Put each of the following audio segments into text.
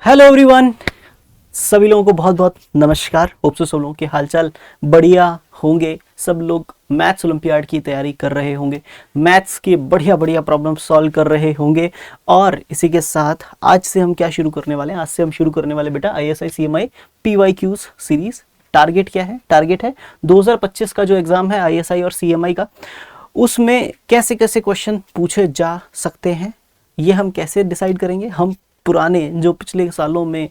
Hello everyone, सभी लोगों को बहुत बहुत नमस्कार। होप सो सब लोगों के हालचाल बढ़िया होंगे। सब लोग मैथ्स ओलंपियाड की तैयारी कर रहे होंगे, मैथ्स के बढ़िया बढ़िया प्रॉब्लम सॉल्व कर रहे होंगे। और इसी के साथ आज से हम क्या शुरू करने वाले हैं? आज से हम शुरू करने वाले बेटा ISI CMI PYQs series. Target क्या है? टारगेट है 2025 का जो एग्जाम है आईएसआई और सीएमआई का, उसमें कैसे कैसे क्वेश्चन पूछे जा सकते हैं, ये हम कैसे डिसाइड करेंगे। हम पुराने जो पिछले सालों में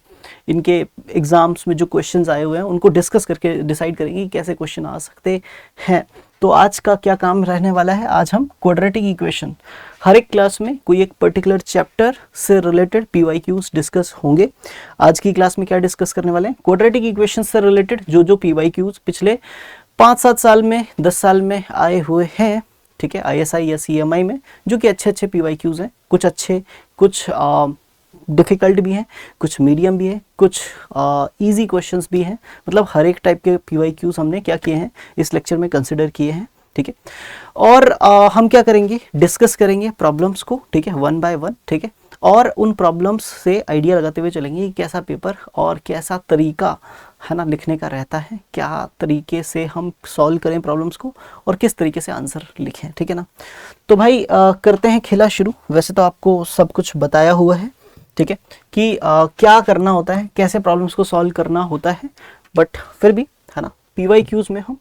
इनके एग्जाम्स में जो क्वेश्चंस आए हुए हैं उनको डिस्कस करके डिसाइड करेंगे कि कैसे क्वेश्चन आ सकते हैं। तो आज का क्या काम रहने वाला है? आज हम क्वाड्रेटिक इक्वेशन, हर एक क्लास में कोई एक पर्टिकुलर चैप्टर से रिलेटेड पीवाईक्यूज डिस्कस होंगे। आज की क्लास में क्या डिस्कस करने वाले हैं? क्वाड्रेटिक इक्वेशन से रिलेटेड जो पीवाईक्यूज पिछले 5-7 साल में 10 साल में आए हुए हैं, ठीक है, आईएसआई या सीएमआई में, जो कि अच्छे अच्छे पीवाईक्यूज हैं। कुछ अच्छे, कुछ डिफ़िकल्ट भी हैं, कुछ मीडियम भी है, कुछ इजी क्वेश्चंस भी हैं। मतलब हर एक टाइप के पीवाईक्यूज हमने क्या किए हैं इस लेक्चर में कंसिडर किए हैं, ठीक है। और हम क्या करेंगे? डिस्कस करेंगे प्रॉब्लम्स को, ठीक है, वन बाय वन, ठीक है। और उन प्रॉब्लम्स से आइडिया लगाते हुए चलेंगे कि कैसा पेपर और कैसा तरीका है ना लिखने का रहता है, क्या तरीके से हम सॉल्व करें प्रॉब्लम्स को और किस तरीके से आंसर लिखें, ठीक है ना। तो भाई करते हैं खेला शुरू। वैसे तो आपको सब कुछ बताया हुआ है, ठीक है, कि क्या करना होता है, कैसे प्रॉब्लम्स को सॉल्व करना होता है, बट फिर भी है ना पीवाईक्यूज में हम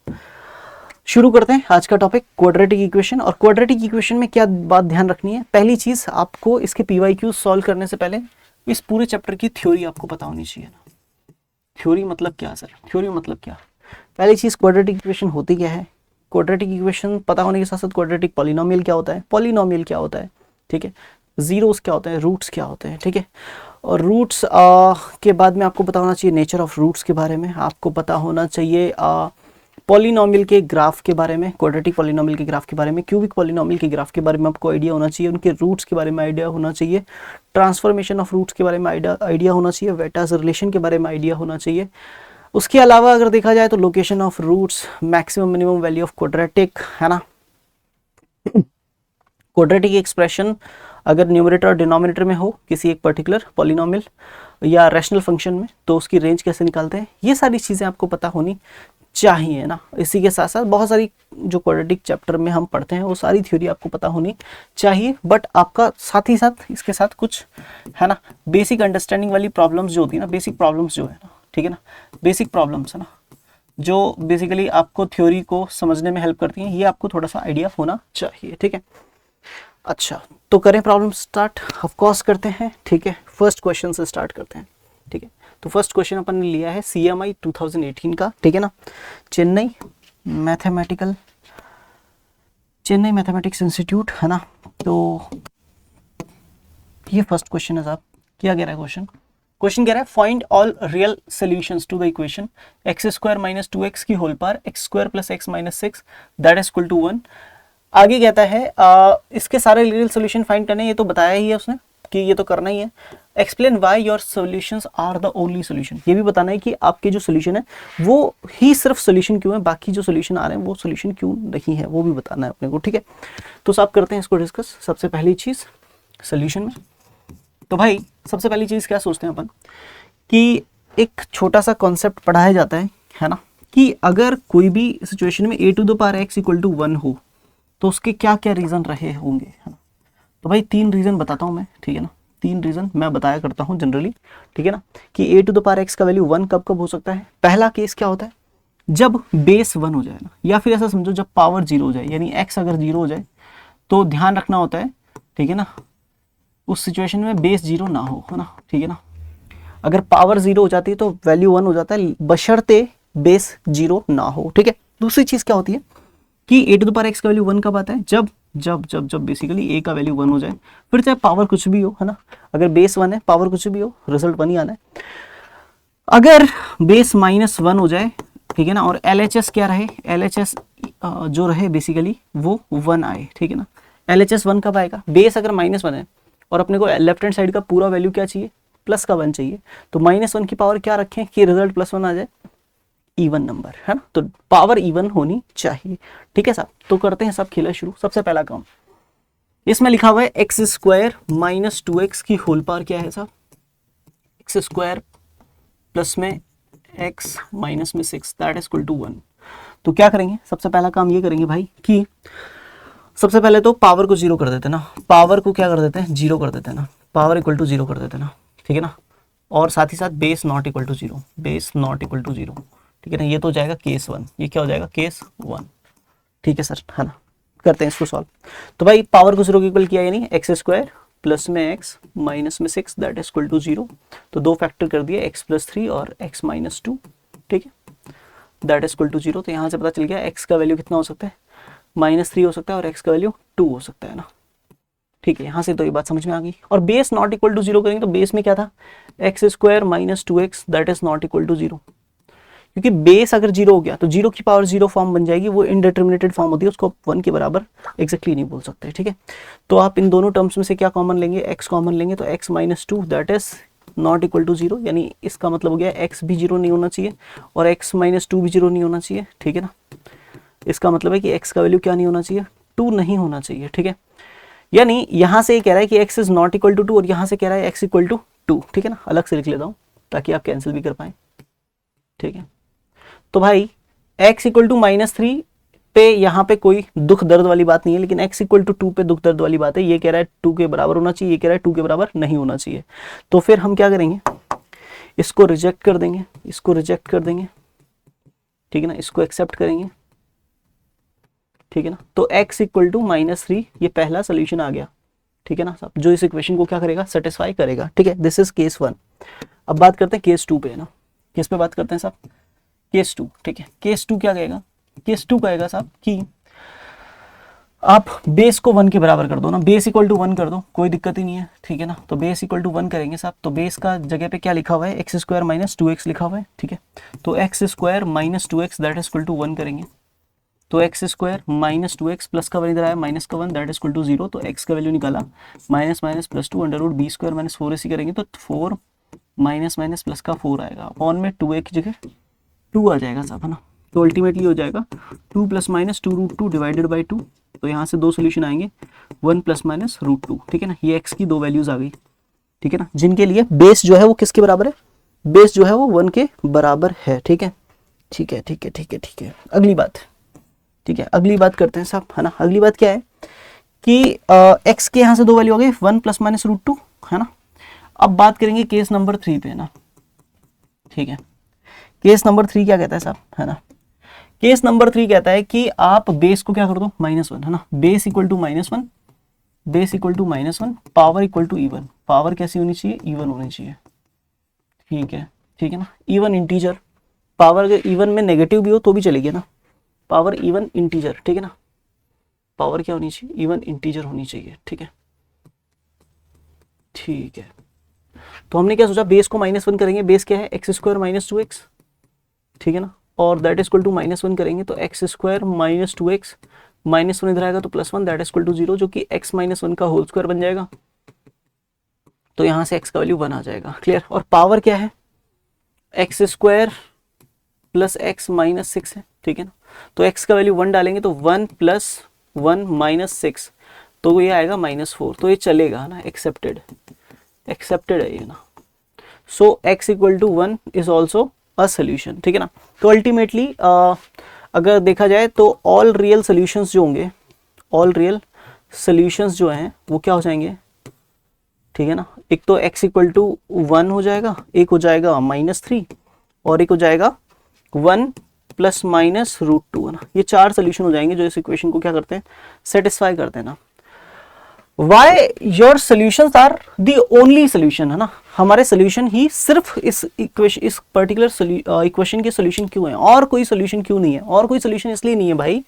शुरू करते हैं आज का टॉपिक क्वाड्रेटिक इक्वेशन। और क्वाड्रेटिक इक्वेशन में क्या बात ध्यान रखनी है? पहली चीज, आपको इसके पीवाईक्यूज सॉल्व करने से पहले इस पूरे चैप्टर की थ्योरी आपको पता होनी चाहिए ना। थ्योरी मतलब क्या सर? थ्योरी मतलब क्या? पहली चीज, क्वाड्रेटिक इक्वेशन होती क्या है? क्वाड्रेटिक इक्वेशन पता होने के साथ साथ क्वाड्रेटिक पॉलिनोमियल क्या होता है, पॉलिनोमियल क्या होता है, ठीक है, जीरोस क्या होते हैं, रूट्स क्या होते हैं, ठीक है। और रूट्स के बाद में आपको पता होना चाहिए नेचर ऑफ रूट्स के बारे में, आपको पता होना चाहिए पॉलिनोमियल के ग्राफ के बारे में, क्वाड्रेटिक पॉलिनोमियल के ग्राफ के बारे में, क्यूबिक पॉलिनोमियल के ग्राफ के बारे में आपको आइडिया होना चाहिए, उनके रूट्स के बारे में आइडिया होना चाहिए, ट्रांसफॉर्मेशन ऑफ रूट्स के बारे में आइडिया होना चाहिए, वेटास रिलेशन के बारे में आइडिया होना चाहिए। उसके अलावा अगर देखा जाए तो location of roots, maximum minimum value of quadratic, है ना, क्वाड्रेटिक एक्सप्रेशन अगर न्यूमरेटर और डिनोमिनेटर में हो किसी एक पर्टिकुलर पॉलिनोमियल या रैशनल फंक्शन में, तो उसकी रेंज कैसे निकालते हैं, ये सारी चीज़ें आपको पता होनी चाहिए ना। इसी के साथ साथ बहुत सारी जो क्वाड्रेटिक चैप्टर में हम पढ़ते हैं वो सारी थ्योरी आपको पता होनी चाहिए। बट आपका साथ ही साथ इसके साथ कुछ है ना बेसिक अंडरस्टैंडिंग वाली प्रॉब्लम्स जो होती है ना, बेसिक प्रॉब्लम्स जो है ना, ठीक है ना, बेसिक प्रॉब्लम्स है ना, जो बेसिकली आपको थ्योरी को समझने में हेल्प करती हैं, ये आपको थोड़ा सा आइडिया होना चाहिए, ठीक है। अच्छा, तो करें प्रॉब्लम स्टार्ट? ऑफ कोर्स करते हैं, ठीक है। फर्स्ट क्वेश्चन से स्टार्ट करते हैं, ठीक है। तो फर्स्ट क्वेश्चन अपन ने लिया है सीएमआई 2018 का, ठीक है ना, चेन्नई मैथमेटिक्स इंस्टीट्यूट, है ना। तो ये फर्स्ट क्वेश्चन है साहब। क्या कह रहा है क्वेश्चन? क्वेश्चन कह रहा है find all real solutions to the equation x square minus 2x की whole power x square plus x minus 6 that is equal to 1। आगे कहता है इसके सारे रियल सॉल्यूशन फाइंड करने, ये तो बताया ही है उसने कि ये तो करना ही है। Explain why your solutions are the only solution, ये भी बताना है कि आपके जो सॉल्यूशन है वो ही सिर्फ सॉल्यूशन क्यों है, बाकी जो सॉल्यूशन आ रहे हैं वो सॉल्यूशन क्यों नहीं है, वो भी बताना है अपने को, ठीक है। तो सब करते हैं इसको डिस्कस। सबसे पहली चीज सॉल्यूशन में, तो भाई सबसे पहली चीज क्या सोचते हैं अपन कि एक छोटा सा कॉन्सेप्ट पढ़ाया जाता है ना, कि अगर कोई भी सिचुएशन में a to the power x equal to 1 हो तो उसके क्या क्या रीज़न रहे होंगे, है ना। तो भाई 3 रीज़न बताता हूँ मैं, ठीक है ना, 3 रीज़न मैं बताया करता हूँ जनरली, ठीक है ना, कि a to the power x का वैल्यू 1 कब कब हो सकता है। पहला केस क्या होता है? जब बेस 1 हो जाए ना, या फिर ऐसा समझो जब पावर 0 हो जाए, यानी x अगर 0 हो जाए तो ध्यान रखना होता है, ठीक है ना, उस सिचुएशन में बेस 0 ना हो, है ना, ठीक है ना। अगर पावर 0 हो जाती है तो वैल्यू 1 हो जाता है, बशर्ते बेस 0 ना हो, ठीक है। दूसरी चीज़ क्या होती है कि a to the power x का वैल्यू 1 कब आता है? जब जब जब जब बेसिकली a का वैल्यू 1 हो जाए, फिर चाहे पावर कुछ भी हो, है ना, अगर बेस 1 है पावर कुछ भी हो, रिजल्ट 1 ही आना है। अगर बेस -1 हो जाए, ठीक है ना, और LHS क्या रहे, LHS जो रहे बेसिकली वो 1 आए, ठीक है ना। LHS 1 कब आएगा? बेस अगर -1 है और अपने को लेफ्ट हैंड साइड का पूरा वैल्यू क्या चाहिए, प्लस का 1 चाहिए, तो -1 की पावर क्या रखें कि रिजल्ट +1 आ जाए, इवन नंबर, है ना, तो पावर इवन होनी चाहिए, ठीक है साहब। तो करते हैं सब खेला शुरू। सबसे पहला काम, इसमें लिखा हुआ है एक्स स्क्वायर माइनस 2x की होल पावर क्या है साहब? एक्स स्क्वायर प्लस में एक्स माइनस में 6 दैट इज इक्वल टू 1। तो क्या करेंगे, सबसे पहला काम ये करेंगे भाई कि सबसे पहले तो पावर को जीरो कर देते हैं ना, पावर को क्या कर देते हैं, जीरो कर देते हैं ना, पावर इक्वल टू जीरो कर देते हैं ना, ठीक है ना। और साथ ही साथ base not equal to zero, base not equal to zero, ठीक है ना। ये तो हो जाएगा केस 1, ये क्या हो जाएगा केस 1, ठीक है सर, है ना। करते हैं इसको सॉल्व। तो भाई पावर को जीरो के इक्वल किया, यानी एक्स स्क्वायर प्लस में एक्स माइनस में 6 दैट इज इक्वल टू 0। तो दो फैक्टर कर दिए, एक्स प्लस 3 और एक्स माइनस 2, ठीक है, दैट इज इक्वल टू 0। तो यहाँ से पता चल गया एक्स का वैल्यू कितना हो सकता है, -3 हो सकता है और एक्स का वैल्यू 2 हो सकता है ना, ठीक है। यहाँ से तो ये बात समझ में आ गई। और बेस नॉट इक्वल टू 0 करेंगे तो बेस में क्या था, x square minus 2x that is not equal to 0, क्योंकि बेस अगर 0 हो गया तो 0 की पावर 0 फॉर्म बन जाएगी, वो इनडिटर्मिनेटेड फॉर्म होती है, उसको आप 1 के बराबर एक्जैक्टली नहीं बोल सकते, ठीक है। तो आप इन दोनों टर्म्स में से क्या कॉमन लेंगे, x कॉमन लेंगे, तो x minus 2 that is not equal to 0, यानी इसका मतलब हो गया x भी 0 नहीं होना चाहिए और x माइनस 2 भी 0 नहीं होना चाहिए, ठीक है ना। इसका मतलब है कि x का वैल्यू क्या नहीं होना चाहिए, 2 नहीं होना चाहिए, ठीक है। यानी यहाँ से ये कह रहा है कि x is not equal to 2 और यहाँ से कह रहा है x इक्वल टू 2, ठीक है ना। अलग से लिख लेता हूँ ताकि आप कैंसिल भी कर पाए, ठीक है। तो भाई x इक्वल टू -3 पे यहाँ पे कोई दुख दर्द वाली बात नहीं है, लेकिन x इक्वल टू 2 पे दुख दर्द वाली बात है। ये कह रहा है 2 के बराबर होना चाहिए, ये कह रहा है 2 के बराबर नहीं होना चाहिए। तो फिर हम क्या करेंगे, इसको रिजेक्ट कर देंगे, इसको रिजेक्ट कर देंगे, ठीक है ना, इसको एक्सेप्ट करेंगे, ठीक है ना। तो x इक्वल टू -3 ये पहला सोल्यूशन आ गया, ठीक है ना साहब, जो इस इक्वेशन को क्या करेगा, सेटिस्फाई करेगा, ठीक है। This is case 1। अब बात करते हैं केस 2 पे, है ना। किस पे बात करते हैं साहब, केस 2, ठीक है। केस 2 क्या कहेगा, केस 2 कहेगा साहब कि आप बेस को 1 के बराबर कर दो ना, बेस इक्वल टू 1 कर दो, कोई दिक्कत ही नहीं है, ठीक है ना। तो बेस इक्वल टू 1 करेंगे साहब, तो बेस का जगह पे क्या लिखा हुआ है, एक्स स्क्वायर माइनस 2x लिखा हुआ है, ठीक है। तो x square minus 2x that is equal to 1 करेंगे, तो x square minus 2x plus का 1 इधर आया, माइनस का 1 दैट इज इक्वल टू 0। तो x का वैल्यू निकाला, minus minus plus 2 under root b square minus 4ac करेंगे तो 4 माइनस माइनस प्लस का 4 आएगा, अपॉन में 2a की जगह 2 आ जाएगा साहब, है ना। तो अल्टीमेटली हो जाएगा 2 plus minus 2 root 2 divided by 2। तो यहाँ से दो सोल्यूशन आएंगे, 1 प्लस माइनस रूट 2, ठीक है ना। ये x की दो वैल्यूज आ गई, ठीक है ना, जिनके लिए बेस जो है वो किसके बराबर है, बेस जो है वो 1 के बराबर है, ठीक है, ठीक है, ठीक है, ठीक है, ठीक है। अगली बात, ठीक है, अगली बात करते हैं साहब, है ना। अगली बात क्या है कि x के यहाँ से दो वैल्यू आ गई, 1 प्लस माइनस रूट 2, है ना। अब बात करेंगे केस नंबर 3 पे, है ना, ठीक है। केस नंबर 3 क्या कहता है साहब, है ना। केस नंबर 3 कहता है कि आप बेस को क्या कर दो, -1, है ना। Base equal to -1, base equal to -1, power equal to even, power कैसी होनी चाहिए, इवन होनी चाहिए, ठीक है, ठीक है ना। इवन इंटीजर, पावर अगर इवन में नेगेटिव भी हो तो भी चलेगी ना, पावर इवन इंटीजर, ठीक है ना। पावर क्या होनी चाहिए, इवन इंटीजर होनी चाहिए, ठीक है, ठीक है। तो हमने क्या सोचा, बेस को -1 करेंगे, बेस क्या है, एक्स स्क्वायर माइनस 2x, ठीक है ना, और दैट इज इक्वल टू -1 करेंगे तो एक्स स्क्वायर माइनस 2x, -1 इधर आएगा तो +1 दैट इज इक्वल टू 0, जो कि x माइनस 1 का होल स्क्वायर बन जाएगा। तो यहाँ से x का वैल्यू 1 आ जाएगा, क्लियर। और पावर क्या है, x square plus x minus 6 है, ठीक है ना। तो x का वैल्यू 1 डालेंगे तो 1 प्लस 1 माइनस 6, तो ये आएगा -4, तो ये चलेगा ना, एक्सेप्टेड, एक्सेप्टेड है ये ना। So x equal to 1 is also a solution, ठीक है ना। तो अल्टीमेटली अगर देखा जाए तो ऑल रियल सोल्यूशंस जो होंगे, ऑल रियल सोल्यूशंस जो हैं वो क्या हो जाएंगे, ठीक है ना। एक तो x इक्वल टू 1 हो जाएगा, एक हो जाएगा -3 और एक हो जाएगा 1 प्लस माइनस रूट 2, है ना। ये चार सोल्यूशन हो जाएंगे जो इस इक्वेशन को क्या करते हैं, सेटिस्फाई करते हैं ना। Why your solutions are the only solution, है ना। हमारे सोल्यूशन ही सिर्फ इस इक्वेशन, इस पर्टिकुलर इक्वेशन के सोल्यूशन क्यों है, और कोई सोल्यूशन क्यों नहीं है, और कोई सोल्यूशन इसलिए नहीं है भाई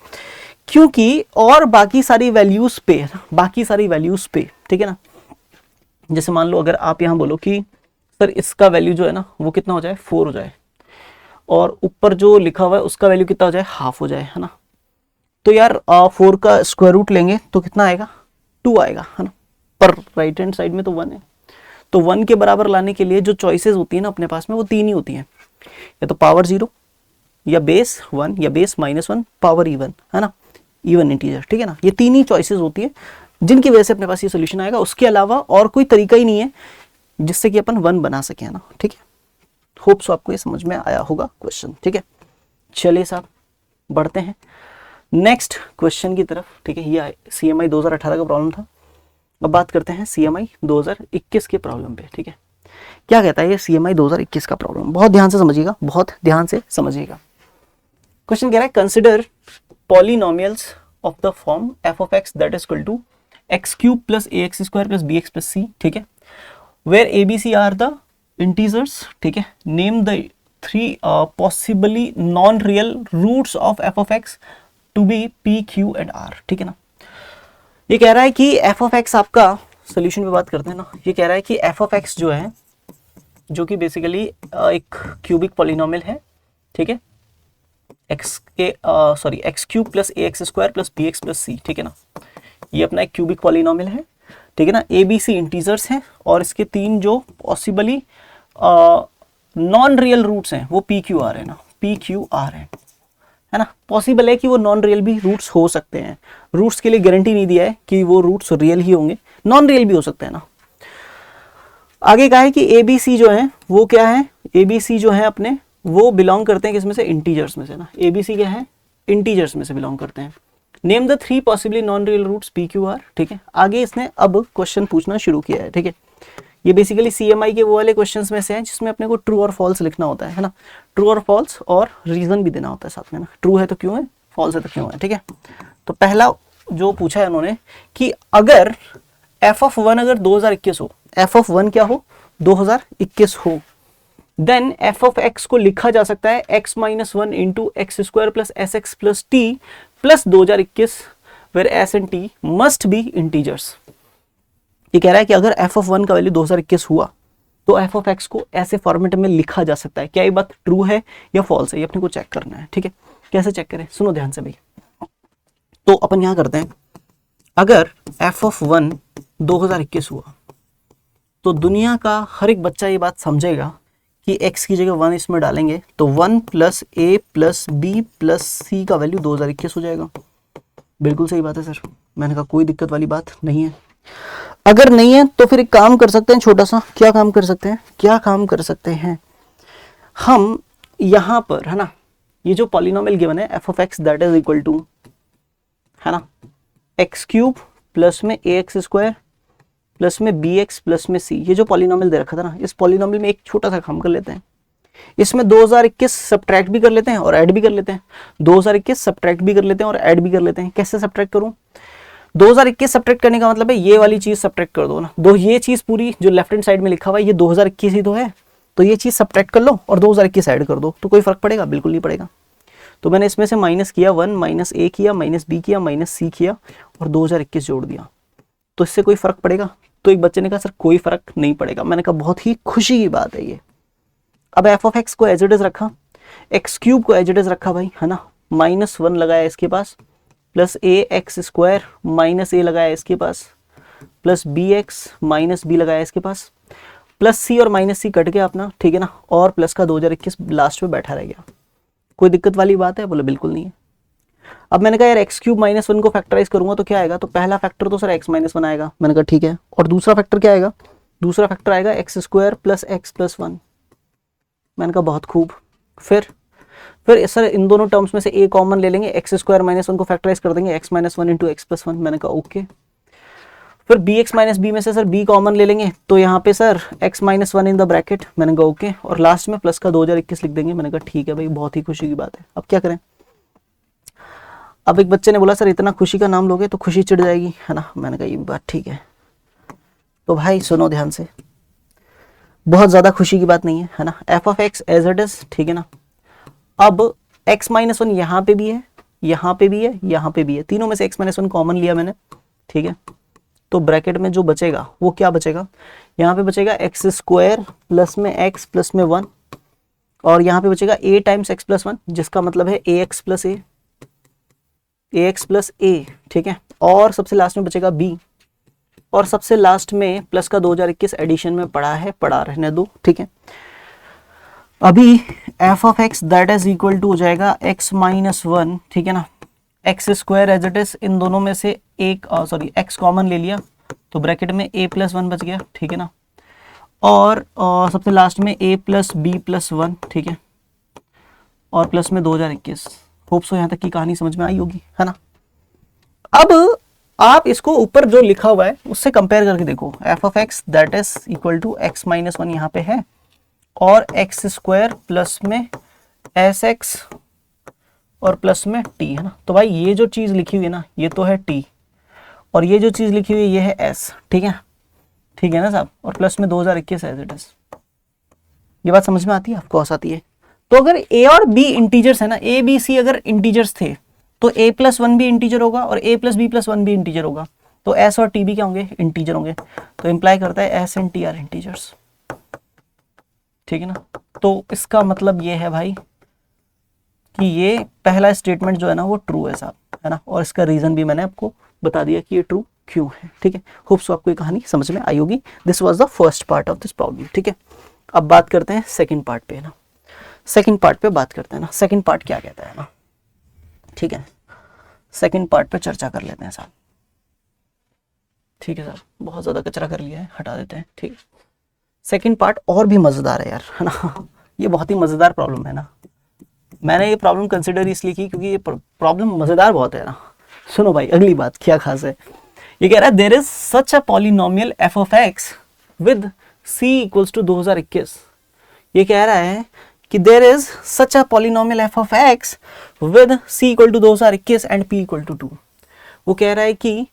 क्योंकि और बाकी सारी वैल्यूज पे, बाकी सारी वैल्यूज पे, ठीक है ना। जैसे मान लो अगर आप यहाँ बोलो कि सर इसका वैल्यू जो है ना वो कितना हो जाए, 4 हो जाए, और ऊपर जो लिखा हुआ है उसका वैल्यू कितना हो जाए, हाफ हो जाए, है ना। तो यार 4 का स्क्वायर रूट लेंगे तो कितना आएगा, 2 आएगा, है ना। पर राइट हैंड साइड में तो 1 है, तो 1 के बराबर लाने के लिए जो चॉइसेस होती है ना अपने पास में, वो 3 ही होती हैं, या तो पावर 0, या बेस 1, या बेस -1, पावर इवन, है ना, इवन इंटीजर, ठीक है ना। ये 3 ही चॉइसेस होती है जिनकी वजह से अपने पास ये सोल्यूशन आएगा। उसके अलावा और कोई तरीका ही नहीं है। जिससे कि अपन 1 बना सके, है ना, ठीक है। होप सो आपको ये समझ में आया होगा क्वेश्चन, ठीक है। चलिए साहब बढ़ते हैं नेक्स्ट क्वेश्चन की तरफ, ठीक है। ये CMI 2018 का प्रॉब्लम था। अब बात करते हैं CMI 2021 के प्रॉब्लम पे, ठीक है। क्या कहता है ये CMI 2021 का प्रॉब्लम, बहुत ध्यान से समझिएगा, बहुत ध्यान से समझिएगा। क्वेश्चन कह रहा है consider polynomials of the form f of x that is equal to x cube plus ax square plus bx plus c, ठीक है, where abc are the integers, ठीक है। Name the 3 possibly non real roots of f of x to be p q and r, ठीक है ना। ये कह रहा है कि f of x आपका सोल्यूशन पे बात करते हैं ना। ये कह रहा है कि f of x जो है, जो कि बेसिकली एक क्यूबिक पॉलिनोमियल है, ठीक है, x cube plus ax square plus bx plus c, ठीक है ना। ये अपना एक क्यूबिक पॉलिनोमियल है, ठीक है ना। ABC इंटीजर्स हैं और इसके 3 जो पॉसिबली नॉन रियल रूट्स हैं वो PQR है ना, PQR है ना। पॉसिबल है कि वो नॉन रियल भी रूट्स हो सकते हैं, रूट्स के लिए गारंटी नहीं दिया है कि वो रूट्स रियल ही होंगे, नॉन रियल भी हो सकते हैं ना। आगे कहा है कि ABC जो है वो क्या है, ABC जो है अपने वो बिलोंग करते हैं किसमें से, इंटीजर्स में से ना। ABC क्या है, इंटीजर्स में से बिलोंग करते हैं। Name the 3 possibly non real roots PQR, ठीक है। आगे इसने अब क्वेश्चन पूछना शुरू किया है, ठीक है। ये बेसिकली CMI के वो वाले क्वेश्चंस में से हैं जिसमें अपने को ट्रू और फॉल्स लिखना होता है ना। ट्रू और फॉल्स और रीजन भी देना होता है साथ में ना। ट्रू है तो क्यों है, फॉल्स है तो क्यों है, ठीक है। तो पहला जो पूछा है उन्होंने कि अगर f of 1 अगर 2021 हो, f of 1 क्या हो, 2021 हो, देन f of x को लिखा जा सकता है x minus 1 into x square plus s x plus t plus 2021 where s and t must be integers. ये कह रहा है कि अगर f of 1 का वैल्यू 2021 हुआ तो f of x को ऐसे फॉर्मेट में लिखा जा सकता है। क्या ये बात ट्रू है या फॉल्स है, ये अपने को चेक करना है, ठीक है। कैसे चेक करें, सुनो ध्यान से भाई। तो अपन यहां करते हैं, अगर f of 1 2021 हुआ तो दुनिया का हर एक बच्चा ये बात समझेगा कि x की जगह 1 इसमें डालेंगे तो 1 plus a plus b plus c का वैल्यू 2021 हो जाएगा। बिल्कुल सही बात है सर, मैंने कहा कोई दिक्कत वाली बात नहीं है। अगर नहीं है तो फिर एक काम कर सकते हैं छोटा सा, क्या काम कर सकते हैं, क्या काम कर सकते हैं हम यहां पर, है ना, ये जो पॉलिनोमियल गिवन है f of x that is equal to, है ना, एक्स क्यूब प्लस में ax स्क्वायर प्लस में bx प्लस में c, ये जो पॉलिनोमियल दे रखा था ना, इस पॉलिनोमियल में एक छोटा सा काम कर लेते हैं। इसमें 2021 सब्ट्रैक्ट भी कर लेते हैं और ऐड भी कर लेते हैं। 2021 सब्ट्रैक्ट भी कर लेते हैं और ऐड भी कर लेते हैं। कैसे सब्ट्रैक्ट करूं, 2021 सब्ट्रैक्ट करने का मतलब है ये वाली चीज सब्ट्रैक्ट कर दो ना। दो ये चीज पूरी जो लेफ्ट हैंड साइड में लिखा हुआ है ये 2021 ही तो है, तो ये चीज सब्ट्रैक्ट कर लो और 2021 ऐड कर दो, तो कोई फर्क पड़ेगा, बिल्कुल नहीं पड़ेगा। तो मैंने इसमें से माइनस किया 1, माइनस a किया, माइनस b किया, माइनस c किया और 2021 जोड़ दिया, तो इससे कोई फर्क पड़ेगा। तो एक बच्चे ने कहा सर कोई फर्क नहीं पड़ेगा। मैंने कहा बहुत ही खुशी की बात है ये। अब f of x को एज इट इज रखा, एक्स क्यूब को एज इट इज रखा भाई, है ना, माइनस 1 लगाया इसके पास plus a x square minus a लगाया इसके पास प्लस bx माइनस b लगाया इसके पास प्लस c और माइनस c कट गया अपना, ठीक है ना, और प्लस का 2021 लास्ट में बैठा रह गया। कोई दिक्कत वाली बात है, बोले बिल्कुल नहीं है। अब मैंने कहा यार एक्स क्यूब माइनस 1 को फैक्टराइज करूंगा तो क्या आएगा, तो पहला फैक्टर तो सर एक्स माइनस 1 आएगा। मैंने कहा ठीक है, और दूसरा फैक्टर क्या आएगा, दूसरा फैक्टर आएगा x square plus x plus 1। मैंने कहा बहुत खूब। फिर सर इन दोनों टर्म्स में से ए कॉमन ले लेंगे, एक्स स्क्वायर माइनस 1 को फैक्टराइज कर देंगे, x minus 1 into x plus 1। मैंने कहा ओके। फिर बी एक्स माइनस बी में से सर बी कॉमन ले लेंगे, तो यहाँ पे sir x minus 1 in the bracket. मैंने कहा ओके, और लास्ट में प्लस का 2021 लिख देंगे। मैंने कहा ठीक है भाई, बहुत ही खुशी की बात है। अब क्या करें, अब एक बच्चे ने बोला सर इतना खुशी का नाम लोगे तो खुशी चिढ़ जाएगी, है ना। मैंने कहा ये बात ठीक है। तो भाई सुनो ध्यान से, बहुत ज्यादा खुशी की बात नहीं है, है ना। f of x as it is, ठीक है ना। अब x माइनस 1 यहाँ पे भी है, यहाँ पे भी है, यहाँ पे भी है, तीनों में से x माइनस 1 कॉमन लिया मैंने, ठीक है। तो ब्रैकेट में जो बचेगा वो क्या बचेगा, यहाँ पे बचेगा एक्स स्क्वायर प्लस में x प्लस में 1, और यहाँ पे बचेगा a टाइम्स x प्लस 1, जिसका मतलब है ax plus a, ax plus a, ठीक है। और सबसे लास्ट में बचेगा b, और सबसे लास्ट में प्लस का 2021 एडिशन में पड़ा है, पड़ा रहने दो, ठीक है। अभी f of x that is equal to हो जाएगा x माइनस 1, ठीक है ना, x square as it is, इन दोनों में से एक x कॉमन ले लिया तो ब्रैकेट में a प्लस 1 बच गया, ठीक है ना। और सबसे लास्ट में a प्लस बी प्लस 1, ठीक है, और प्लस में 2021। होप सो यहाँ तक की कहानी समझ में आई होगी, है ना। अब आप इसको ऊपर जो लिखा हुआ है उससे कंपेयर करके देखो, f of x that is equal to x minus 1 यहाँ पे है, और एक्स स्क्वायर प्लस में एस एक्स और प्लस में टी, है ना। तो भाई ये जो चीज लिखी हुई है ना, ये तो है टी, और ये जो चीज लिखी हुई है ये है एस, ठीक है, ठीक है ना साहब, और प्लस में 2021 एज इट इज। ये बात समझ में आती है आपको, आती है। तो अगर ए और बी इंटीजर्स है ना, ए बी सी अगर इंटीजर्स थे तो ए प्लस 1 भी इंटीजर होगा और ए प्लस बी प्लस 1 भी इंटीजर होगा, तो एस और टी भी क्या होंगे, इंटीजर होंगे। तो इंप्लाई करता है S and T R integers, ठीक है ना। तो इसका मतलब ये है भाई कि ये पहला स्टेटमेंट जो है ना वो ट्रू है साहब, है ना, और इसका रीजन भी मैंने आपको बता दिया कि ये ट्रू क्यों है, ठीक है। होप सो आपको ये कहानी समझ में आई होगी। This was the first part of this problem, ठीक है। अब बात करते हैं सेकंड पार्ट पे, है ना। सेकंड पार्ट पे बात करते हैं ना, सेकंड पार्ट क्या कहता है ना, ठीक है। सेकंड पार्ट पे चर्चा कर लेते हैं साहब, ठीक है साहब, बहुत ज़्यादा कचरा कर लिया है, हटा देते हैं, ठीक है। सेकंड पार्ट और भी मज़ेदार है यार, है ना। ये बहुत ही मज़ेदार प्रॉब्लम है ना। मैंने ये प्रॉब्लम कंसिडर इसलिए की क्योंकि ये प्रॉब्लम मज़ेदार बहुत है ना। सुनो भाई, अगली बात क्या खास है, ये कह रहा है there is such a polynomial f of x with c equals to 2021। ये कह रहा है कि there is such a polynomial f of x with c equal to 2021 and p equal to 2। वो कह रहा है कि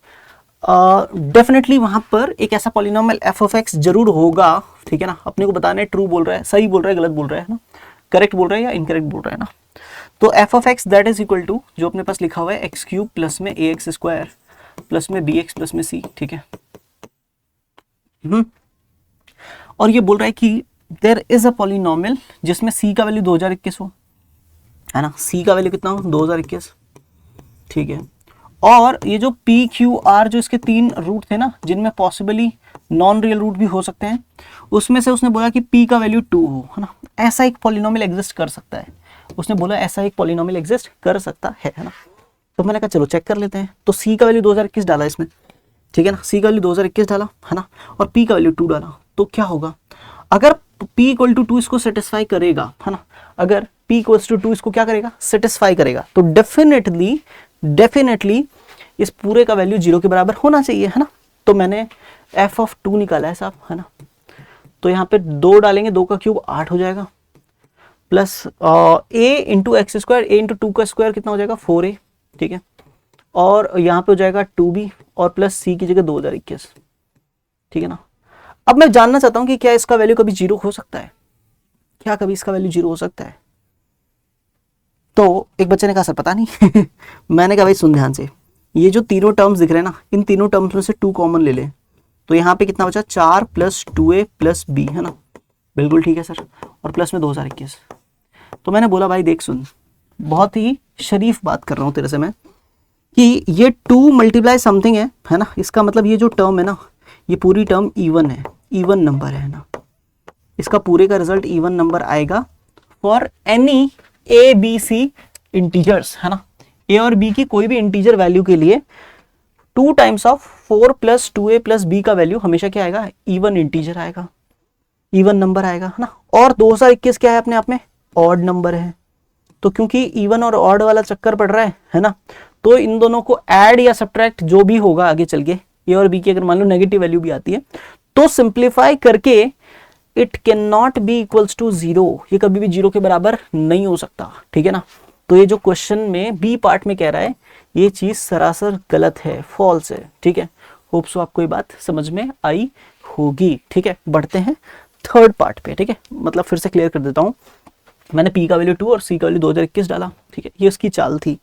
डेफिनेटली वहां पर एक ऐसा पॉलिनोमियल एफ ऑफ एक्स जरूर होगा, ठीक है ना। अपने को बताना है ट्रू बोल रहा है, सही बोल रहा है, गलत बोल रहा है ना, करेक्ट बोल रहा है या इनकरेक्ट बोल रहा है ना। तो f of x that is equal to जो अपने पास लिखा हुआ है एक्स क्यूब प्लस में ए एक्स स्क्वायर प्लस में बी एक्स प्लस में सी, ठीक है। और ये बोल रहा है कि देयर इज अ पॉलिनोमियल जिसमें सी का वैल्यू 2021 हो, है ना, सी का वैल्यू कितना हो 2021, ठीक है। और ये जो पी क्यू आर जो इसके 3 रूट थे ना, जिनमें पॉसिबली नॉन रियल रूट भी हो सकते हैं, उसमें से उसने बोला कि पी का वैल्यू 2 हो, है ना। ऐसा एक पॉलिनोमियल एग्जिस्ट कर सकता है, उसने बोला ऐसा एक पॉलिनोमियल एग्जिस्ट कर सकता है ना। तो मैंने कहा चलो चेक कर लेते हैं। तो सी का वैल्यू 2021 डाला इसमें, ठीक है ना, सी का वैल्यू 2021 डाला, है ना, और पी का वैल्यू 2 डाला। तो क्या होगा, अगर p इक्वल टू 2 इसको सेटिस्फाई करेगा, है ना, अगर p इक्वल टू 2 इसको क्या करेगा, सेटिस्फाई करेगा, तो डेफिनेटली इस पूरे का वैल्यू 0 के बराबर होना चाहिए, है ना। तो मैंने f ऑफ 2 निकाला है साहब, है ना। तो यहाँ पे 2 डालेंगे, 2 का क्यूब 8 हो जाएगा, plus a into x square, a into 2 का स्क्वायर कितना हो जाएगा 4a, ठीक है। और यहाँ पे हो जाएगा 2b और प्लस c की जगह 2021, ठीक है ना। अब मैं जानना चाहता हूं कि क्या इसका वैल्यू कभी 0 हो सकता है, क्या कभी इसका वैल्यू 0 हो सकता है। तो एक बच्चे ने कहा सर पता नहीं। मैंने कहा भाई सुन ध्यान से, ये जो तीनों टर्म्स दिख रहे हैं ना, इन तीनों टर्म्स में से 2 कॉमन ले ले, तो यहाँ पे कितना बचा 4 प्लस 2a प्लस b, है ना, बिल्कुल ठीक है सर, और प्लस में 2021। तो मैंने बोला भाई देख सुन, बहुत ही शरीफ बात कर रहा हूँ तेरे से मैं, कि ये 2 मल्टीप्लाई समथिंग है ना, इसका मतलब ये जो टर्म है ना, ये पूरी टर्म इवन है, इवन नंबर है ना, इसका पूरे का रिजल्ट इवन नंबर आएगा for any a B c integers, है ना। ए और बी की कोई भी इंटीजर वैल्यू के लिए 2 times of 4 plus 2a plus b का वैल्यू हमेशा क्या आएगा, इवन इंटीजर आएगा, इवन नंबर आएगा, है ना। और 2021 क्या है अपने आप में, ऑड नंबर है। तो क्योंकि इवन और ऑड वाला चक्कर पड़ रहा है ना, तो इन दोनों को ऐड या सब्ट्रैक्ट जो भी होगा आगे चल के, ए और बी की अगर मान लो नेगेटिव वैल्यू भी आती है, तो सिंप्लीफाई करके it can not be equals to 0, ये कभी भी 0 के बराबर नहीं हो सकता, ठीक है ना। तो ये जो क्वेश्चन में बी पार्ट में कह रहा है, ये चीज सरासर गलत है, फॉल्स है, ठीक है। होप सो आपको ये बात समझ में आई होगी, ठीक है। बढ़ते हैं थर्ड पार्ट पे, ठीक है, मतलब फिर से क्लियर कर देता हूं। मैंने पी का वैल्यू 2 और सी का वैल्यू 2021 डाला, ठीक है। ये उसकी चाल थी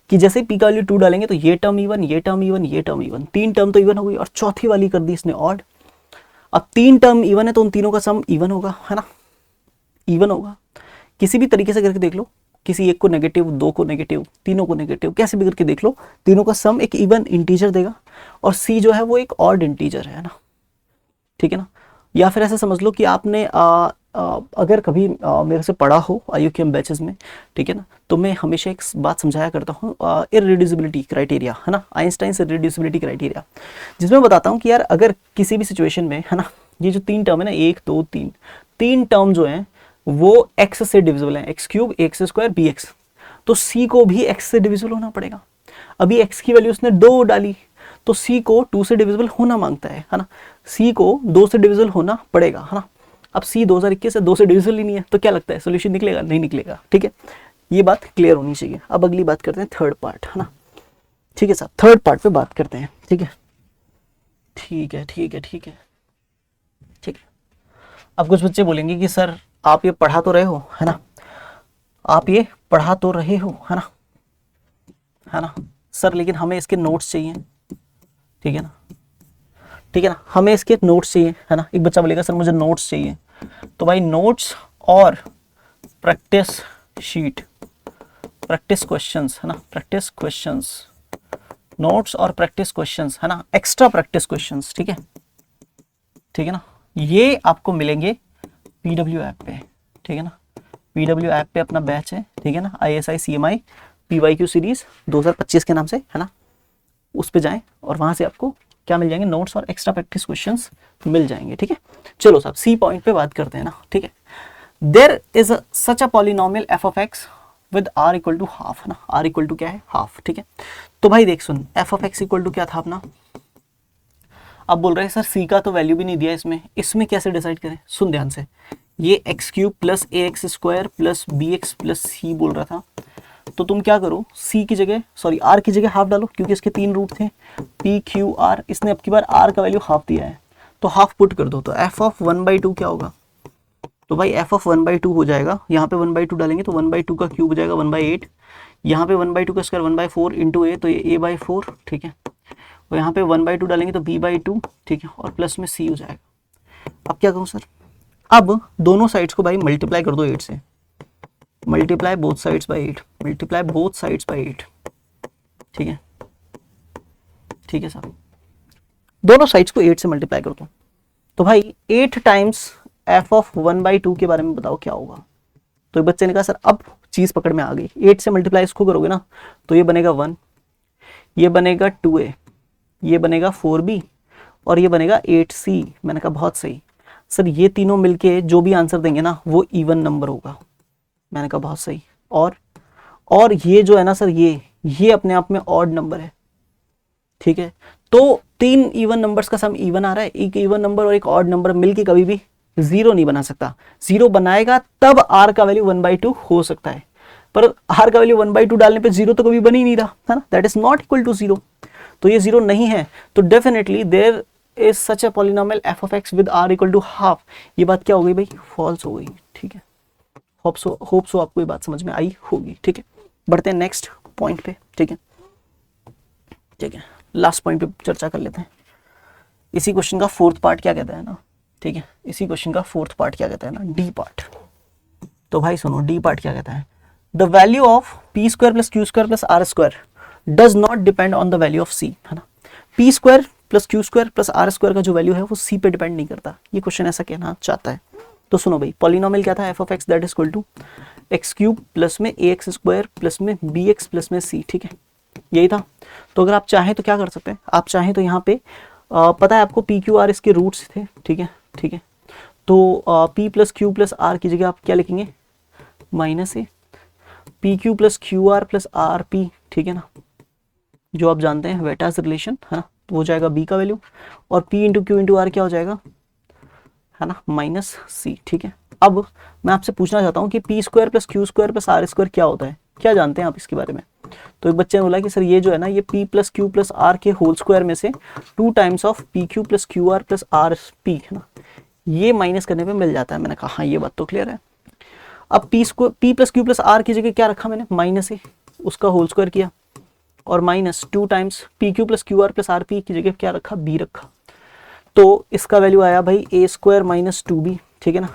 कि जैसे पी का वैल्यू 2 डालेंगे तो ये टर्म इवन, ये टर्म इवन, ये टर्म इवन, 3 टर्म तो इवन हो गई, और चौथी वाली कर दी इसने ऑड। अब 3 टर्म इवन है तो उन तीनों का सम इवन होगा, है ना, इवन होगा। किसी भी तरीके से करके देख लो, किसी एक को नेगेटिव, 2 को नेगेटिव, तीनों को नेगेटिव, कैसे भी करके देख लो, तीनों का सम एक इवन इंटीजर देगा, और सी जो है वो एक ऑड इंटीजर है ना, ठीक है ना। या फिर ऐसे समझ लो कि आपने अगर कभी मेरे से पढ़ा हो IUQM बैचेस में, ठीक है ना, तो मैं हमेशा एक बात समझाया करता हूँ, इररिड्यूसिबिलिटी क्राइटेरिया, है ना, आइंस्टाइंस इररिड्यूसिबिलिटी क्राइटेरिया, जिसमें बताता हूँ कि यार अगर किसी भी सिचुएशन में, है ना, ये जो 3 टर्म है ना, 1 2 3, 3 टर्म जो है वो x से डिविजिबल है, x cube x square b x, तो c को भी x से डिविजिबल होना पड़ेगा। अभी x की वैल्यू उसने 2 डाली, तो c को 2 से डिविजिबल होना मांगता है ना, c को 2 से डिविजिबल होना पड़ेगा, है ना। अब c 2021 से 2 से डिविजिबल ही नहीं है, तो क्या लगता है सोल्यूशन निकलेगा? नहीं निकलेगा, ठीक है। ये बात क्लियर होनी चाहिए। अब अगली बात करते हैं थर्ड पार्ट, है ना। ठीक है साहब, थर्ड पार्ट पे बात करते हैं, ठीक है ठीक है ठीक है ठीक है ठीक है। अब कुछ बच्चे बोलेंगे कि सर आप ये पढ़ा तो रहे हो, है ना, आप ये पढ़ा तो रहे हो, है ना सर, लेकिन हमें इसके नोट्स चाहिए, ठीक है ना, ठीक है ना, हमें इसके नोट्स चाहिए, है ना। एक बच्चा बोलेगा सर मुझे नोट्स चाहिए, तो भाई नोट्स और प्रैक्टिस शीट, प्रैक्टिस क्वेश्चंस, है ना, प्रैक्टिस क्वेश्चंस, नोट्स और प्रैक्टिस क्वेश्चंस, है ना, एक्स्ट्रा प्रैक्टिस क्वेश्चंस, ठीक है, ठीक है ना, ये आपको मिलेंगे पीडब्ल्यू ऐप पे, ठीक है ना। पीडब्ल्यू ऐप पे अपना बैच है, ठीक है ना, ISI CMI PYQ सीरीज 2025 के नाम से, है ना। उस पे जाएं और वहां से आपको क्या मिल जाएंगे? नोट्स और एक्स्ट्रा प्रैक्टिस क्वेश्चंस मिल जाएंगे, ठीक है। चलो साहब सी पॉइंट पे बात करते हैं ना, ठीक है। There is such a polynomial f of x with r equal to half, है ना, r इक्वल टू क्या है? हाफ, ठीक है। तो भाई देख सुन, f of x equal to क्या था अपना? अब बोल रहे हैं सर c का तो वैल्यू भी नहीं दिया इसमें, इसमें कैसे डिसाइड करें? सुन ध्यान से, ये एक्स क्यूब प्लस ए x square plus B x plus C बोल रहा था, तो तुम क्या करो, c की जगह सॉरी r की जगह हाफ डालो, क्योंकि इसके 3 रूट थे, p q r, इसने अब की बार r का वैल्यू हाफ दिया है, तो हाफ पुट कर दो, तो f ऑफ 1/2 क्या होगा? तो भाई f ऑफ 1/2 हो जाएगा, यहाँ पे 1/2 डालेंगे तो 1/2 का क्यूब हो जाएगा 1/8, यहाँ पे 1/2 का स्क्वायर 1/4 इंटू ए, तो ये a/4, ठीक है, और यहाँ पे 1/2 डालेंगे तो b/2, ठीक है, और प्लस में c हो जाएगा। अब क्या करूँ सर? अब दोनों साइड्स को भाई मल्टीप्लाई कर दो 8 से, multiply both sides by 8, multiply both sides by 8, ठीक है, ठीक है साहब, दोनों साइड्स को 8 से मल्टीप्लाई कर दो, तो भाई 8 टाइम्स f ऑफ 1/2 के बारे में बताओ क्या होगा? तो बच्चे ने कहा सर अब चीज पकड़ में आ गई, 8 से मल्टीप्लाई इसको करोगे ना, तो ये बनेगा 1, ये बनेगा 2a, ये बनेगा 4b और ये बनेगा 8c। मैंने कहा बहुत सही सर, ये तीनों मिलके जो भी आंसर देंगे ना वो इवन नंबर होगा। मैंने कहा बहुत सही, और ये जो है ना सर, ये अपने आप में ऑड नंबर है, ठीक है। तो 3 इवन नंबर्स का सम इवन आ रहा है, एक इवन नंबर और एक ऑड नंबर मिलके कभी भी 0 नहीं बना सकता, 0 बनाएगा तब r का वैल्यू 1/2 हो सकता है, पर r का वैल्यू 1/2 डालने पे 0 तो कभी बन ही नहीं रहा, है ना, that is not equal to 0, तो ये 0 नहीं है, तो definitely there is such a polynomial f of x with r equal to half. ये बात क्या हो गई भाई? फॉल्स हो गई, ठीक है। होप सो आपको ये बात समझ में आई होगी, ठीक है। बढ़ते हैं नेक्स्ट पॉइंट पे, ठीक है, ठीक है, लास्ट पॉइंट पे चर्चा कर लेते हैं। इसी क्वेश्चन का फोर्थ पार्ट क्या कहता है ना, ठीक है, इसी क्वेश्चन का फोर्थ पार्ट क्या कहता है ना, डी पार्ट। तो भाई सुनो, डी पार्ट क्या कहता है? The value of P square plus Q square plus are square does not depend on the value of C, है ना। P square plus Q square plus are square का जो वैल्यू है वो सी पे डिपेंड नहीं करता, ये क्वेश्चन ऐसा कहना चाहता है। तो सुनो भाई, पॉलिनोमियल क्या था? F of x that is equal to x cube plus में ए एक्स स्क्वायर प्लस में बी एक्स प्लस में सी, ठीक है, यही था। तो अगर आप चाहें तो क्या कर सकते हैं, आप चाहें तो यहाँ पे पता है आपको पी क्यू आर इसके रूट्स थे, ठीक है, ठीक है, तो P plus Q plus are की जगह आप क्या लिखेंगे? Minus A, P Q plus Q R plus are P, ठीक है ना, जो आप जानते हैं वेटास रिलेशन, है ना, तो हो जाएगा बी का वैल्यू, और p into q into r क्या हो जाएगा, है ना, माइनस सी, ठीक है। अब मैं आपसे पूछना चाहता हूँ कि p square plus Q square plus are square क्या होता है? क्या जानते हैं आप इसके बारे में? तो एक बच्चे ने बोला कि सर ये जो है ना, ये p plus Q plus r के होल स्क्वायर में से 2 times of p Q plus Q R plus are p, है ना, ये माइनस करने पे मिल जाता है। मैंने कहा हाँ ये बात तो क्लियर है। अब p plus Q plus are की जगह क्या रखा मैंने? माइनस ए, उसका होल स्क्वायर किया, और minus 2 times P Q plus Q R plus R P की जगह क्या रखा? बी रखा, तो इसका वैल्यू आया भाई ए स्क्वायर माइनस 2b, ठीक है ना।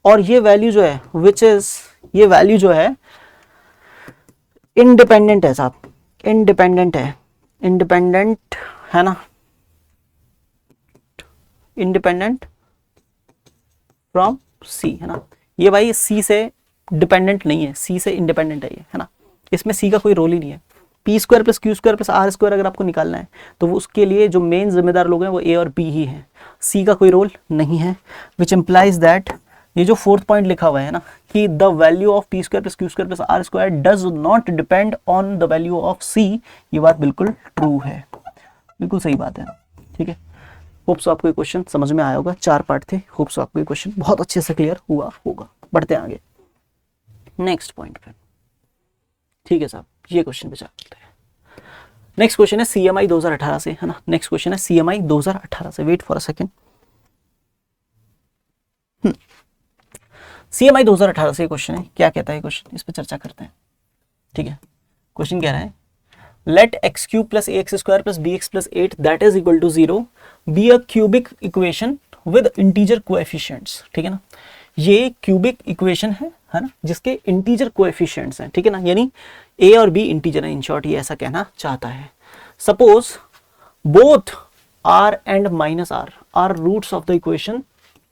और ये वैल्यू जो है विच इज, ये वैल्यू जो है इंडिपेंडेंट है साहब, इंडिपेंडेंट है, इंडिपेंडेंट है ना, इंडिपेंडेंट फ्रॉम सी, है ना। ये भाई सी से डिपेंडेंट नहीं है, सी से इंडिपेंडेंट है ये, है ना, इसमें सी का कोई रोल ही नहीं है। P square plus Q square plus are square अगर आपको निकालना है तो वो उसके लिए जो मेन जिम्मेदार लोग हैं वो ए और बी ही हैं, सी का कोई रोल नहीं है। विच इम्प्लाइज दैट, ये जो फोर्थ पॉइंट लिखा हुआ है ना कि the value of P square plus Q square plus are square does not depend on the value of C, ये बात बिल्कुल ट्रू है, बिल्कुल सही बात है। ठीक है, होप्स आपको ये क्वेश्चन समझ में आया होगा, 4 पार्ट थे, होप्स आपको ये क्वेश्चन बहुत अच्छे से क्लियर हुआ होगा। बढ़ते हैं आगे नेक्स्ट पॉइंट पे। ठीक है साहब, ये क्वेश्चन पे चलते हैं। नेक्स्ट क्वेश्चन है सीएमआई 2018 से, है ना। नेक्स्ट क्वेश्चन है सीएमआई 2018 से, wait for a second. CMI 2018 से क्वेश्चन है, क्या कहता है क्वेश्चन, इस पर चर्चा करते हैं। ठीक है, क्वेश्चन कह रहा है let x cube plus A x square plus B x plus 8 that is equal to 0 be a cubic equation with integer coefficients. ठीक है ना, ये क्यूबिक इक्वेशन है ना, जिसके इंटीजर कोएफिशिएंट्स हैं। ठीक है ना, यानी ए और बी इंटीजर है, इन शॉर्ट ये ऐसा कहना चाहता है। Suppose both r and minus r roots of the equation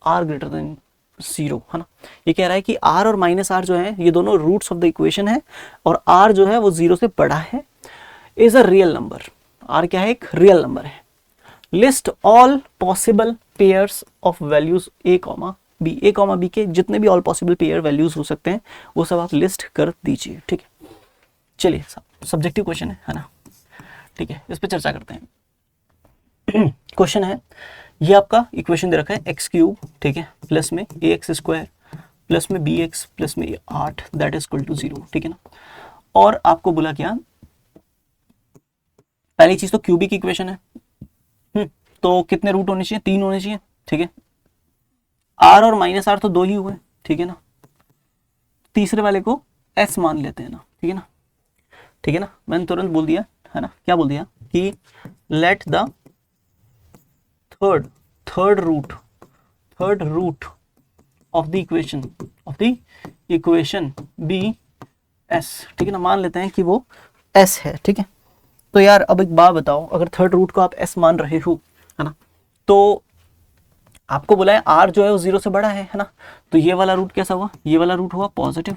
are greater than 0, है ना। ये कह रहा है कि आर और माइनस आर जो है ये दोनों रूट्स ऑफ द इक्वेशन है और आर जो है वो 0 से बड़ा है, is a real number. R क्या है, एक रियल नंबर है। List all possible pairs of values a comma b के जितने भी ऑल पॉसिबल पेयर वैल्यूज हो सकते हैं वो सब आप लिस्ट कर दीजिए। ठीक है, चलिए सब्जेक्टिव क्वेश्चन है ना। ठीक है, इस पर चर्चा करते हैं। क्वेश्चन है, ये आपका इक्वेशन दे रखा है एक्स क्यूब, ठीक है, प्लस में ए एक्स स्क्वायर प्लस में बी एक्स प्लस में 8 दैट इज इक्वल टू 0। ठीक है ना, और आपको बोला क्या, पहली चीज तो क्यूबिक इक्वेशन है, तो कितने रूट होने चाहिए, 3 होने चाहिए। ठीक है, आर और माइनस आर तो 2 ही हुए। ठीक है ना, तीसरे वाले को एस मान लेते हैं ना। ठीक है ना, ठीक है ना, मैंने तुरंत बोल दिया है ना, क्या बोल दिया कि let the third root of the equation be s. ठीक है ना, मान लेते हैं कि वो एस है। ठीक है, तो यार अब एक बात बताओ, अगर थर्ड रूट को आप एस मान रहे हो, है ना, तो आपको बोला है आर जो है वो 0 से बड़ा है ना, तो ये वाला रूट कैसा हुआ, ये वाला रूट हुआ पॉजिटिव,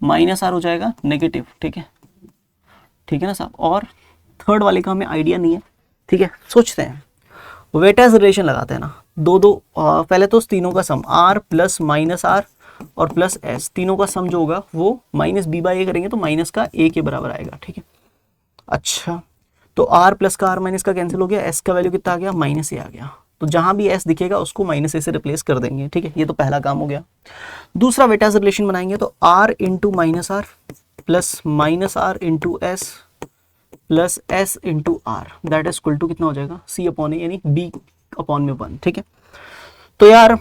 माइनस आर हो जाएगा नेगेटिव। ठीक है, ठीक है ना साहब, और थर्ड वाले का हमें आइडिया नहीं है। ठीक है, सोचते हैं, वेटाज रिलेशन लगाते हैं ना, पहले तो तीनों का sum r plus minus r और प्लस एस, तीनों का सम जो होगा वो माइनस बी बाई ए करेंगे तो माइनस का ए के बराबर आएगा। ठीक है, अच्छा, तो आर प्लस का आर माइनस का कैंसिल हो गया, एस का वैल्यू कितना आ गया, माइनस ए आ गया, तो जहां भी एस दिखेगा उसको माइनस ए से रिप्लेस कर देंगे। ठीक है, ये तो पहला काम हो गया। दूसरा वेटाज रिलेशन बनाएंगे तो r into minus r plus minus r into s plus s into r that is equal to कितना हो जाएगा, सी अपॉन ए, यानी बी अपॉन में 1। ठीक है, तो यार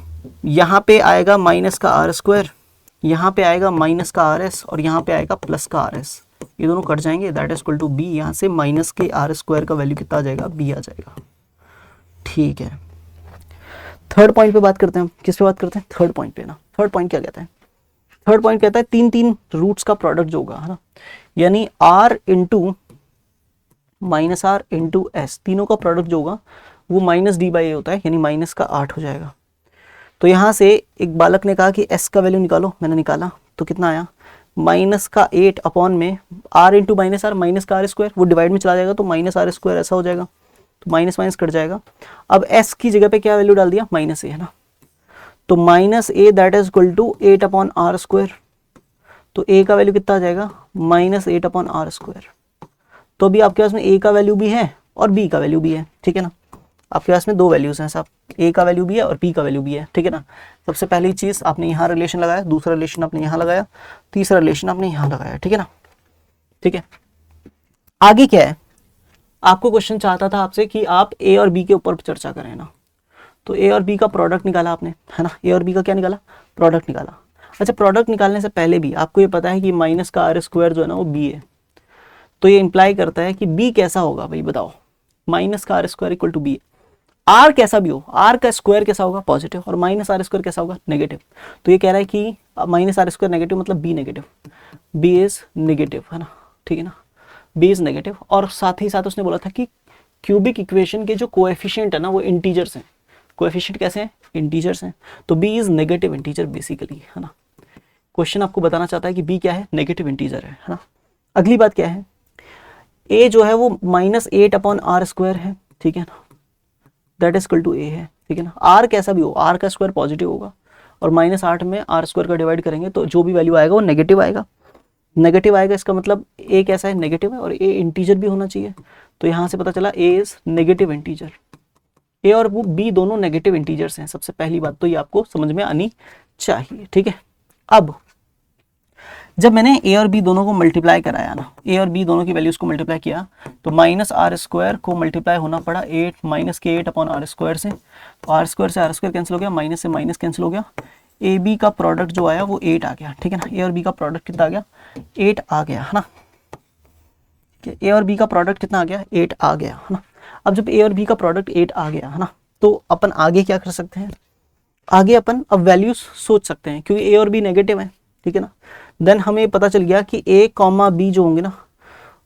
यहाँ पे आएगा माइनस का आर स्क्वायर, यहाँ पे आएगा माइनस का आर एस और यहाँ पे आएगा प्लस का आर एस, ये दोनों कट जाएंगे that is equal to b. यहाँ से माइनस के आर स्क्वायर का वैल्यू कितना आ जाएगा, बी आ जाएगा। ठीक है, थर्ड पॉइंट पे बात करते हैं हम, किस पे बात करते हैं, थर्ड पॉइंट पे ना। थर्ड पॉइंट क्या कहता है, थर्ड पॉइंट कहता है तीन रूट्स का प्रोडक्ट जो होगा, है ना, यानी r into minus r into s, तीनों का प्रोडक्ट जो होगा वो माइनस डी बाई ए होता है, यानी माइनस का 8 हो जाएगा। तो यहाँ से एक बालक ने कहा कि एस का वैल्यू निकालो, मैंने निकाला तो कितना आया, माइनस का 8 अपॉन में r into minus r, minus का आर स्क्वायर, वो डिवाइड में चला जाएगा तो माइनस आर स्क्वायर ऐसा हो जाएगा, तो माइनस माइनस कट जाएगा। अब एस की जगह पे क्या वैल्यू डाल दिया, माइनस ए, है ना, तो minus a that is equal to 8 upon r square, तो ए का वैल्यू कितना आ जाएगा, माइनस 8 अपॉन आर स्क्वायर। तो अभी आपके पास में ए का वैल्यू भी है और बी का वैल्यू भी है। ठीक है ना, आपके पास में 2 वैल्यूज हैं साहब, ए का वैल्यू भी है और बी का वैल्यू भी है। ठीक है ना, सबसे पहली चीज आपने यहाँ रिलेशन लगाया, दूसरा रिलेशन आपने यहाँ लगाया, तीसरा रिलेशन आपने यहाँ लगाया। ठीक है ना, ठीक है, आगे क्या है, आपको क्वेश्चन चाहता था आपसे कि आप ए और बी के ऊपर चर्चा करें ना, तो ए और बी का प्रोडक्ट निकाला आपने, है ना, ए और बी का क्या निकाला, प्रोडक्ट निकाला। अच्छा, प्रोडक्ट निकालने से पहले भी आपको ये पता है कि माइनस का आर स्क्वायर जो है ना वो बी है, तो ये इंप्लाई करता है कि बी कैसा होगा भाई बताओ, माइनस का r square equal to b. R कैसा भी हो, आर का स्क्वायर कैसा होगा, पॉजिटिव, और माइनस आर स्क्वायर कैसा होगा, नेगेटिव। तो ये कह रहा है कि माइनस आर स्क्वायर नेगेटिव मतलब b negative, b is negative, है ना। ठीक है ना, बी इज नेगेटिव, और साथ ही साथ उसने बोला था कि क्यूबिक इक्वेशन के जो कोएफिशिएंट है ना वो इंटीजर्स हैं। कोएफिशिएंट कैसे हैं, इंटीजर्स हैं, तो b is negative integer basically, है ना। क्वेश्चन आपको बताना चाहता है कि बी क्या है, नेगेटिव इंटीजर है ना। अगली बात क्या है, ए जो है वो -8/r² है, ठीक है ना, दैट इज इक्वल टू ए है, ठीक है ना। आर कैसा भी हो, आर का स्क्वायर पॉजिटिव होगा और -8 में r² का डिवाइड करेंगे तो जो भी वैल्यू आएगा वो नेगेटिव आएगा। नेगेटिव आएगा इसका मतलब ए कैसा है, नेगेटिव है, और ए इंटीजर भी होना चाहिए। तो यहाँ से पता चला ए इज नेगेटिव इंटीजर। ए और वो बी दोनों नेगेटिव इंटीजर्स हैं। सबसे पहली बात तो ये आपको समझ में आनी चाहिए, ठीक है। अब जब मैंने ए और बी दोनों को मल्टीप्लाई कराया ना, ए और बी दोनों की वैल्यूज को मल्टीप्लाई किया तो -r² को मल्टीप्लाई होना पड़ा 8 - 8/r² से, तो r² से r² कैंसिल हो गया, माइनस से माइनस कैंसिल हो गया। ए बी का प्रोडक्ट जो आया वो 8 आ गया, ठीक है ना। ए और बी का प्रोडक्ट कितना आ गया, 8 आ गया, है ना। ए और बी का प्रोडक्ट कितना आ गया, 8 आ गया, है ना। अब जब ए और बी का प्रोडक्ट 8 आ गया, है ना, तो अपन आगे क्या कर सकते हैं, आगे अपन अब वैल्यूज सोच सकते हैं क्योंकि ए और बी नेगेटिव है, ठीक है ना। देन हमें पता चल गया कि ए कॉमा बी जो होंगे ना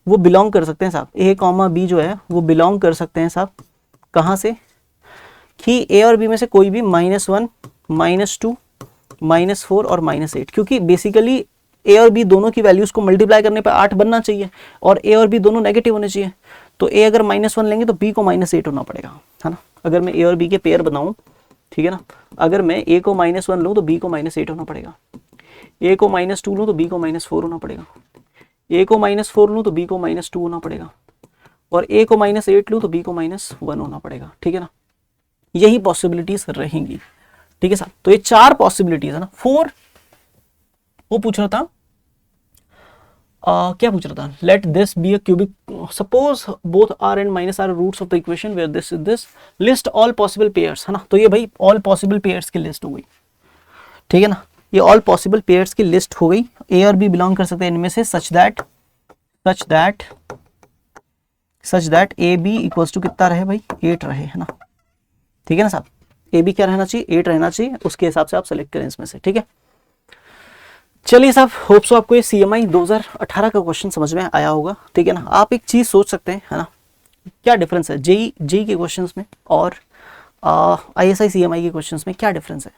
वो बिलोंग कर सकते हैं साहब, ए कॉमा बी जो है वो बिलोंग कर सकते हैं साहब कहाँ से, कि ए और बी में से कोई भी -1 -2 -4 और -8, क्योंकि बेसिकली ए और बी दोनों की वैल्यूज को मल्टीप्लाई करने पर 8 बनना चाहिए और ए और बी दोनों नेगेटिव होने चाहिए। तो ए अगर -1 लेंगे तो बी को -8 होना पड़ेगा, है ना। अगर मैं ए और बी के पेयर बनाऊं, ठीक है ना, अगर मैं ए को -1 लूं तो बी को -8 होना पड़ेगा, ए को -2 लूं तो बी को -4 होना पड़ेगा, ए को -4 लूं तो बी को -2 होना पड़ेगा, और ए को -8 लूं तो बी को -1 होना पड़ेगा, ठीक है ना। यही पॉसिबिलिटीज रहेंगी, ठीक है साहब। तो ये 4 पॉसिबिलिटीज है ना। 4 वो पूछ रहा था क्या पूछ रहा था, let this be a cubic, suppose both r and minus r roots of the equation where this is this, list all possible pairs, है ना। तो ये भाई ऑल पॉसिबल पेयर्स की लिस्ट हो गई, ठीक है ना। ये ऑल पॉसिबल पेयर्स की लिस्ट हो गई। ए और बी बिलोंग कर सकते हैं इनमें से such that a b equals to कितना रहे भाई, 8 रहे, है ना, ठीक है ना साहब। ए बी क्या रहना चाहिए, 8 रहना चाहिए, उसके हिसाब से आप सेलेक्ट करें इसमें से, ठीक है। चलिए साहब, होप सो आपको ये CMI 2018 का क्वेश्चन समझ में आया होगा, ठीक है ना। आप एक चीज सोच सकते हैं, है ना, क्या डिफरेंस है जेई के क्वेश्चंस में और ISI CMI के क्वेश्चंस में, क्या डिफरेंस है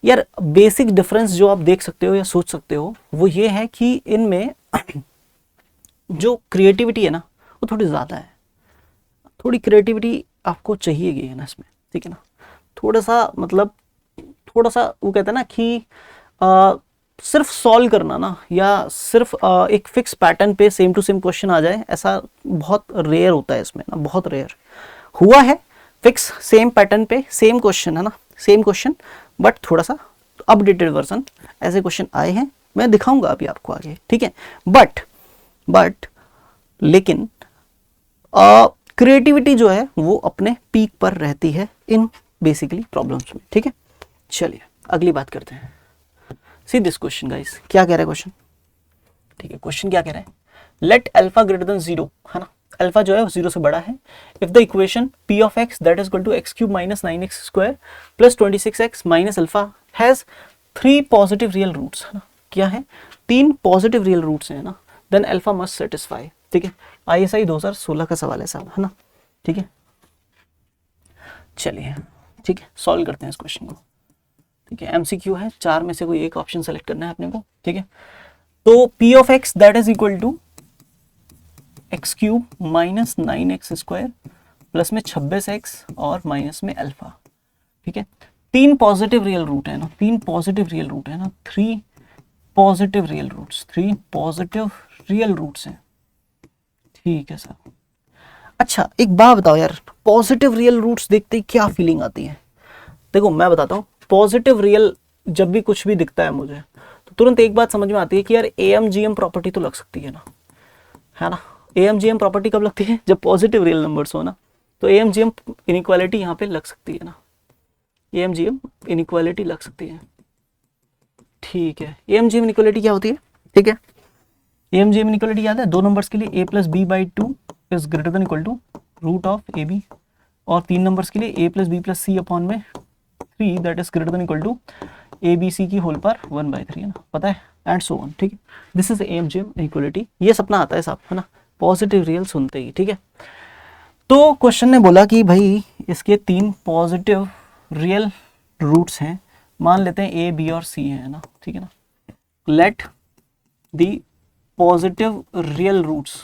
यार। बेसिक डिफरेंस जो आप देख सकते हो या सोच सकते हो वो ये है कि इनमें जो क्रिएटिविटी है ना वो थोड़ी ज़्यादा है, थोड़ी क्रिएटिविटी आपको चाहिएगी है ना इसमें, ठीक है ना। थोड़ा सा मतलब थोड़ा सा वो कहते हैं ना कि सिर्फ सॉल्व करना ना, या सिर्फ एक फिक्स पैटर्न पे सेम टू सेम क्वेश्चन आ जाए, ऐसा बहुत रेयर होता है इसमें ना, बहुत रेयर हुआ है। फिक्स सेम पैटर्न पे सेम क्वेश्चन, है ना, सेम क्वेश्चन बट थोड़ा सा अपडेटेड वर्जन, ऐसे क्वेश्चन आए हैं, मैं दिखाऊंगा अभी आपको आगे, ठीक है। बट लेकिन क्रिएटिविटी जो है वो अपने पीक पर रहती है इन बेसिकली प्रॉब्लम्स में, ठीक है। चलिए अगली बात करते हैं। सी दिस क्वेश्चन गाइस, क्या कह रहा है क्वेश्चन, ठीक है। क्वेश्चन क्या कह रहा है, लेट अल्फा ग्रेटर देन 0, है ना, अल्फा जो है वो 0 से बड़ा है, if the equation p of x that is equal to x³ - 9x² plus 26x minus alpha has 3 positive real roots, है ना, क्या है, 3 पॉजिटिव रियल रूट्स हैं ना, देन अल्फा मस्ट सेटिस्फाई, ठीक है। ISI 2016 का सवाल है साहब, है ना, ठीक है। चलिए ठीक है, सॉल्व करते हैं इस क्वेश्चन को, ठीक है। MCQ है, 4 में से कोई एक ऑप्शन सेलेक्ट करना है अपने को, ठीक है। तो p of x that is equal to x³ - 9x² plus में 26x और माइनस में अल्फा, ठीक है। 3 पॉजिटिव रियल रूट है ना, 3 पॉजिटिव रियल रूट है ना, 3 positive real roots, 3 positive real roots हैं, ठीक है सर। अच्छा एक बात बताओ यार, पॉजिटिव रियल रूट्स देखते ही क्या फीलिंग आती है। देखो मैं बताता हूँ, पॉजिटिव रियल जब भी कुछ भी दिखता है मुझे तो तुरंत एक बात समझ में आती है कि यार AMGM प्रॉपर्टी तो लग सकती है ना, है ना। AMGM प्रॉपर्टी कब लगती है, जब पॉजिटिव रियल नंबर्स हो ना, तो AMGM इनइक्वालिटी यहाँ पे लग सकती है ना, AMGM इनइक्वालिटी लग सकती है, ठीक है। AMGM इनइक्वालिटी क्या होती है, ठीक है। AMGM इनइक्वालिटी याद है, 2 नंबर्स के लिए a + b/2 is greater than equal to root of AB, और 3 नंबर्स के लिए a + b + c अपॉन में 3 that is greater than equal to ABC की होल पर 1/3, है ना, पता है, एंड सो ऑन, ठीक है। This is AMGM inequality. ये सपना आता है साहब, है ना, पॉजिटिव रियल सुनते ही, ठीक है। तो क्वेश्चन ने बोला कि भाई इसके 3 पॉजिटिव रियल रूट्स हैं, मान लेते हैं A, B और C है ना, ठीक है ना। Let the positive real roots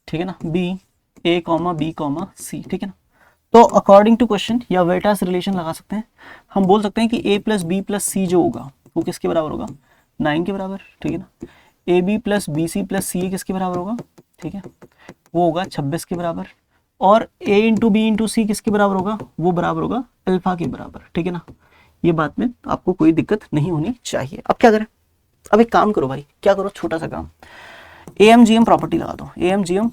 ठीक है ना, B A comma B comma C, ठीक है ना। तो अकॉर्डिंग टू क्वेश्चन या वेटास रिलेशन लगा सकते हैं, हम बोल सकते हैं कि ए प्लस बी प्लस सी जो होगा वो किसके बराबर होगा, 9 के बराबर, ठीक है ना। A b plus b c plus c a किसके बराबर होगा, ठीक है, वो होगा 26 के बराबर। और ए इंटू बी इंटू सी किसके बराबर होगा, वो बराबर होगा अल्फा के बराबर, ठीक है ना। ये बात में आपको कोई दिक्कत नहीं होनी चाहिए। अब क्या करें, अब एक काम करो भाई, क्या करो, छोटा सा काम, A M G M property लगा दो। ए एम जी एम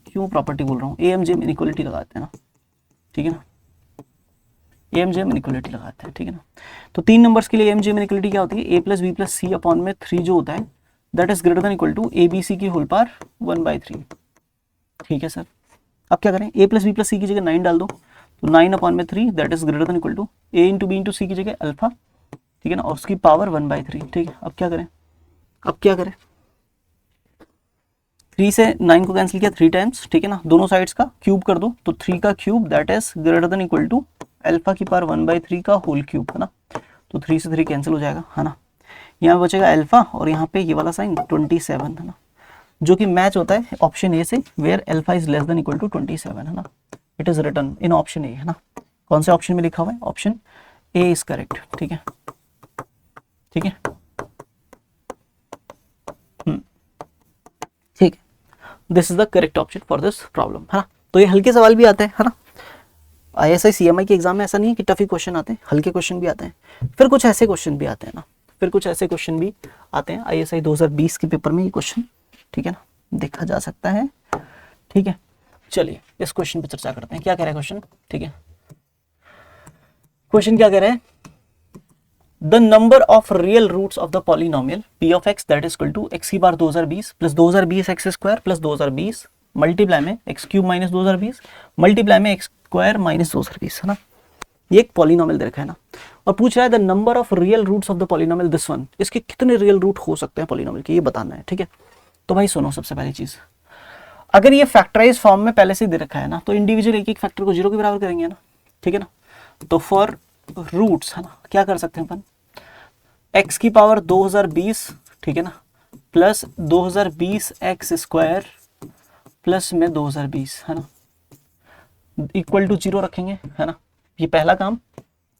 क्यों प्रॉपर्टी बोल रहा हूँ, A M G M inequality लगाते हैं ना, ठीक है ना, A M G M inequality लगाते हैं, ठीक है ना। तो 3 नंबर्स के लिए A M G M inequality क्या होती है, A plus B plus C upon में 3 जो होता है that is greater than equal to A B C की होल पावर 1/3, ठीक है सर। अब क्या करें, ए प्लस बी प्लस सी की जगह 9 डाल दो, तो 9 अपॉन में 3 that is greater than equal to a into b into c की जगह अल्फा, ठीक है ना, और उसकी पावर 1/3, ठीक है। अब क्या करें, अब क्या करें, 3 से 9 को कैंसिल किया 3 टाइम्स, ठीक है ना, दोनों साइड्स का क्यूब कर दो, तो 3 का cube that is greater than equal to alpha की पावर 1/3 का होल क्यूब, है ना। तो 3 से 3 कैंसिल हो जाएगा, है ना। यहाँ बचेगा अल्फा और यहाँ पे ये वाला साइन 27, है ना, जो कि मैच होता है ऑप्शन ए से, where alpha is less than equal to 27, है ना। It is written in option A, है ना। कौन से ऑप्शन में लिखा हुआ है, ऑप्शन ए इज करेक्ट, ठीक है, ठीक है, ठीक है, this is the correct option for this problem, है ना। तो ये हल्के सवाल भी आते हैं, है ना। ISI CMI के एग्जाम में ऐसा नहीं है कि टफी क्वेश्चन आते हैं, हल्के क्वेश्चन भी आते हैं, फिर कुछ ऐसे क्वेश्चन भी आते हैं ना, फिर कुछ ऐसे क्वेश्चन भी आते हैं ISI 2020 के पेपर में ये क्वेश्चन, ठीक है ना, देखा जा सकता है, ठीक है। चलिए इस क्वेश्चन पे चर्चा करते हैं, क्या कह रहा है क्वेश्चन, ठीक है। क्वेश्चन क्या कह रहा है, the number of real roots of the polynomial p of x that is equal to x की बार 2020 plus 2020 x square plus 2020 multiply में एक्स क्यूब माइनस 2020 मल्टीप्लाई में एक्स स्क्वायर माइनस 2020, है ना। ये एक पॉलिनोमियल दे रखा है ना, और पूछ रहा है the number of real roots of the polynomial this one, इसके कितने रियल रूट हो सकते हैं पॉलिनोमियल के, ये बताना है, ठीक है। तो भाई सुनो, सबसे पहली चीज, अगर ये फैक्टराइज फॉर्म में पहले से दे रखा है ना, तो इंडिविजुअल एक एक फैक्टर को 0 के बराबर करेंगे ना, ठीक है ना। तो फॉर रूट्स, है ना, क्या कर सकते हैं अपन, x की पावर 2020, ठीक है ना, प्लस 2020 एक्स स्क्वायर प्लस में 2020, है ना, इक्वल टू 0 रखेंगे, है ना, ये पहला काम,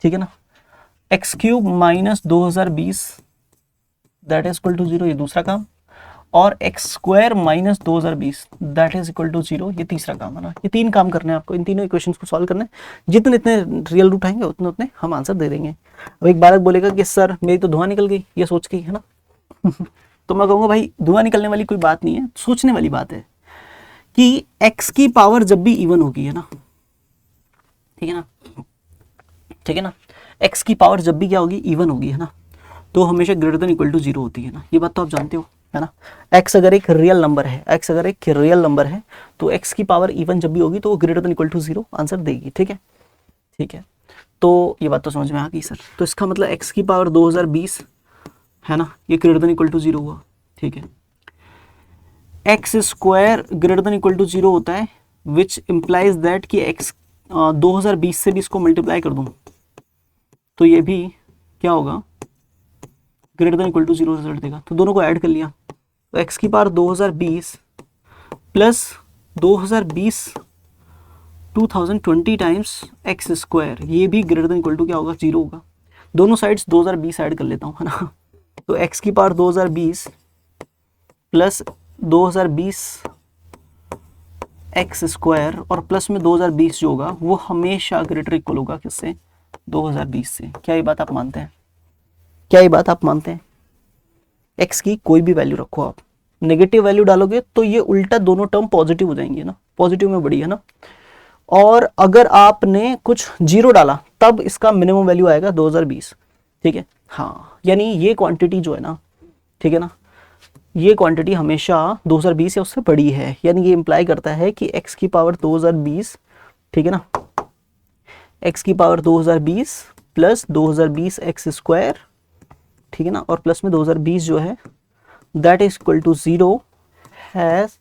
ठीक है ना। X cube minus 2020 that is equal to 0, ये दूसरा काम, और x square minus 2020 that is equal to 0, ये तीसरा काम, है ना। ये 3 काम करने हैं आपको, इन तीनों इक्वेशंस को सॉल्व करना है, जितने इतने रियल रूट आएंगे उतने उतने हम आंसर दे देंगे। अब एक बालक बोलेगा कि सर मेरी तो धुआं निकल गई, ये सोच के, है ना। तो मैं कहूँगा भाई धुआं निकलने वाली कोई बात नहीं है, सोचने वाली बात है कि एक्स की पावर जब भी इवन होगी, है ना, ठीक है ना, ठीक है ना, एक्स की पावर जब भी क्या होगी, इवन होगी, है ना, तो हमेशा ग्रेटर देन इक्वल टू 0 होती है ना, ये बात तो आप जानते हो, है ना। एक्स अगर एक रियल नंबर है, एक्स अगर एक रियल नंबर है, तो एक्स की पावर इवन जब भी होगी तो वो greater than equal to 0 answer देगी, ठीक है, ठीक है। तो ये बात तो समझ में आ गई सर। तो इसका मतलब एक्स की पावर 2020, है ना, ये ग्रेटर देन इक्वल टू 0 हुआ, ठीक है। X square greater than equal to 0 होता है, विच इम्प्लाइज दैट कि एक्स 2020 से भी इसको मल्टीप्लाई कर दूं तो ये भी क्या होगा, greater than equal to 0 result देगा। तो दोनों को ऐड कर लिया, तो एक्स की power 2020 plus 2020 2020 times x square, ये भी ग्रेटर देन इक्वल टू क्या होगा, 0 होगा। दोनों साइड्स 2020 ऐड कर लेता हूँ, है ना। तो एक्स की पावर 2020 प्लस 2020 एक्स स्क्वायर और प्लस में 2020 जो होगा वो हमेशा ग्रेटर इक्वल होगा किससे, 2020 से। क्या ये बात आप मानते हैं, क्या ये बात आप मानते हैं। एक्स की कोई भी वैल्यू रखो आप, नेगेटिव वैल्यू डालोगे तो ये उल्टा दोनों टर्म पॉजिटिव हो जाएंगे ना, पॉजिटिव में बड़ी, है ना। और अगर आपने कुछ 0 डाला तब इसका मिनिमम वैल्यू आएगा 2020, ठीक है। हाँ, यानी ये क्वांटिटी जो है ना, ठीक है ना, ये क्वांटिटी हमेशा 2020 या उससे बड़ी है, यानी ये इंप्लाई करता है कि x की पावर 2020, ठीक है ना, x की पावर 2020 प्लस 2020 एक्स स्क्वायर, ठीक है ना, और प्लस में 2020 जो है that is equal to 0 has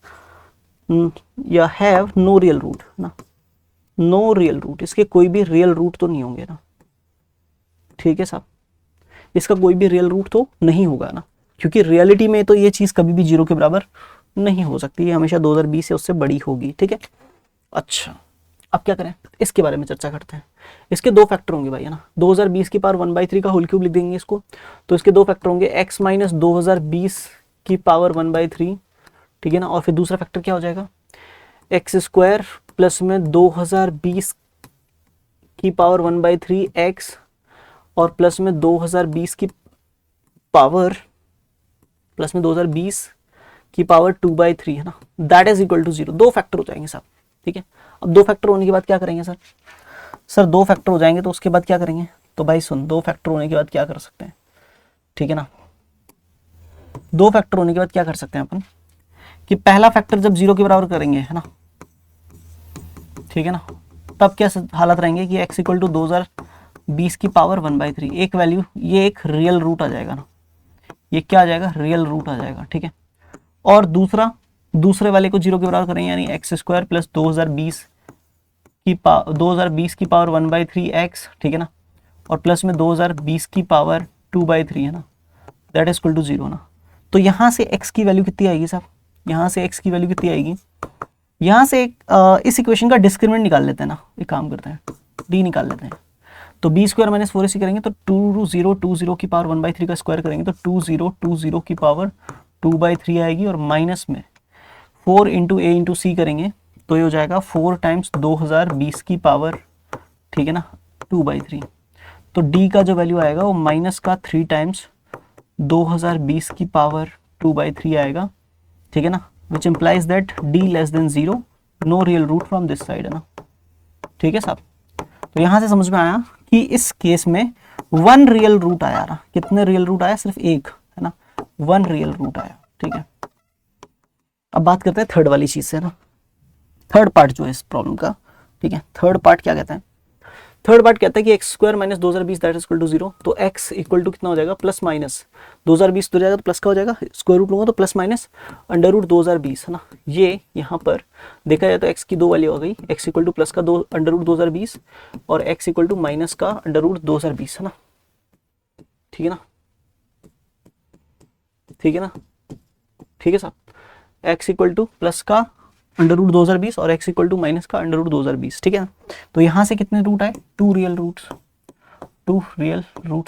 या हैव नो रियल रूट ना, नो रियल रूट, इसके कोई भी रियल रूट तो नहीं होंगे ना, ठीक है साहब, इसका कोई भी रियल रूट तो नहीं होगा ना, क्योंकि रियलिटी में तो ये चीज़ कभी भी 0 के बराबर नहीं हो सकती, ये हमेशा 2020 से उससे बड़ी होगी, ठीक है। अच्छा, अब क्या करें, इसके बारे में चर्चा करते हैं। इसके दो फैक्टर होंगे भाई, है ना, 2020 की पावर 1/3 का होल क्यूब लिख देंगे इसको, तो इसके दो फैक्टर होंगे, x माइनस 2020 की पावर 1/3, ठीक है ना, और फिर दूसरा फैक्टर क्या हो जाएगा, एक्स स्क्वायर प्लस में 2020 की पावर 1/3 एक्स, और प्लस में 2020 की पावर, प्लस में 2020 की पावर 2/3, है ना, दैट इज इक्वल टू 0। दो फैक्टर हो जाएंगे साहब, ठीक है। अब दो फैक्टर होने के बाद क्या करेंगे सर, सर दो फैक्टर हो जाएंगे तो उसके बाद क्या करेंगे, तो भाई सुन, दो फैक्टर होने के बाद क्या कर सकते हैं, ठीक है ना, दो फैक्टर होने के बाद क्या कर सकते हैं अपन, कि पहला फैक्टर जब 0 के बराबर करेंगे, है ना, ठीक है ना, तब क्या हालत रहेंगे कि x इक्वल टू 2020 की पावर 1/3, एक वैल्यू, ये एक रियल रूट आ जाएगा ना, ये क्या आ जाएगा, रियल रूट आ जाएगा, ठीक है। और दूसरा, दूसरे वाले को 0 के बराबर करेंगे, यानी एक्स स्क्वायर प्लस 2020 की पावर 1/3 एक्स, ठीक है ना, और प्लस में 2020 की पावर 2/3, है ना, दैट इज इक्वल टू 0 ना। तो यहाँ से x की वैल्यू कितनी आएगी साहब, यहाँ से x की वैल्यू कितनी आएगी, यहाँ से इस इक्वेशन का डिस्क्रिमिनेंट निकाल लेते हैं ना, एक काम करते हैं, d निकाल लेते हैं। तो बी स्क्वायर माइनस 4ac करेंगे तो 2020 की पावर 1/3 का स्क्वायर करेंगे तो 2020 की पावर 2/3 आएगी, और माइनस में 4 इंटू ए इंटू सी करेंगे तो ये हो जाएगा 4 टाइम्स 2020 की पावर, ठीक है ना, 2/3। तो डी का जो वैल्यू आएगा वो माइनस का 3 टाइम्स 2020 की पावर 2/3 आएगा, ठीक है ना, which implies that D less than 0, no real root from this side, है ना, ठीक है साहब। तो यहां से समझ में आया कि इस केस में वन रियल रूट आया ना, कितने रियल रूट आया, सिर्फ एक, है ना, वन रियल रूट आया, ठीक है। अब बात करते हैं थर्ड वाली चीज से ना, थर्ड पार्ट जो है इस प्रॉब्लम का, ठीक है, थर्ड पार्ट क्या कहता है, थर्ड पार्ट कहता है कि x square minus 2020 that is equal to 0, तो एक्स इक्वल टू कितना हो जाएगा, प्लस माइनस 2020 तो जाएगा तो प्लस का हो जाएगा, स्क्वायर रूट लूंगा तो प्लस माइनस अंडर रूट 2020, है ना, ये यहाँ पर देखा जाए तो एक्स की दो वैल्यू आ गई, एक्स इक्वल टू प्लस का दो अंडर रूट 2020 और एक्स इक्वल टू माइनस का अंडर रूट 2020, है ना, ठीक है ना, ठीक है ना, ठीक है साहब, एक्स इक्वल टू प्लस का अंडर रूट 2020 और एक्स इक्वल टू माइनस का अंडर रूट 2020, ठीक है ना। तो यहाँ से कितने रूट आए, टू रियल रूट्स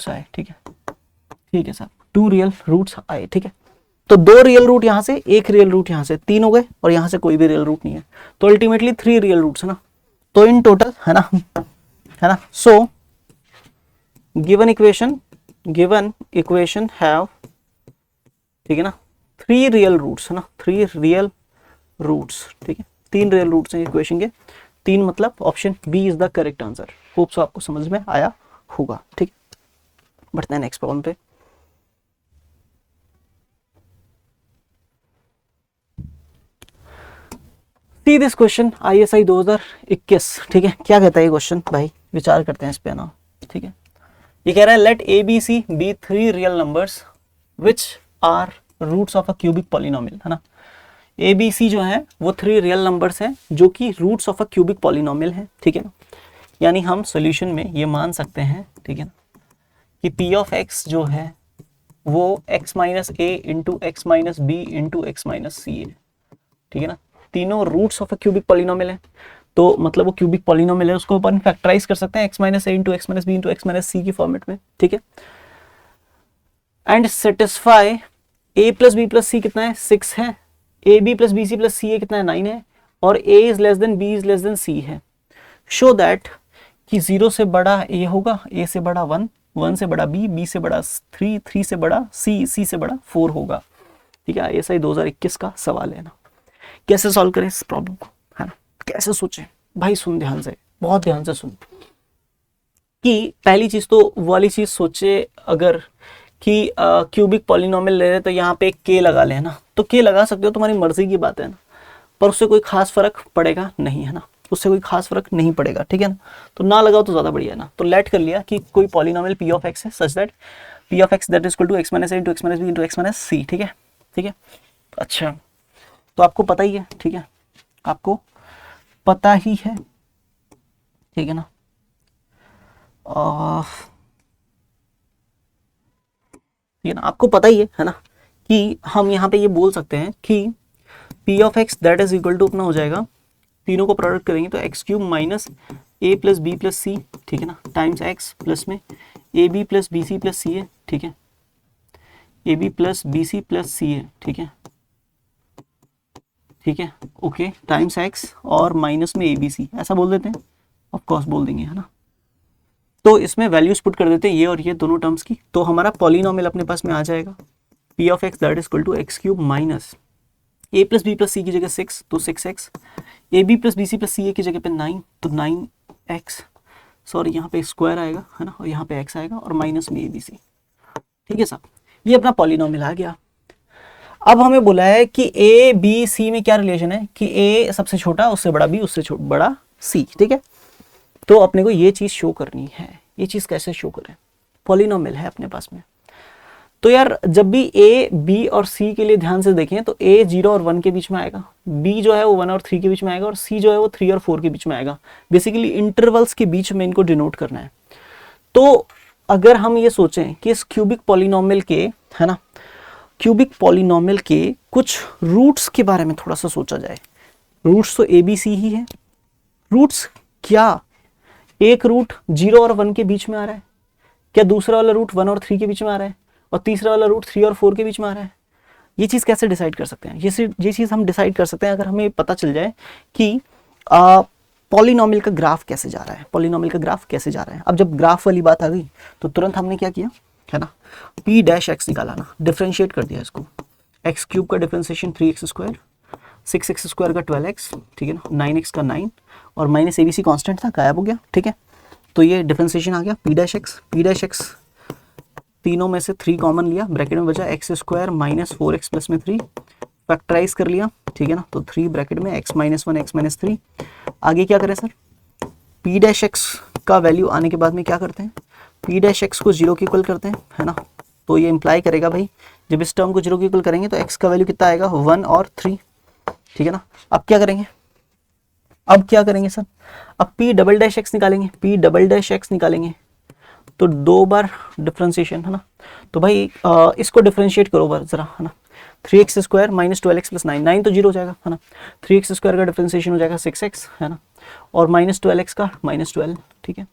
आए, ठीक है, ठीक है साहब, टू रियल रूट्स आए, ठीक है। तो दो रियल रूट यहाँ से, एक रियल रूट यहाँ से, तीन हो गए, और यहाँ से कोई भी रियल रूट नहीं है, तो अल्टीमेटली 3 रियल रूट्स, है ना। तो इन टोटल, है ना, है ना, सो गिवन इक्वेशन हैव, ठीक है ना, 3 रियल रूट्स, है ना, 3 रियल रूट्स, ठीक है, 3 रियल रूट्स हैं इक्वेशन के, 3 मतलब option B is the correct answer. Hope so आपको समझ में आया होगा, ठीक। बढ़ते हैं नेक्स्ट प्रॉब्लम पे। सी दिस क्वेश्चन ISI 2021, ठीक है, क्या कहता है ये क्वेश्चन भाई, विचार करते हैं इस पे ना, ठीक है। ये कह रहा है let ABC B 3 real numbers which are roots of a cubic polynomial, है ना। ABC जो है वो 3 रियल नंबर्स हैं जो कि roots of a cubic polynomial है, ठीक है ना। यानी हम सॉल्यूशन में ये मान सकते हैं, ठीक है ना, कि P ऑफ X जो है वो x minus a into x minus b into x minus c है, ठीक है ना। तीनों roots of a cubic polynomial है, तो मतलब वो क्यूबिक पॉलिनोमियल है, उसको अपन फैक्टराइज कर सकते हैं x minus a into x minus b into x minus c की फॉर्मेट में, ठीक है। And satisfy a plus B plus c कितना है, 6 है, a b plus b c plus c a कितना है, 9 है, और a is less than b is less than c है। शो दैट कि 0 से बड़ा a होगा, a से बड़ा 1, 1 से बड़ा b, b से बड़ा 3, 3 से बड़ा c, c से बड़ा 4 होगा, ठीक है। ISI 2021 का सवाल है ना। कैसे सॉल्व करें इस प्रॉब्लम को, है ना, कैसे सोचें भाई, सुन ध्यान से, बहुत ध्यान से सुन, कि पहली चीज तो वाली चीज सोचे अगर कि क्यूबिक पॉलिनोमियल ले रहे तो यहाँ पे एक k लगा ले, है ना, तो k लगा सकते हो, तुम्हारी मर्जी की बात है ना, पर उससे कोई खास फर्क पड़ेगा नहीं, है ना, उससे कोई खास फर्क नहीं पड़ेगा, ठीक है ना। तो ना लगाओ तो ज्यादा बढ़िया है ना। तो लेट कर लिया कि कोई पॉलिनोमियल p ऑफ x है such that p of x that is equal to x minus a into x minus b into x minus c, ठीक है, ठीक है। अच्छा, तो आपको पता ही है, ठीक है, आपको पता ही है, ठीक है ना, ठीक है ना, आपको पता ही है ना, कि हम यहाँ पे ये बोल सकते हैं कि p of x that is equal to अपना हो जाएगा, तीनों को प्रोडक्ट करेंगे तो x cube minus a plus B plus c, ठीक है ना, टाइम्स एक्स प्लस में a b plus b c plus c है, ठीक है, a b plus b c plus c है, ठीक है, ठीक है, ओके, टाइम्स एक्स और माइनस में ए बी सी, ऐसा बोल देते हैं, ऑफ कोर्स बोल देंगे, है ना। तो इसमें वैल्यूज पुट कर देते हैं ये और ये दोनों टर्म्स की, तो हमारा पॉलिनोमियल अपने पास में आ जाएगा p of x that is equal to x cube minus a plus B plus c की जगह 6 तो 6x, a b plus b c plus c a की जगह पे 9 तो 9x, सॉरी यहाँ पे स्क्वायर आएगा, है ना, और यहाँ पे x आएगा और माइनस में ए बी सी, ठीक है साहब, ये अपना पॉलिनोमियल आ गया। अब हमें बोला है कि ए बी सी में क्या रिलेशन है कि ए सबसे छोटा, उससे बड़ा बी, उससे बड़ा सी, ठीक है। तो अपने को ये चीज शो करनी है, ये चीज कैसे शो करें, पॉलिनोमियल है अपने पास में। तो यार जब भी ए बी और सी के लिए ध्यान से देखें तो ए 0 और 1 के बीच में आएगा, बी जो है वो 1 और 3 के बीच में आएगा और सी जो है वो 3 और 4 के बीच में आएगा। बेसिकली इंटरवल्स के बीच में इनको डिनोट करना है। तो अगर हम ये सोचें कि इस क्यूबिक पॉलिनोमियल के, है ना, क्यूबिक पॉलिनोमियल के कुछ रूट्स के बारे में थोड़ा सा सोचा जाए। रूट्स तो ए बी सी ही है। रूट्स क्या, एक रूट 0 और 1 के बीच में आ रहा है क्या, दूसरा वाला रूट 1 और 3 के बीच में आ रहा है, और तीसरा वाला रूट 3 और 4 के बीच में आ रहा है। ये चीज़ कैसे डिसाइड कर सकते हैं, ये चीज़ हम डिसाइड कर सकते हैं अगर हमें पता चल जाए कि पॉलिनोमियल का ग्राफ कैसे जा रहा है, पॉलिनोमियल का ग्राफ कैसे जा रहा है। अब जब ग्राफ वाली बात आ गई तो तुरंत हमने क्या किया, है ना, पी डैश एक्स निकाला ना, डिफ्रेंशिएट कर दिया इसको। एक्स क्यूब का differentiation 3x square, 6x square का 12x, ठीक है ना, 9x का 9 और minus A B C constant था, गायब हो गया, ठीक है। तो ये डिफ्रेंशिएशन आ गया पी डैश एक्स, तीनों में से 3 कॉमन लिया, ब्रैकेट में बचा x square minus 4x plus में 3, फैक्टराइज कर लिया, ठीक है ना, तो 3 ब्रैकेट में x माइनस 1 x माइनस 3। आगे क्या करें सर, p डैश x का वैल्यू आने के बाद में क्या करते हैं, p डैश x को 0 के इक्वल करते हैं, है ना। तो ये इंप्लाई करेगा भाई जब इस टर्म को 0 के इक्वल करेंगे तो x का वैल्यू कितना आएगा, 1 और 3, ठीक है ना। अब क्या करेंगे सर, अब p डबल डैश x निकालेंगे, p डबल डैश x निकालेंगे तो 2 बार डिफ्रेंशिएशन, है ना। तो भाई इसको डिफ्रेंशिएट करो बार जरा, है ना, 3x square minus 12x plus 9, 9 तो 0 हो जाएगा, है ना, 3x स्क्वायर का डिफ्रेंशिएशन हो जाएगा 6x, है ना, और माइनस 12x का माइनस 12, ठीक है।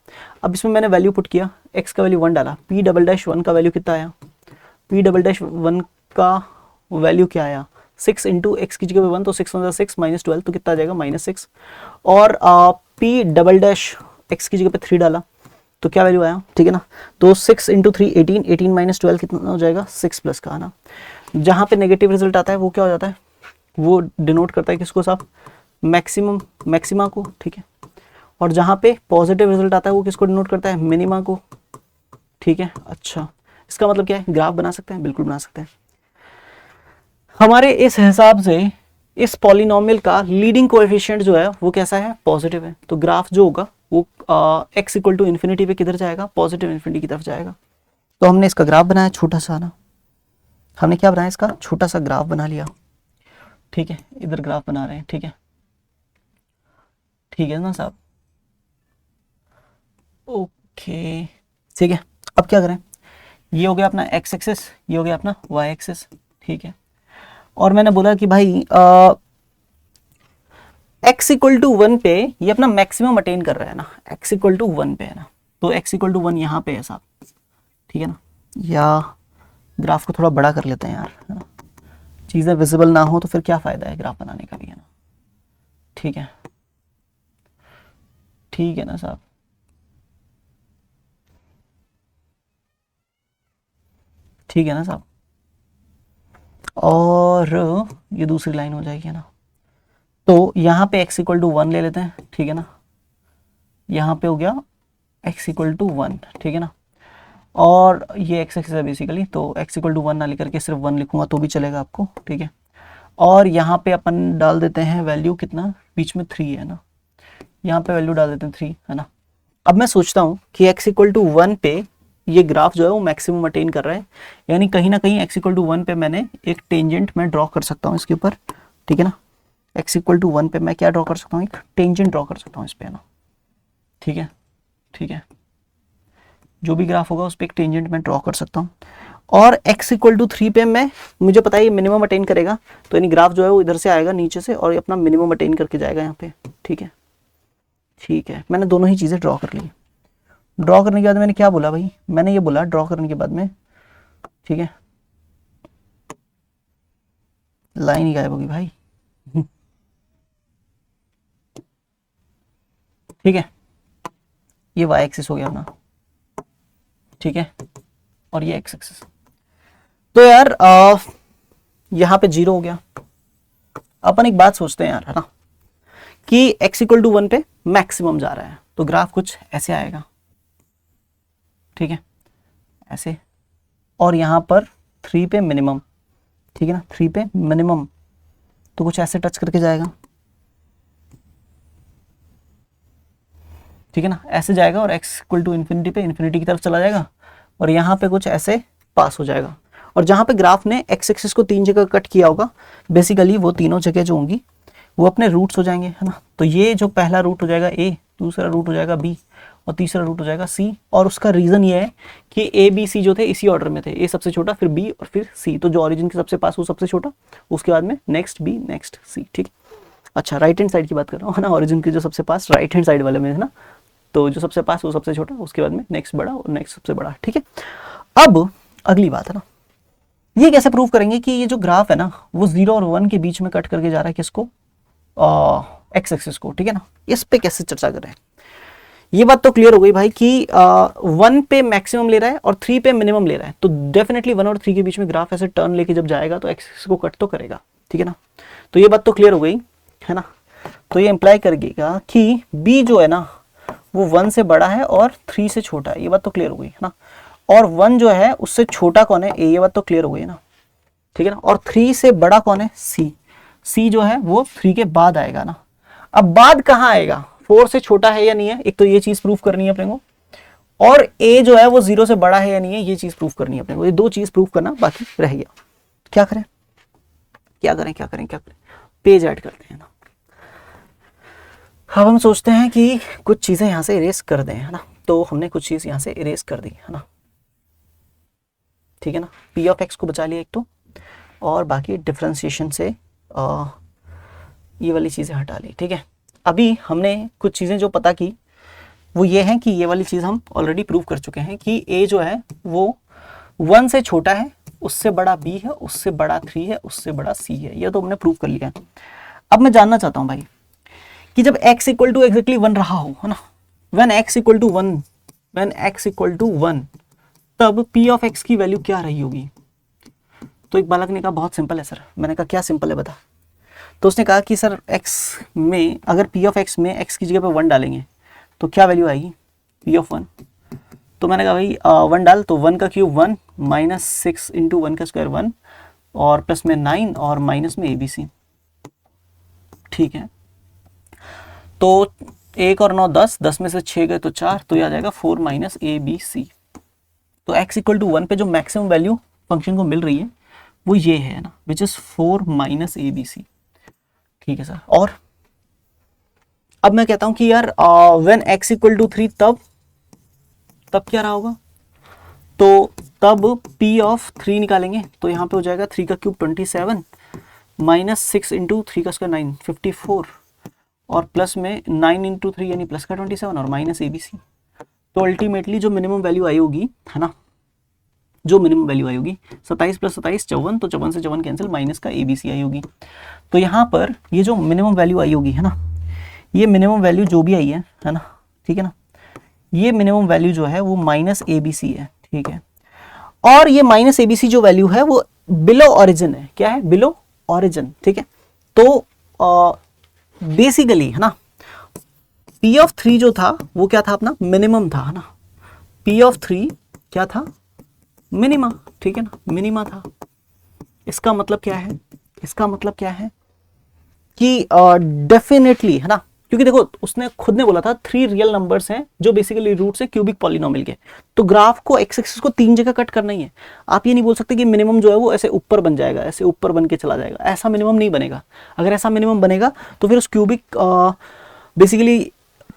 अब इसमें मैंने वैल्यू पुट किया, x का वैल्यू 1 डाला, p डबल डैश 1 का वैल्यू कितना आया, p डबल डैश 1 का वैल्यू क्या आया, 6 इंटू एक्स की जगह पे 1 तो 6 × 6 माइनस 12 तो कितना आ जाएगा, माइनस 6, और p डबल डैश x की जगह पे 3 डाला तो क्या वैल्यू आया, ठीक है ना। तो 6 इंटू 3 18, 18 माइनस 12 कितना हो जाएगा, 6 प्लस का, है ना। जहाँ पे नेगेटिव रिजल्ट आता है वो क्या हो जाता है, वो डिनोट करता है किसको साहब, मैक्सिमा को, ठीक है। और जहाँ पे पॉजिटिव रिजल्ट आता है वो किसको डिनोट करता है, मिनिमा को, ठीक है। अच्छा, इसका मतलब क्या है, ग्राफ बना सकते हैं, बिल्कुल बना सकते हैं। हमारे इस हिसाब से इस पॉलिनोमियल का लीडिंग कोएफिशिएंट जो है वो कैसा है, पॉजिटिव है। तो ग्राफ जो होगा वो x इक्वल टू इन्फिनिटी पे किधर जाएगा, पॉजिटिव इन्फिनिटी की तरफ जाएगा। तो हमने इसका ग्राफ बनाया छोटा सा ना, हमने क्या बनाया, इसका छोटा सा ग्राफ बना लिया, ठीक है। इधर ग्राफ बना रहे हैं, ठीक है, ठीक है ना साहब, ओके, ठीक है। अब क्या करें, ये हो गया अपना x एक्सिस, ये हो गया अपना y एक्सिस, ठीक है। और मैंने बोला कि भाई x इक्वल टू 1 पे ये अपना मैक्सिमम अटेन कर रहा है ना, x इक्वल टू 1 पे है ना, तो x इक्वल टू 1 यहाँ पे है साहब, ठीक है ना। या ग्राफ को थोड़ा बड़ा कर लेते हैं यार, है ना, चीज़ें विजिबल ना हो तो फिर क्या फ़ायदा है ग्राफ बनाने का भी, है ना, ठीक है, ठीक है ना साहब, ठीक है ना साहब। और ये दूसरी लाइन हो जाएगी, है ना। तो यहाँ पे x इक्वल टू 1 ले लेते हैं, ठीक है ना, यहाँ पे हो गया x इक्वल टू 1, ठीक है ना। और ये x एक्सिस है बेसिकली, तो x इक्वल टू 1 ना लिख करके सिर्फ 1 लिखूंगा तो भी चलेगा आपको, ठीक है। और यहाँ पे अपन डाल देते हैं वैल्यू कितना, बीच में 3 है ना, यहाँ पे वैल्यू डाल देते हैं 3, है ना। अब मैं सोचता हूँ कि x इक्वल टू 1 पे ये ग्राफ जो है वो मैक्सिमम अटेन कर रहा है, यानी कहीं ना कहीं x इक्वल टू 1 पे मैंने एक टेंजेंट में ड्रॉ कर सकता हूँ इसके ऊपर, ठीक है ना। x इक्वल टू 1 पे मैं क्या ड्रॉ कर सकता हूँ, एक टेंजेंट ड्रॉ कर सकता हूँ इस पे, है ना, ठीक है, ठीक है। जो भी ग्राफ होगा उस पर एक टेंजेंट मैं ड्रॉ कर सकता हूँ। और x इक्वल टू 3 पे मैं, मुझे पता है ये मिनिमम अटेन करेगा, तो यानी ग्राफ जो है वो इधर से आएगा नीचे से और ये अपना मिनिमम अटेन करके जाएगा यहाँ पे। ठीक है, ठीक है, मैंने दोनों ही चीज़ें ड्रॉ कर ली। ड्रॉ करने के बाद मैंने क्या बोला भाई, मैंने ये बोला ड्रॉ करने के बाद में, ठीक है, लाइन ही गायब होगी भाई। ठीक है, ये y एक्सिस हो गया अपना, ठीक है, और ये x एक्सिस। तो यार यहाँ पे 0 हो गया। अपन एक बात सोचते हैं यार, है ना, कि x इक्वल टू 1 पे मैक्सिमम जा रहा है, तो ग्राफ कुछ ऐसे आएगा, ठीक है, ऐसे, और यहाँ पर 3 पे मिनिमम, ठीक है ना, 3 पे मिनिमम, तो कुछ ऐसे टच करके जाएगा, ठीक है ना, ऐसे जाएगा और x इक्वल टू इन्फिनिटी पे इन्फिनिटी की तरफ चला जाएगा, और यहाँ पे कुछ ऐसे पास हो जाएगा। और जहाँ पे ग्राफ ने x एक्सिस को 3 जगह कट किया होगा, बेसिकली वो तीनों जगह जो होंगी वो अपने रूट्स हो जाएंगे, है ना। तो ये जो पहला रूट हो जाएगा a, दूसरा रूट हो जाएगा b, और तीसरा रूट हो जाएगा c। और उसका रीज़न ये है कि a b c जो थे इसी ऑर्डर में थे, a सबसे छोटा, फिर b और फिर c। तो जो ऑरिजिन के सबसे पास वो सबसे छोटा, उसके बाद में नेक्स्ट b नेक्स्ट c। ठीक, अच्छा, राइट हैंड साइड की बात कर रहा हूँ, है ना, ऑरिजिन के जो सबसे पास राइट हैंड साइड वाले में है ना, तो जो सबसे पास वो सबसे छोटा, उसके बाद में नेक्स्ट बड़ा और नेक्स्ट सबसे बड़ा। ठीक है, अब अगली बात है ना, ये कैसे प्रूव करेंगे कि ये जो ग्राफ है ना वो 0 और 1 के बीच में कट करके जा रहा है, किसको, एक्स एक्सिस को। ठीक है ना, इस पे कैसे चर्चा कर रहे हैं। ये बात तो क्लियर हो गई भाई कि 1 पे मैक्सिमम ले रहा है और 3 पे मिनिमम ले रहा है, तो डेफिनेटली 1 और 3 के बीच में ग्राफ ऐसे टर्न लेके जब जाएगा तो एक्स एक्सिस को कट तो करेगा। ठीक है ना, तो ये बात तो क्लियर हो गई, है ना। तो ये इंप्लाई करेगा कि बी जो है ना वो 1 से बड़ा है और 3 से छोटा है, ये बात तो क्लियर हो गई, है ना। और 1 जो है उससे छोटा कौन है, ए, ये बात तो क्लियर हो गई ना। ठीक है ना, और 3 से बड़ा कौन है, सी। सी जो है वो 3 के बाद आएगा ना। अब बाद कहाँ आएगा, 4 से छोटा है या नहीं है, एक तो ये चीज प्रूफ करनी है अपने को, और ए जो है वो 0 से बड़ा है या नहीं है, ये चीज प्रूफ करनी है अपने को। ये दो चीज प्रूफ करना बाकी रह गया। क्या करें, क्या करें, क्या करें, क्या करें, पेज ऐड करते हैं ना। अब हम सोचते हैं कि कुछ चीजें यहां से इरेज कर दें, है ना। तो हमने कुछ चीज यहां से इरेज कर दी, है ना। ठीक है ना, पी ऑफ एक्स को बचा लिया एक तो, और बाकी डिफरेंशिएशन से ये वाली चीज़ें हटा ली। ठीक है, अभी हमने कुछ चीज़ें जो पता की वो ये हैं कि ये वाली चीज़ हम ऑलरेडी प्रूव कर चुके हैं कि ए जो है वो 1 से छोटा है, उससे बड़ा बी है, उससे बड़ा 3 है, उससे बड़ा सी है। ये तो हमने प्रूव कर लिया है। अब मैं जानना चाहता हूँ भाई कि जब x इक्वल टू एक्जैक्टली 1 रहा हो, है ना, when x equal to 1, when x equal to 1, तब p ऑफ x की वैल्यू क्या रही होगी। तो एक बालक ने कहा बहुत सिंपल है सर। मैंने कहा क्या सिंपल है बता। तो उसने कहा कि सर x में अगर p ऑफ x में x की जगह पे 1 डालेंगे तो क्या वैल्यू आएगी, p ऑफ 1। तो मैंने कहा भाई 1 डाल, तो 1 का क्यूब 1 माइनस 6 इंटू 1 का स्क्वायर 1 और प्लस में 9 और माइनस में ABC। ठीक है, तो 1 और 9 10, 10 में से 6 गए तो 4, तो ये आ जाएगा 4 माइनस ABC। तो x इक्वल टू 1 पे जो मैक्सिमम वैल्यू फंक्शन को मिल रही है वो ये है ना, विच इज 4 माइनस ABC। ठीक है सर, और अब मैं कहता हूं कि यार व्हेन x इक्वल टू 3, तब क्या रहा होगा। तो तब p ऑफ 3 निकालेंगे, तो यहाँ पे हो जाएगा 3 का क्यूब 27 माइनस 6 इंटू 3 का स्क्वायर 9 54 और प्लस में 9 इंटू 3 यानी प्लस का 27 और माइनस ABC। तो अल्टीमेटली जो मिनिमम वैल्यू आई होगी, है ना, जो मिनिमम वैल्यू आई होगी 27 प्लस 27 54, तो 54 से 54 कैंसिल, माइनस का ABC आई होगी। तो यहाँ पर ये जो मिनिमम वैल्यू आई होगी, है ना, ये मिनिमम वैल्यू जो भी आई है ना, ठीक है ना, ये मिनिमम वैल्यू जो है वो माइनस ABC है। ठीक है, और ये माइनस ABC जो वैल्यू है वो बिलो ऑरिजिन है। क्या है, बिलो ऑरिजिन। ठीक है, तो बेसिकली, है ना, P ऑफ 3 जो था वो क्या था, अपना मिनिमम था, है ना। P ऑफ 3 क्या था, मिनिमा। ठीक है ना, मिनिमा था। इसका मतलब क्या है, इसका मतलब क्या है कि डेफिनेटली, है ना, क्योंकि देखो उसने खुद ने बोला था 3 रियल नंबर्स हैं जो बेसिकली रूट्स है क्यूबिक पॉलिनोमियल के। तो ग्राफ को एक्स एक्सिस को 3 जगह कट करना ही है। आप ये नहीं बोल सकते कि मिनिमम जो है वो ऐसे ऊपर बन जाएगा, ऐसे ऊपर बन के चला जाएगा। ऐसा मिनिमम नहीं बनेगा। अगर ऐसा मिनिमम बनेगा तो फिर उस क्यूबिक बेसिकली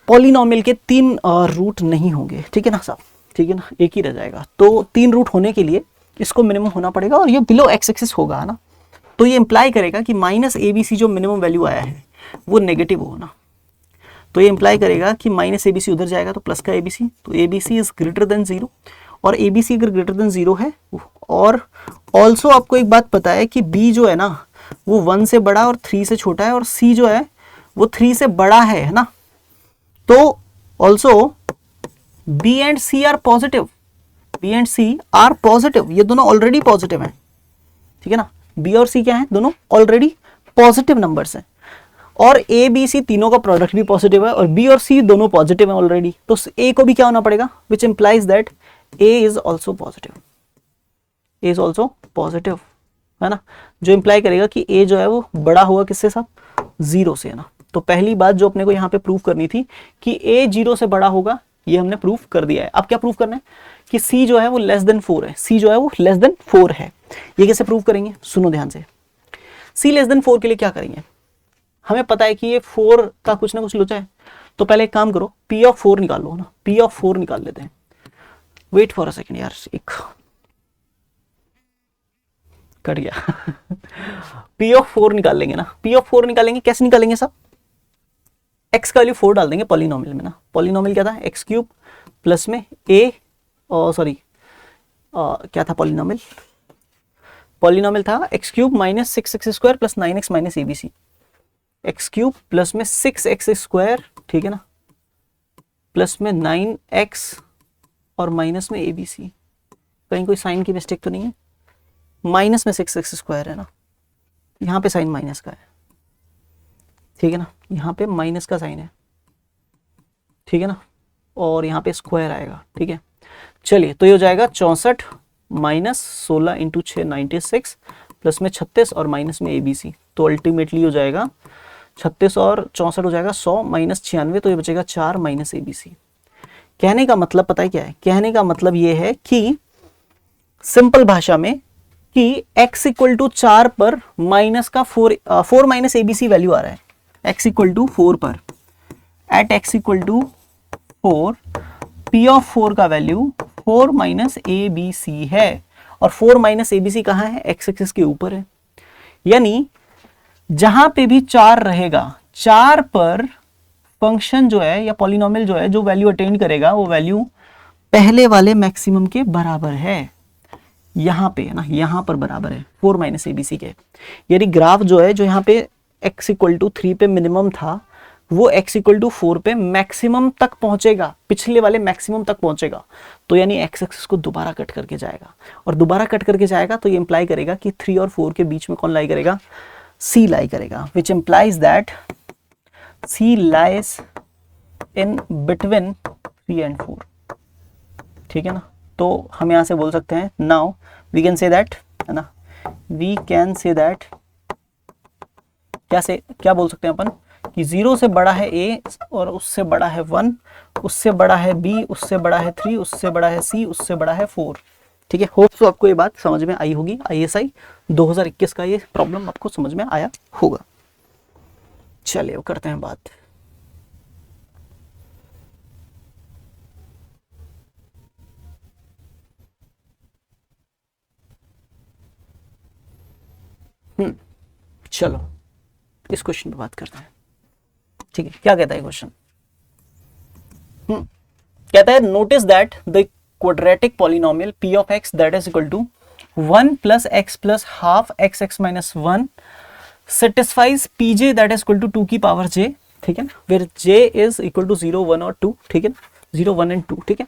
पॉलिनोमियल के 3 रूट नहीं होंगे। ठीक है ना साहब, ठीक है ना, एक ही रह जाएगा। तो 3 रूट होने के लिए इसको मिनिमम होना पड़ेगा और ये बिलो एक्स एक्सिस होगा, है ना। तो ये इंप्लाई करेगा कि माइनस ए बी सी जो मिनिमम वैल्यू आया है वो नेगेटिव हो ना। तो ये इंप्लाई करेगा कि माइनस ए बी सी उधर जाएगा तो प्लस का ए बी सी, तो A B C is greater than zero, और ए बी सी अगर ग्रेटर देन जीरो है, और ऑल्सो आपको एक बात पता है कि बी जो है ना वो 1 से बड़ा और 3 से छोटा है, और सी जो है वो 3 से बड़ा है ना। तो also B and C are positive, B and C are positive, ये दोनों ऑलरेडी पॉजिटिव हैं, ठीक है ना। बी और सी क्या है, दोनों ऑलरेडी पॉजिटिव नंबर्स हैं, और ए बी सी तीनों का प्रोडक्ट भी पॉजिटिव है, और बी और सी दोनों पॉजिटिव हैं ऑलरेडी, तो ए को भी क्या होना पड़ेगा, which implies that A is also positive, A is also positive, है ना। जो इंप्लाई करेगा कि ए जो है वो बड़ा होगा किससे साहब, जीरो से, है ना। तो पहली बात जो अपने को यहाँ पे प्रूव करनी थी कि ए जीरो से बड़ा होगा, ये हमने प्रूफ कर दिया है। अब क्या प्रूफ करना है कि सी जो है वो लेस देन 4 है, सी जो है वो लेस देन 4 है। ये कैसे प्रूव करेंगे, सुनो ध्यान से। सी लेस देन 4 के लिए क्या करेंगे, हमें पता है कि ये 4 का कुछ ना कुछ लोचा है, तो पहले एक काम करो, पी ऑफ 4 निकाल लो ना, पी ऑफ 4 निकाल लेते हैं। वेट फॉर अ सेकेंड यार, एक कट गया पी ऑफ 4 निकाल लेंगे ना, पी ऑफ 4 निकालेंगे, कैसे निकालेंगे सब, एक्स का वैल्यू 4 डाल देंगे पॉलिनोमियल में ना। पॉलिनोमियल क्या था, एक्स क्यूब प्लस में ए, सॉरी क्या था पॉलिनोमियल, पॉलिनोमियल था x cube minus 6x square plus 9x minus A B C, x cube plus में 6x स्क्वायर, ठीक है ना, प्लस में 9x और माइनस में ए बी सी। कहीं कोई साइन की मिस्टेक तो नहीं है, माइनस में 6x स्क्वायर है ना, यहाँ पे साइन माइनस का है, ठीक है ना, यहाँ पे माइनस का साइन है, ठीक है ना, और यहाँ पे स्क्वायर आएगा, ठीक है। चलिए तो ये हो जाएगा 64 माइनस 16 इंटू 6 96 प्लस में 36 और माइनस में ए बी सी, तो अल्टीमेटली हो जाएगा 36 और 64 हो जाएगा 100 माइनस 96, तो ये बचेगा 4 माइनस ए बी सी। कहने का मतलब पता है क्या है, कहने का मतलब ये है कि सिंपल भाषा में कि x इक्वल टू 4 पर माइनस का 4 minus A B c value आ रहा है, x इक्वल टू 4 पर, at x equal to 4 p of 4 का value 4 minus A B c है, और 4 माइनस ए बी सी कहाँ है, x एक्सिस के ऊपर है। यानी जहां पे भी 4 रहेगा, 4 पर फंक्शन जो है या पॉलिनोमियल जो है जो वैल्यू अटेन करेगा वो वैल्यू पहले वाले मैक्सिमम के बराबर है, यहाँ पे है ना, यहाँ पर बराबर है 4 माइनस ए बी सी के। यानी ग्राफ जो है जो यहाँ पे x इक्वल टू 3 पे मिनिमम था, वो x इक्वल टू 4 पे मैक्सिमम तक पहुंचेगा, पिछले वाले मैक्सिमम तक पहुंचेगा। तो यानी x एक्सिस को दोबारा कट करके जाएगा, और दोबारा कट करके जाएगा तो ये इंप्लाई करेगा कि 3 और 4 के बीच में कौन लाई करेगा, c लाई करेगा, which implies that c lies in between 3 and 4, ठीक है ना। तो हम यहां से बोल सकते हैं, now we can say that, है ना, वी कैन से दैट, क्या बोल सकते हैं अपन कि 0 से बड़ा है a और उससे बड़ा है 1, उससे बड़ा है b, उससे बड़ा है 3, उससे बड़ा है c, उससे बड़ा है 4, ठीक है। होप सो आपको ये बात समझ में आई होगी, ISI 2021 का ये प्रॉब्लम आपको समझ में आया होगा। चलिए करते हैं बात, चलो इस क्वेश्चन पे बात करते हैं, ठीक है। क्या कहता है क्वेश्चन, कहता है notice that the quadratic polynomial p of x that is equal to 1 plus x plus half x x minus 1 satisfies pj that is equal to 2 की पावर j, ठीक है ना, where j is equal to 0 1 और 2, ठीक है ना, 0 1 and 2, ठीक है।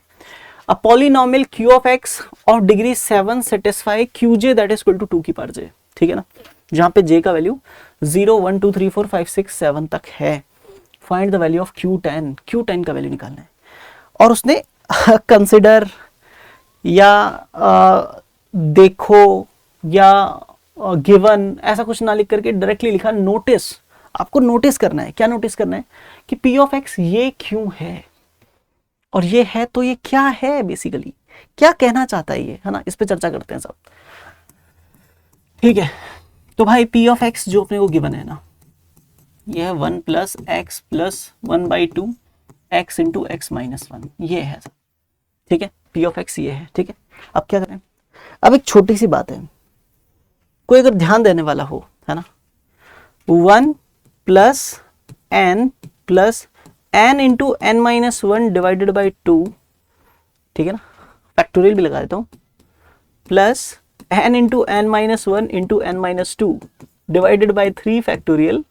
A polynomial q of x of degree 7 satisfy qj that is equal to 2 की पावर j, ठीक है ना, जहां पे j का वैल्यू 0 1 2 3 4 5 6 7 तक है। Find the value of Q10, Q10 का वैल्यू निकालना है। और उसने कंसिडर या देखो या गिवन ऐसा कुछ ना लिख करके डायरेक्टली लिखा नोटिस। आपको नोटिस करना है, क्या नोटिस करना है कि p ऑफ x ये क्यों है और ये है तो ये क्या है, बेसिकली क्या कहना चाहता है ये, है ना, इस पे चर्चा करते हैं सब, ठीक है। तो भाई p ऑफ x जो अपने को गिवन है ना, ये है 1 plus x plus 1/2 x into x minus 1, ये है, ठीक है, p ऑफ x ये है, ठीक है। अब क्या करें, अब एक छोटी सी बात है, कोई अगर ध्यान देने वाला हो, है ना, 1 plus n into n minus 1 divided by 2, ठीक है ना, फैक्टोरियल भी लगा देता हूं, plus n into n minus 1 into n minus 2 divided by 3 factorial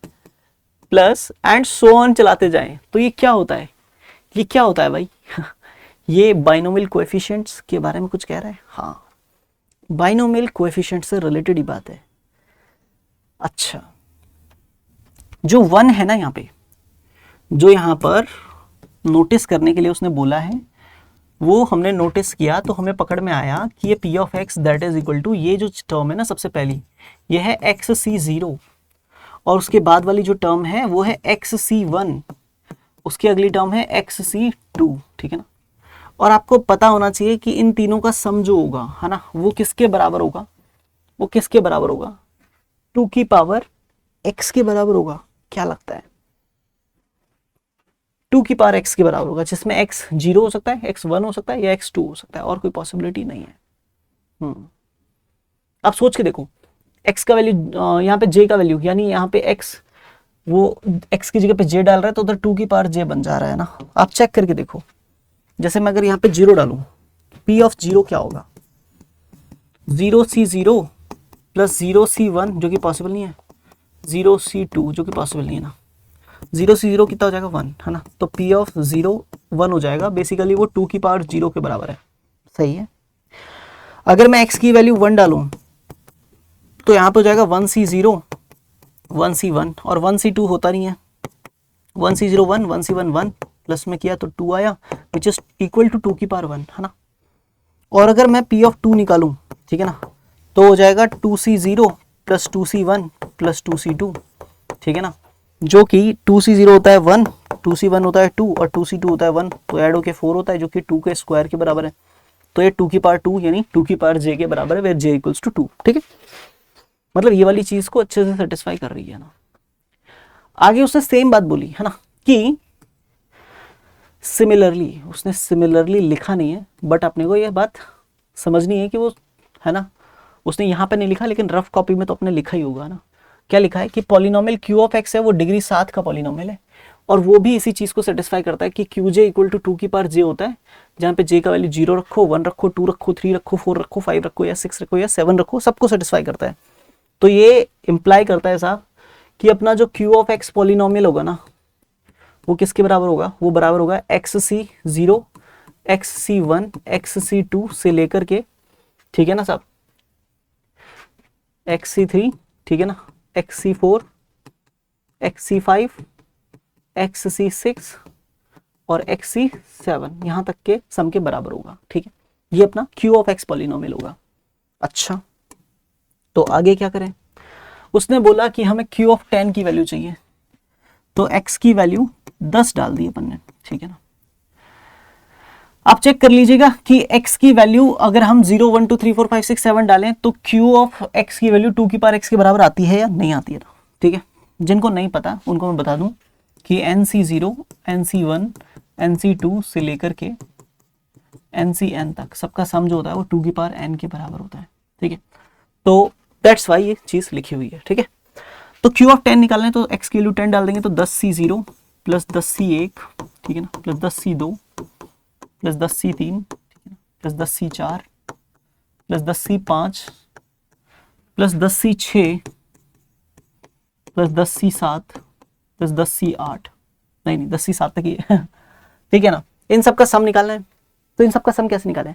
plus and so on चलाते जाएं, तो ये क्या होता है, ये क्या होता है भाई? ये बाइनोमियल कोएफिशिएंट्स के बारे में कुछ कह रहा है। हाँ, बाइनोमियल कोएफिशिएंट से रिलेटेड ही बात है। अच्छा, जो 1 है ना यहाँ पे, जो यहाँ पर नोटिस करने के लिए उसने बोला है, वो हमने नोटिस किया तो हमें पकड़ में आया कि ये p of x that is equal to, ये जो टर्म है ना सबसे पहली, ये है xc0, और उसके बाद वाली जो टर्म है वो है xc1, उसकी अगली टर्म है xc2, ठीक है ना। और आपको पता होना चाहिए कि इन तीनों का सम जो होगा, है ना, वो किसके बराबर होगा, वो किसके बराबर होगा, 2 की पावर x के बराबर होगा। क्या लगता है? 2 की पावर x के बराबर होगा, जिसमें x 0 हो सकता है, x 1 हो सकता है या x 2 हो सकता है, और कोई पॉसिबिलिटी नहीं है। आप सोच के देखो, x का वैल्यू यहाँ पे j का वैल्यू, यानी यहाँ पे x, वो x की जगह पे j डाल रहा है तो उधर 2 की पावर j बन जा रहा है ना। आप चेक करके देखो, जैसे मैं अगर यहाँ पे 0 डालूं, p ऑफ 0 क्या होगा, 0c0 प्लस 0c1 जो कि पॉसिबल नहीं है, 0c2 जो कि पॉसिबल नहीं है ना, 0c0 कितना हो जाएगा 1, है ना, तो p ऑफ 0 1 हो जाएगा, बेसिकली वो 2 की पावर 0 के बराबर है। सही है। अगर मैं x की वैल्यू 1 डालूं तो यहाँ पे हो जाएगा 1c0 1c1, और 1c2 होता नहीं है, 1c0 1 1c1 1, प्लस में किया तो 2 आया, विच इज इक्वल टू 2 की पावर 1, है ना। और अगर मैं p ऑफ 2 निकालूं, ठीक है ना, तो हो जाएगा 2c0 plus 2c1 plus 2c2, ठीक है ना, जो कि 2c0 होता है 1, 2c1 होता है 2 और 2c2 होता है 1, तो ऐड होके 4 होता है, जो कि 2 के स्क्वायर के बराबर है। तो ये 2 की पावर 2 यानी 2 की पावर j के बराबर है, वेयर j इक्वल्स टू 2, ठीक है। मतलब ये वाली चीज को अच्छे से सेटिस्फाई कर रही है ना। आगे उसने सेम बात बोली है ना, कि सिमिलरली, उसने सिमिलरली लिखा नहीं है, बट अपने को ये बात समझनी है कि वो, है ना, उसने यहाँ पे नहीं लिखा, लेकिन रफ कॉपी में तो अपने लिखा ही होगा ना। क्या लिखा है कि पॉलिनोमियल q ऑफ x है, वो डिग्री 7 का पॉलिनोमियल है, और वो भी इसी चीज को सेटिस्फाई करता है कि qj इक्वल टू 2 की पावर j होता है, जहाँ पे j का वैल्यू 0 रखो, 1 रखो, 2 रखो, 3 रखो, 4 रखो, 5 रखो, या 6 रखो, या 7 रखो, सबको सेटिस्फाई करता है। तो ये इंप्लाई करता है साहब कि अपना जो q ऑफ x पॉलिनोमियल होगा ना, वो किसके बराबर होगा, वो बराबर होगा xc0 xc1 xc2 से लेकर के, ठीक है ना साहब, xc3, ठीक है ना, xc4 xc5 xc6 और xc7, यहां तक के सम के बराबर होगा, ठीक है। ये अपना q ऑफ x पॉलिनोमियल होगा। अच्छा, तो आगे क्या करें? उसने बोला कि हमें q ऑफ 10 की वैल्यू चाहिए, तो x की वैल्यू 10 डाल दी अपन ने, ठीक है ना। आप चेक कर लीजिएगा कि x की वैल्यू अगर हम 0 1 2 3 4 5 6 7 डालें तो q ऑफ x की वैल्यू 2 की पावर x के बराबर आती है या नहीं आती है, ठीक है। जिनको नहीं पता उनको मैं बता दूं कि nc0 nc1 nc2 से लेकर के ncn तक सबका सम जो होता है वो 2 की पावर n के बराबर होता है, ठीक है। तो दैट्स वाई ये चीज लिखी हुई है, ठीक है। तो q ऑफ 10 निकालना है तो x की वैल्यू 10 डाल देंगे, तो 10c0 प्लस 10c1, ठीक है ना, plus 10c2 plus 10c3, plus 10c4 plus 10c5 plus 10c6 plus 10c7 plus 10c8, नहीं 10c7 तक ही है, ठीक है ना। इन सब का सम निकालना है, तो इन सब का सम कैसे निकालें?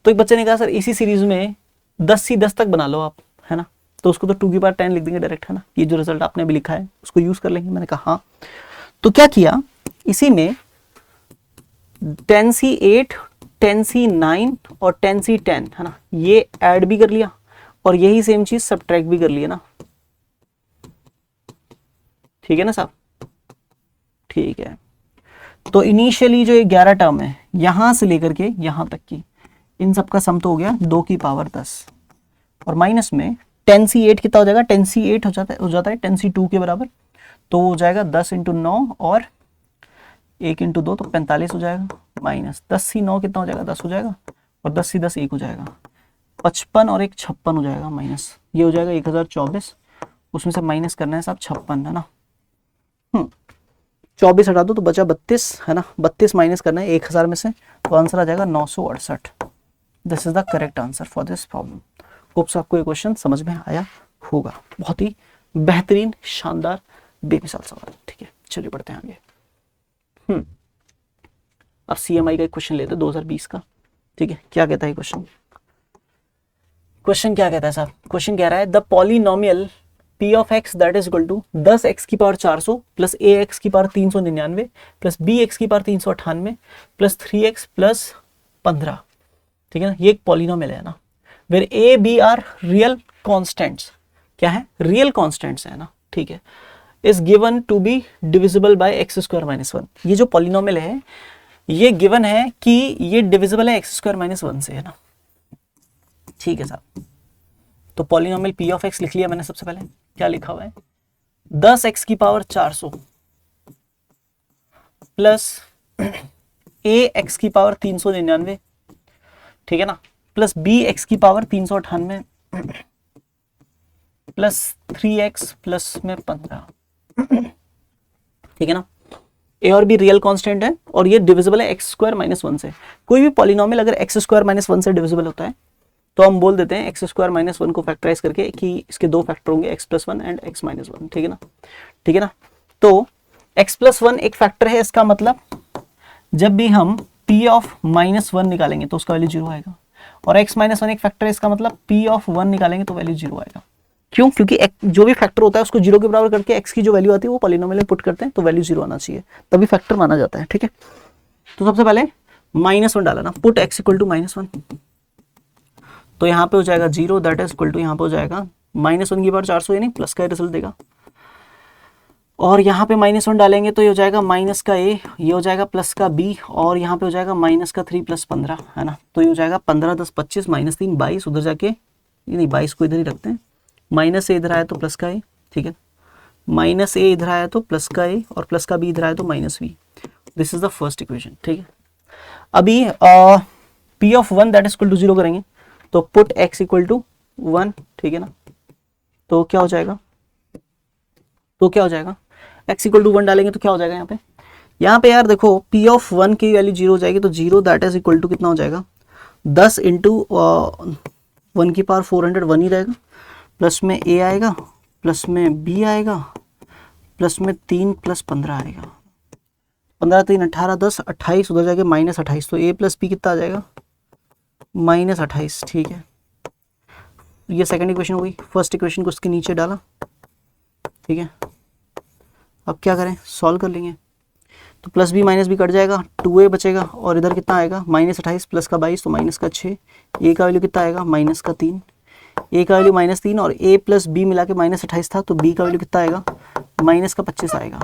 तो एक बच्चे ने कहा सर इसी सीरीज में 10c10 तक बना लो आप, है ना, तो उसको तो 2 की पावर 10 लिख देंगे डायरेक्ट, है ना, ये जो रिजल्ट आपने अभी लिखा है उसको यूज कर लेंगे। मैंने कहा हाँ, तो क्या किया, इसी में 10c8 10c9 और 10c10, है ना, ये ऐड भी कर लिया और यही सेम चीज सब्ट्रैक्ट भी कर लिया ना, ठीक है ना साहब, ठीक है। तो इनिशियली जो 11 टर्म है यहां से लेकर के यहां तक की, इन सब का सम तो हो गया 2 की पावर 10, और माइनस में 10c8 कितना हो जाएगा, 10c8 हो जाता है 10c2 के बराबर, तो हो जाएगा 10 इंटू 9 और 1 इंटू 2 तो 45 हो जाएगा, माइनस 10c9 कितना हो जाएगा, 10 हो जाएगा, और 10c10 1 हो जाएगा, 55 और एक 56 हो जाएगा माइनस, ये हो जाएगा 1024, उसमें से माइनस करना है साहब 56 है ना। 24 हटा दो तो बचा 32 है ना, 32 माइनस करना है 1000 में से, तो आंसर आ जाएगा 968। This is the correct answer for this problem. Hopes आपको ये क्वेश्चन समझ में आया होगा। बहुत ही बेहतरीन, शानदार, बेमिसाल सवाल। ठीक है, चलिए बढ़ते हैं आगे। अब CMI का एक क्वेश्चन लेते हैं 2020 का। ठीक है, क्या कहता है क्वेश्चन? क्वेश्चन क्या कहता है साहब? क्वेश्चन कह रहा है the polynomial p of x that is equal to 10x की पावर 400 प्लस ax की पावर 399 प्लस bx की पावर 398 प्लस 3x प्लस 15। ठीक है ना, ये एक पॉलिनोमियल है ना, where a b are real constants. क्या है? रियल कॉन्स्टेंट्स है ना। ठीक है, is given to be divisible by x square minus 1। ये जो पॉलिनोमियल है ये गिवन है कि ये डिविजिबल है एक्स स्क्वायर माइनस 1 से है ना। ठीक है साहब, तो पॉलिनोमियल p ऑफ x लिख लिया मैंने। सबसे पहले क्या लिखा हुआ है? 10x की पावर 400 प्लस ax की पावर 399, ठीक है ना, प्लस bx की पावर 398 प्लस 3x प्लस में 15। ठीक है ना, ए और बी रियल कांस्टेंट है और ये डिविजिबल है एक्स स्क्वायर माइनस 1 से। कोई भी पॉलिनोमियल अगर एक्स स्क्वायर माइनस 1 से डिविजिबल होता है तो हम बोल देते हैं एक्स स्क्वायर माइनस 1 को फैक्टराइज करके कि इसके दो फैक्टर होंगे x plus 1 and x minus 1। ठीक है ना, ठीक है ना। तो एक्स प्लस 1 एक फैक्टर है, इसका मतलब जब भी हम p ऑफ माइनस 1 निकालेंगे तो उसका वैल्यू 0 आएगा, और x माइनस 1 एक फैक्टर है, इसका मतलब p ऑफ 1 निकालेंगे तो वैल्यू 0 आएगा। क्यों? क्योंकि जो भी फैक्टर होता है उसको 0 के बराबर करके x की जो वैल्यू आती है वो पॉलिनोमियल में पुट करते हैं तो वैल्यू 0 आना चाहिए, तभी फैक्टर माना जाता है। ठीक है, तो सबसे पहले -1 डाला ना, पुट x इक्वल टू -1, तो यहाँ पे हो जाएगा 0, दैट इज इक्वल टू यहाँ पे हो जाएगा -1 की पावर 400, यानी प्लस का रिजल्ट देगा। और यहाँ पे -1 डालेंगे तो ये हो जाएगा माइनस का a, ये हो जाएगा प्लस का b, और यहाँ पे हो जाएगा माइनस का 3 प्लस 15 है ना, तो ये हो जाएगा 15 10 25 -3 22, उधर जाके नहीं 22 को इधर ही रखते हैं, माइनस a इधर आया तो प्लस का a। ठीक है, माइनस a इधर आया तो प्लस का a, और प्लस का b इधर आया तो minus b। This is the first equation. ठीक है, अभी p of 1 that is equal to 0 करेंगे तो पुट x इक्वल टू 1। ठीक है ना, तो क्या हो जाएगा, x इक्वल टू 1 डालेंगे तो क्या हो जाएगा यहाँ पे यार देखो p ऑफ 1 की वैल्यू 0 हो जाएगी, तो 0 दैट इज इक्वल टू कितना हो जाएगा, 10 इंटू 1 की पावर 400 1 ही रहेगा, प्लस में a आएगा, प्लस में b आएगा, प्लस में 3 प्लस 15 आएगा, 15 3 18 10 28, उधर जाके -28, तो a प्लस b कितना आ जाएगा, -28। ठीक है, ये सेकंड इक्वेशन हो गई। फर्स्ट इक्वेशन को उसके नीचे डाला। ठीक है, अब क्या करें, सॉल्व कर लेंगे, तो plus B minus B cut जाएगा, 2a बचेगा, और इधर कितना आएगा -28 प्लस का 22 तो माइनस का 6, a का वैल्यू कितना आएगा -3, a का वैल्यू -3, और a प्लस b मिला के -28 था तो b का वैल्यू कितना आएगा -25 आएगा।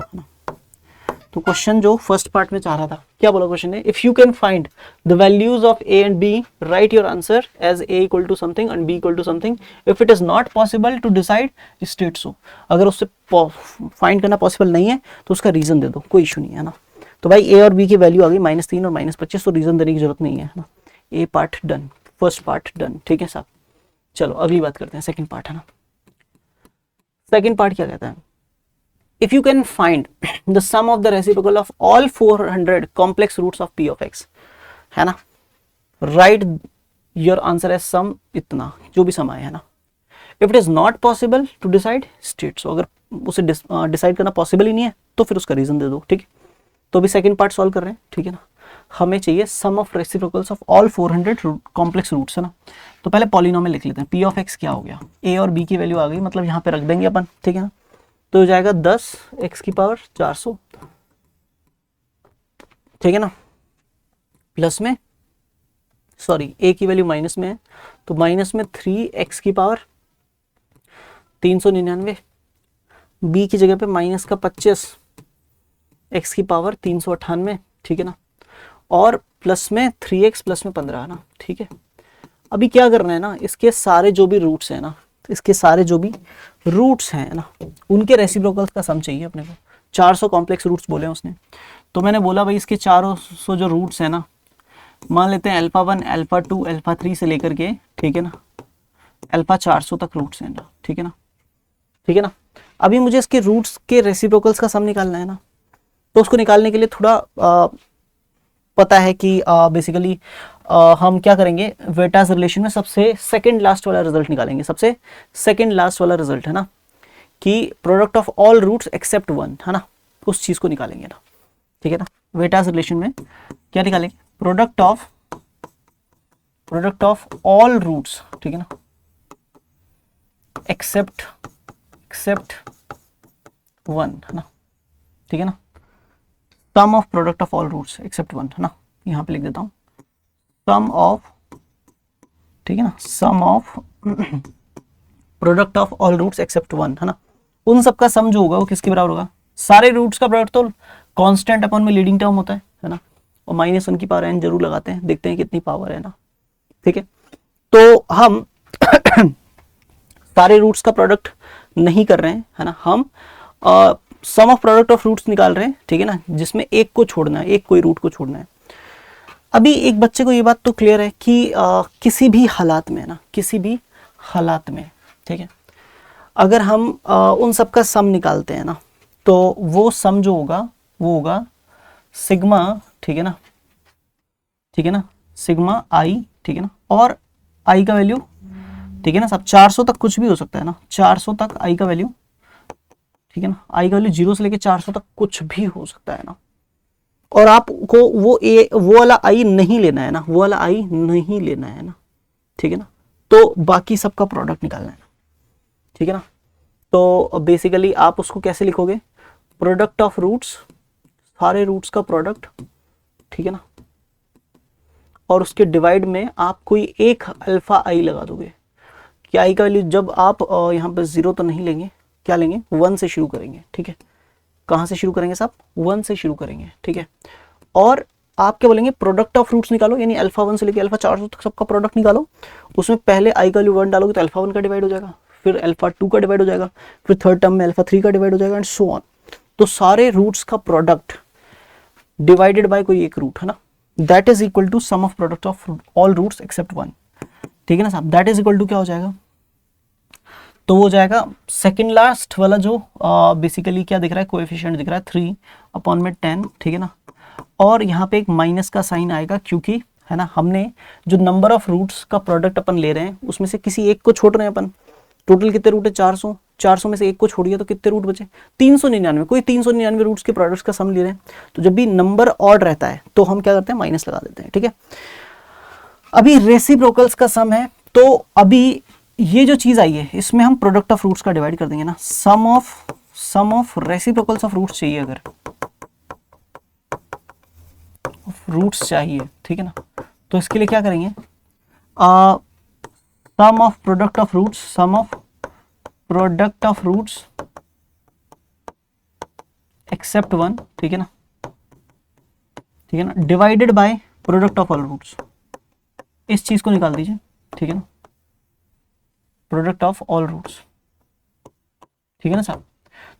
तो क्वेश्चन जो फर्स्ट पार्ट में चाह रहा था, क्या बोला क्वेश्चन ने, if you can find the values of a and b write your answer as a equal to something and b equal to something, if it is not possible to decide state so. अगर उससे find करना possible नहीं है तो उसका reason दे दो, कोई issue नहीं है ना। तो भाई a और b की वैल्यू आ गई -3 और -25, तो रीजन देने की जरूरत नहीं है ना। a part done, first part done. ठीक है साहब, चलो अगली बात करते हैं, सेकेंड पार्ट है ना। सेकेंड पार्ट क्या कहता है, if you can find the sum of the reciprocal of all 400 complex roots of p of x, है ना, write your answer as sum, इतना जो भी सम आए है ना। if it is not possible to decide state, so अगर उसे डिसाइड करना पॉसिबल ही नहीं है तो फिर उसका रीजन दे दो। ठीक है, तो अभी सेकंड पार्ट सॉल्व कर रहे हैं। ठीक है ना, हमें चाहिए sum of reciprocals of all 400 complex roots है ना। तो पहले पॉलिनोमियल लिख लेते हैं। p ऑफ x क्या हो गया, a और b की वैल्यू आ गई, मतलब यहाँ पे रख देंगे अपन। ठीक है ना, तो हो जाएगा 10 x की पावर 400, ठीक है ना, प्लस में सॉरी a की वैल्यू माइनस में है तो माइनस में 3x की पावर 399, b की जगह पे माइनस का 25 x की पावर 398। ठीक है ना, और प्लस में 3x प्लस में 15 ना। ठीक है, अभी क्या करना है ना, इसके सारे जो भी रूट्स हैं ना, इसके सारे जो भी रूट्स हैं ना, उनके रेसिप्रोकल्स का सम चाहिए अपने को। 400 कॉम्प्लेक्स रूट्स बोले उसने, तो मैंने बोला भाई इसके 400 जो रूट्स हैं ना, मान लेते हैं α1 α2 α3 से लेकर के, ठीक है ना, अल्फा 400 तक रूट्स हैं ना, ठीक है ना, ठीक है ना। अभी मुझे इसके रूट्स के रेसिप्रोकल्स का सम निकालना है ना, तो उसको निकालने के लिए थोड़ा पता है कि बेसिकली हम क्या करेंगे, वेटास रिलेशन में सबसे सेकंड लास्ट वाला रिजल्ट निकालेंगे, सबसे सेकंड लास्ट वाला रिजल्ट है ना, कि product of all roots except one, है ना, उस चीज को निकालेंगे ना, ठीक है ना। वेटास रिलेशन में क्या निकालेंगे, प्रोडक्ट ऑफ ऑल रूट्स, ठीक है ना, एक्सेप्ट वन, है ना, ठीक है ना, sum of product of all roots except one, है ना, यहां पे लिख देता हूं सम ऑफ, ठीक है ना, sum of product of all roots except one, है ना, उन सब का सम जो होगा वो किसके बराबर होगा, सारे रूट्स का प्रोडक्ट तो कांस्टेंट अपॉन में लीडिंग टर्म होता है ना, और -1 की पावर n जरूर लगाते हैं, देखते हैं कितनी पावर है ना, ठीक है। तो हम सारे रूट्स का प्रोडक्ट नहीं कर रहे हैं, है ना, हम सम ऑफ प्रोडक्ट ऑफ रूट्स निकाल रहे हैं, ठीक है ना, जिसमें एक को छोड़ना है, एक कोई रूट को छोड़ना है। अभी एक बच्चे को ये बात तो क्लियर है कि किसी भी हालात में ना, किसी भी हालात में, ठीक है, अगर हम उन सब का सम निकालते हैं ना, तो वो सम जो होगा वो होगा सिग्मा, ठीक है ना, ठीक है ना, सिग्मा आई, ठीक है ना, और आई का वैल्यू, ठीक है ना, सब 400 तक कुछ भी हो सकता है ना, 400 तक आई का वैल्यू, ठीक है ना, आई का वैल्यू 0 से लेके 400 तक कुछ भी हो सकता है ना, और आपको वो वाला आई नहीं लेना है ना, वो वाला आई नहीं लेना है ना, ठीक है ना, तो बाकी सबका प्रोडक्ट निकालना है, ठीक है ना। तो बेसिकली आप उसको कैसे लिखोगे, प्रोडक्ट ऑफ रूट्स, सारे रूट्स का प्रोडक्ट, ठीक है ना, और उसके डिवाइड में आप कोई एक अल्फा आई लगा दोगे, कि आई का वैल्यू जब आप यहाँ पे 0 तो नहीं लेंगे, क्या लेंगे, 1 से शुरू करेंगे, ठीक है, कहाँ से शुरू करेंगे साहब, 1 से शुरू करेंगे, ठीक है, और आप क्या बोलेंगे, प्रोडक्ट ऑफ रूट्स निकालो, यानी अल्फा 1 से लेके अल्फा 400 तक सबका प्रोडक्ट निकालो, उसमें पहले आई का वैल्यू 1 डालोगे तो अल्फा 1 का डिवाइड हो जाएगा, फिर अल्फा 2 का डिवाइड हो जाएगा, फिर थर्ड टर्म में अल्फा 3 का डिवाइड हो जाएगा, एंड सो ऑन। तो सारे रूट्स का प्रोडक्ट डिवाइडेड बाय कोई एक रूट, है ना, that is equal to sum of product of all roots except one, ठीक है ना साहब, दैट इज इक्वल टू क्या हो जाएगा, तो वो हो जाएगा सेकेंड लास्ट वाला जो बेसिकली क्या दिख रहा है, कोएफिशिएंट दिख रहा है 3/10, ठीक है ना, और यहाँ पे एक माइनस का साइन आएगा, क्योंकि है ना, हमने जो नंबर ऑफ रूट्स का प्रोडक्ट अपन ले रहे हैं उसमें से किसी एक को छोड़ रहे हैं अपन, टोटल कितने रूट है, 400, 400 में से एक को छोड़िए तो कितने रूट बचे, 399, कोई 399 रूट्स के प्रोडक्ट्स का सम ले रहे हैं, तो जब भी नंबर ऑड रहता है तो हम क्या करते हैं, माइनस लगा देते हैं, ठीक है। अभी रेसिप्रोकल्स का सम है, तो अभी ये जो चीज आई है इसमें हम प्रोडक्ट ऑफ रूट्स का डिवाइड कर देंगे ना, sum of reciprocals of roots चाहिए, अगर रूट्स चाहिए, ठीक है ना, तो इसके लिए क्या करेंगे, sum of product of roots, sum of product of roots except one, ठीक है ना, ठीक है ना, divided by product of all roots, इस चीज को निकाल दीजिए, ठीक है ना, प्रोडक्ट ऑफ ऑल रूट्स, ठीक है ना साहब।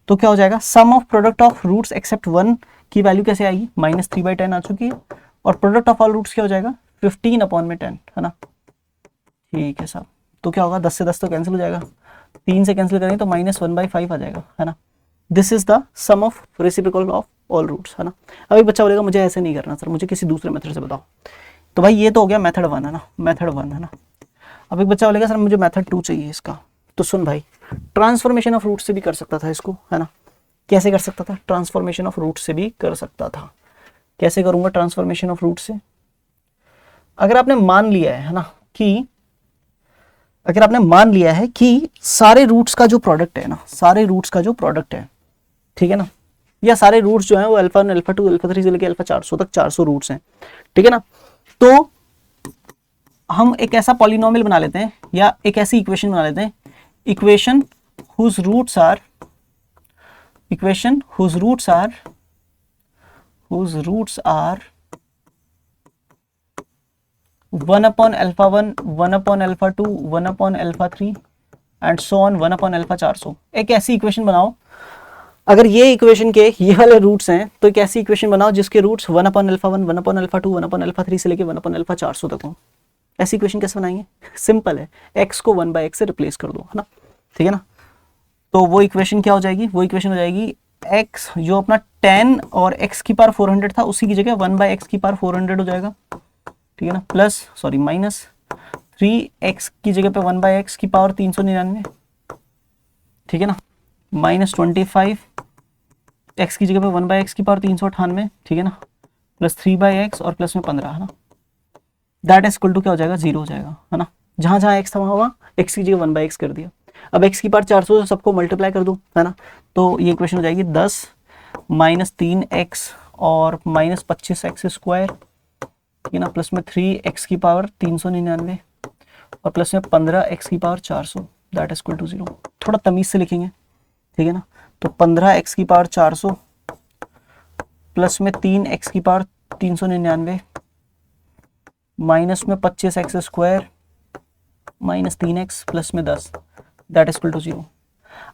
तो क्या हो जाएगा, sum of product of roots except one की वैल्यू कैसे आएगी, -3/10 आ चुकी है, और प्रोडक्ट ऑफ ऑल रूट्स क्या हो जाएगा, 15/10, है ना, ठीक है साहब। तो क्या होगा, 10 से 10 तो कैंसिल हो जाएगा, 3 से कैंसिल करेंगे तो -1/5 आ जाएगा, है ना। This is the sum of reciprocal of all roots, है ना। अब एक बच्चा बोलेगा मुझे ऐसे नहीं करना सर, मुझे किसी दूसरे मेथड से बताओ, तो भाई ये तो हो गया मेथड 1, है ना, मेथड 1, है ना। अब एक बच्चा बोलेगा सर मुझे मेथड 2 चाहिए इसका, तो सुन भाई, ट्रांसफॉर्मेशन ऑफ रूट से भी कर सकता था इसको, है ना। कैसे कर सकता था, ट्रांसफॉर्मेशन ऑफ रूट से भी कर सकता था। कैसे करूंगा ट्रांसफॉर्मेशन ऑफ रूट से, अगर आपने मान लिया है ना, कि अगर आपने मान लिया है कि सारे रूट्स का जो प्रोडक्ट है ना, सारे रूट्स का जो प्रोडक्ट है, ठीक है ना, या सारे रूट्स जो हैं वो अल्फा 1, अल्फा 2, अल्फा 3 से लेके अल्फा 400 तक 400 रूट्स हैं, ठीक है ना। तो हम एक ऐसा पॉलिनोमियल बना लेते हैं, या एक ऐसी इक्वेशन बना लेते हैं, equation whose roots are 1/α1, 1/α2, 1/α3 and so on 1/α400। एक ऐसी इक्वेशन बनाओ, अगर ये इक्वेशन के ये वाले रूट्स हैं तो एक ऐसी इक्वेशन बनाओ जिसके रूट्स 1/α1, 1/α2, 1/α3 से लेके 1/α400 तक हो, ऐसी इक्वेशन कैसे बनाएंगे? सिंपल है, x को 1/x से रिप्लेस कर दो, है ना, ठीक है ना। तो वो इक्वेशन क्या हो जाएगी? वो इक्वेशन हो जाएगी x जो अपना 10 और x की पावर 400 था उसी की जगह 1/x की पावर 400 हो जाएगा, ठीक है ना, प्लस सॉरी माइनस 3x की जगह पे 1/x की पावर 399, ठीक है ना, माइनस 25 x की जगह पे 1/x की पावर 398, ठीक है ना, प्लस 3/x और प्लस में 15, है ना, दैट इज इक्वल टू क्या हो जाएगा? 0 हो जाएगा, है ना। जहां जहां x था वहां x की जगह 1/x कर दिया। अब x की पावर 400 से सबको मल्टीप्लाई कर दो, है ना, तो ये इक्वेशन हो जाएगी 10 माइनस 3x और माइनस 25x स्क्वायर, ठीक है ना, प्लस में 3x की पावर 399 और प्लस में 15x की power 400, that is equal to 0। थोड़ा तमीज से लिखेंगे, ठीक है ना, तो 15x की पावर 400 प्लस में 3x की पावर 399 माइनस में 25x square minus 3x plus में 10, दैट इज इक्वल टू 0।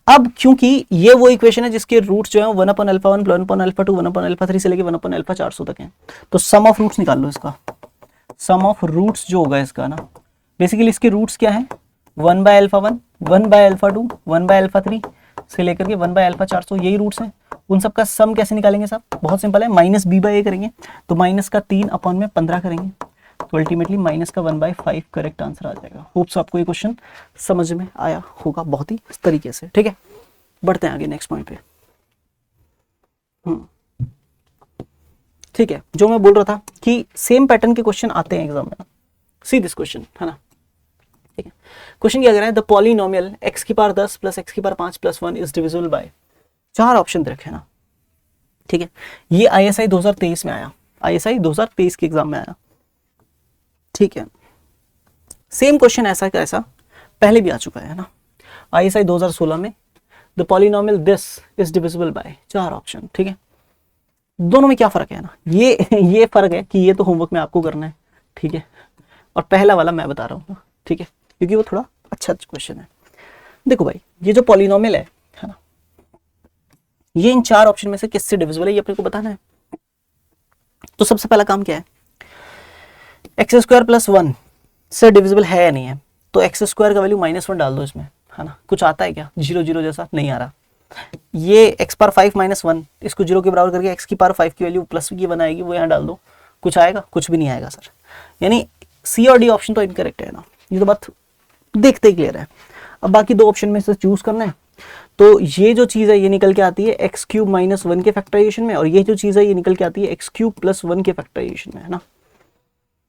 अब क्योंकि ये वो इक्वेशन है जिसके रूट्स जो है 1/α1 1/α2 1/α3 से लेके 1/α400 तक हैं, तो सम ऑफ रूट्स निकाल लो इसका। सम ऑफ रूट्स जो होगा इसका ना, बेसिकली इसके रूट्स क्या है? 1/α1 1/α2 1/α3 से लेकर के 1/α400, यही रूट्स हैं। उन सब का सम कैसे निकालेंगे साहब? बहुत सिंपल है, माइनस b/a करेंगे, तो माइनस का 3/15 करेंगे, तो अल्टीमेटली माइनस का 1/5 करेक्ट आंसर आ जाएगा। होप्स आपको ये क्वेश्चन समझ में आया होगा बहुत ही इस तरीके से, ठीक है। बढ़ते हैं आगे नेक्स्ट पॉइंट पे। ठीक है, जो मैं बोल रहा था कि सेम पैटर्न के क्वेश्चन आते हैं एग्जाम में, सी दिस क्वेश्चन, है ना, ठीक है। क्वेश्चन क्या कह रहा है? द पॉलिनोमियल x की पावर 10 प्लस x की power 5 plus 1 is divisible by, 4 option दे रखे ना, ठीक है। ये ISI 2023 में आया, ISI 2023 के एग्जाम में आया, ठीक है। सेम क्वेश्चन ऐसा का ऐसा पहले भी आ चुका है ना, ISI 2016 में the polynomial this is divisible by, 4 option, ठीक है। दोनों में क्या फर्क है ना, ये फर्क है कि ये तो होमवर्क में आपको करना है, ठीक है, और पहला वाला मैं बता रहा हूँ, ठीक है, क्योंकि वो थोड़ा अच्छा क्वेश्चन है। देखो भाई, ये जो पॉलिनोमियल है ना, ये इन 4 ऑप्शन में से किससे डिविजिबल है ये अपने को बताना है। तो सबसे पहला काम क्या है? x² प्लस 1 से डिविजिबल है या नहीं है, तो x² का वैल्यू -1 डाल दो इसमें, है ना। कुछ आता है क्या? 0 0 जैसा नहीं आ रहा। ये x पावर 5 -1 इसको 0 के बराबर करके x की पावर 5 की वैल्यू प्लस की बनाएगी, वो यहाँ डाल दो, कुछ आएगा? कुछ भी नहीं आएगा सर। यानी सी और डी ऑप्शन तो इनकरेक्ट है ना, ये तो बात देखते ही क्लियर है। अब बाकी 2 ऑप्शन में से चूज करना है, तो ये जो चीज़ है ये निकल के आती है x³ - 1 के फैक्टराइजेशन में, और ये जो चीज़ है ये निकल के आती है x³ + 1 के फैक्टराइजेशन में, है ना,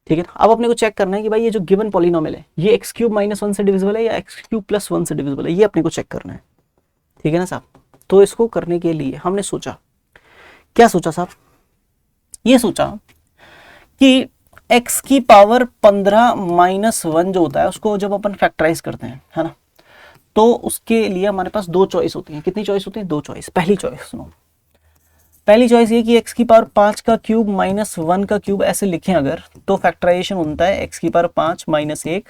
ठीक है। अब अपने को चेक करना है कि भाई ये जो गिवन पॉलिनोमियल है ये x³ - 1 से डिविजिबल है या x³ + 1 से डिविजिबल है, ये अपने को चेक करना है, ठीक है ना साहब। तो इसको करने के लिए हमने सोचा, क्या सोचा साहब? ये सोचा कि x की पावर 15 - 1 जो होता है उसको जब अपन फैक्टराइज करते हैं, है ना, तो उसके लिए हमारे पास 2 चॉइस होती हैं। कितनी चॉइस होती है? 2 चॉइस। पहली चॉइस सुनो, पहली चॉइस ये कि x की पावर 5 का क्यूब - 1 का क्यूब ऐसे लिखें अगर, तो फैक्टराइजेशन होता है x की पावर 5 - 1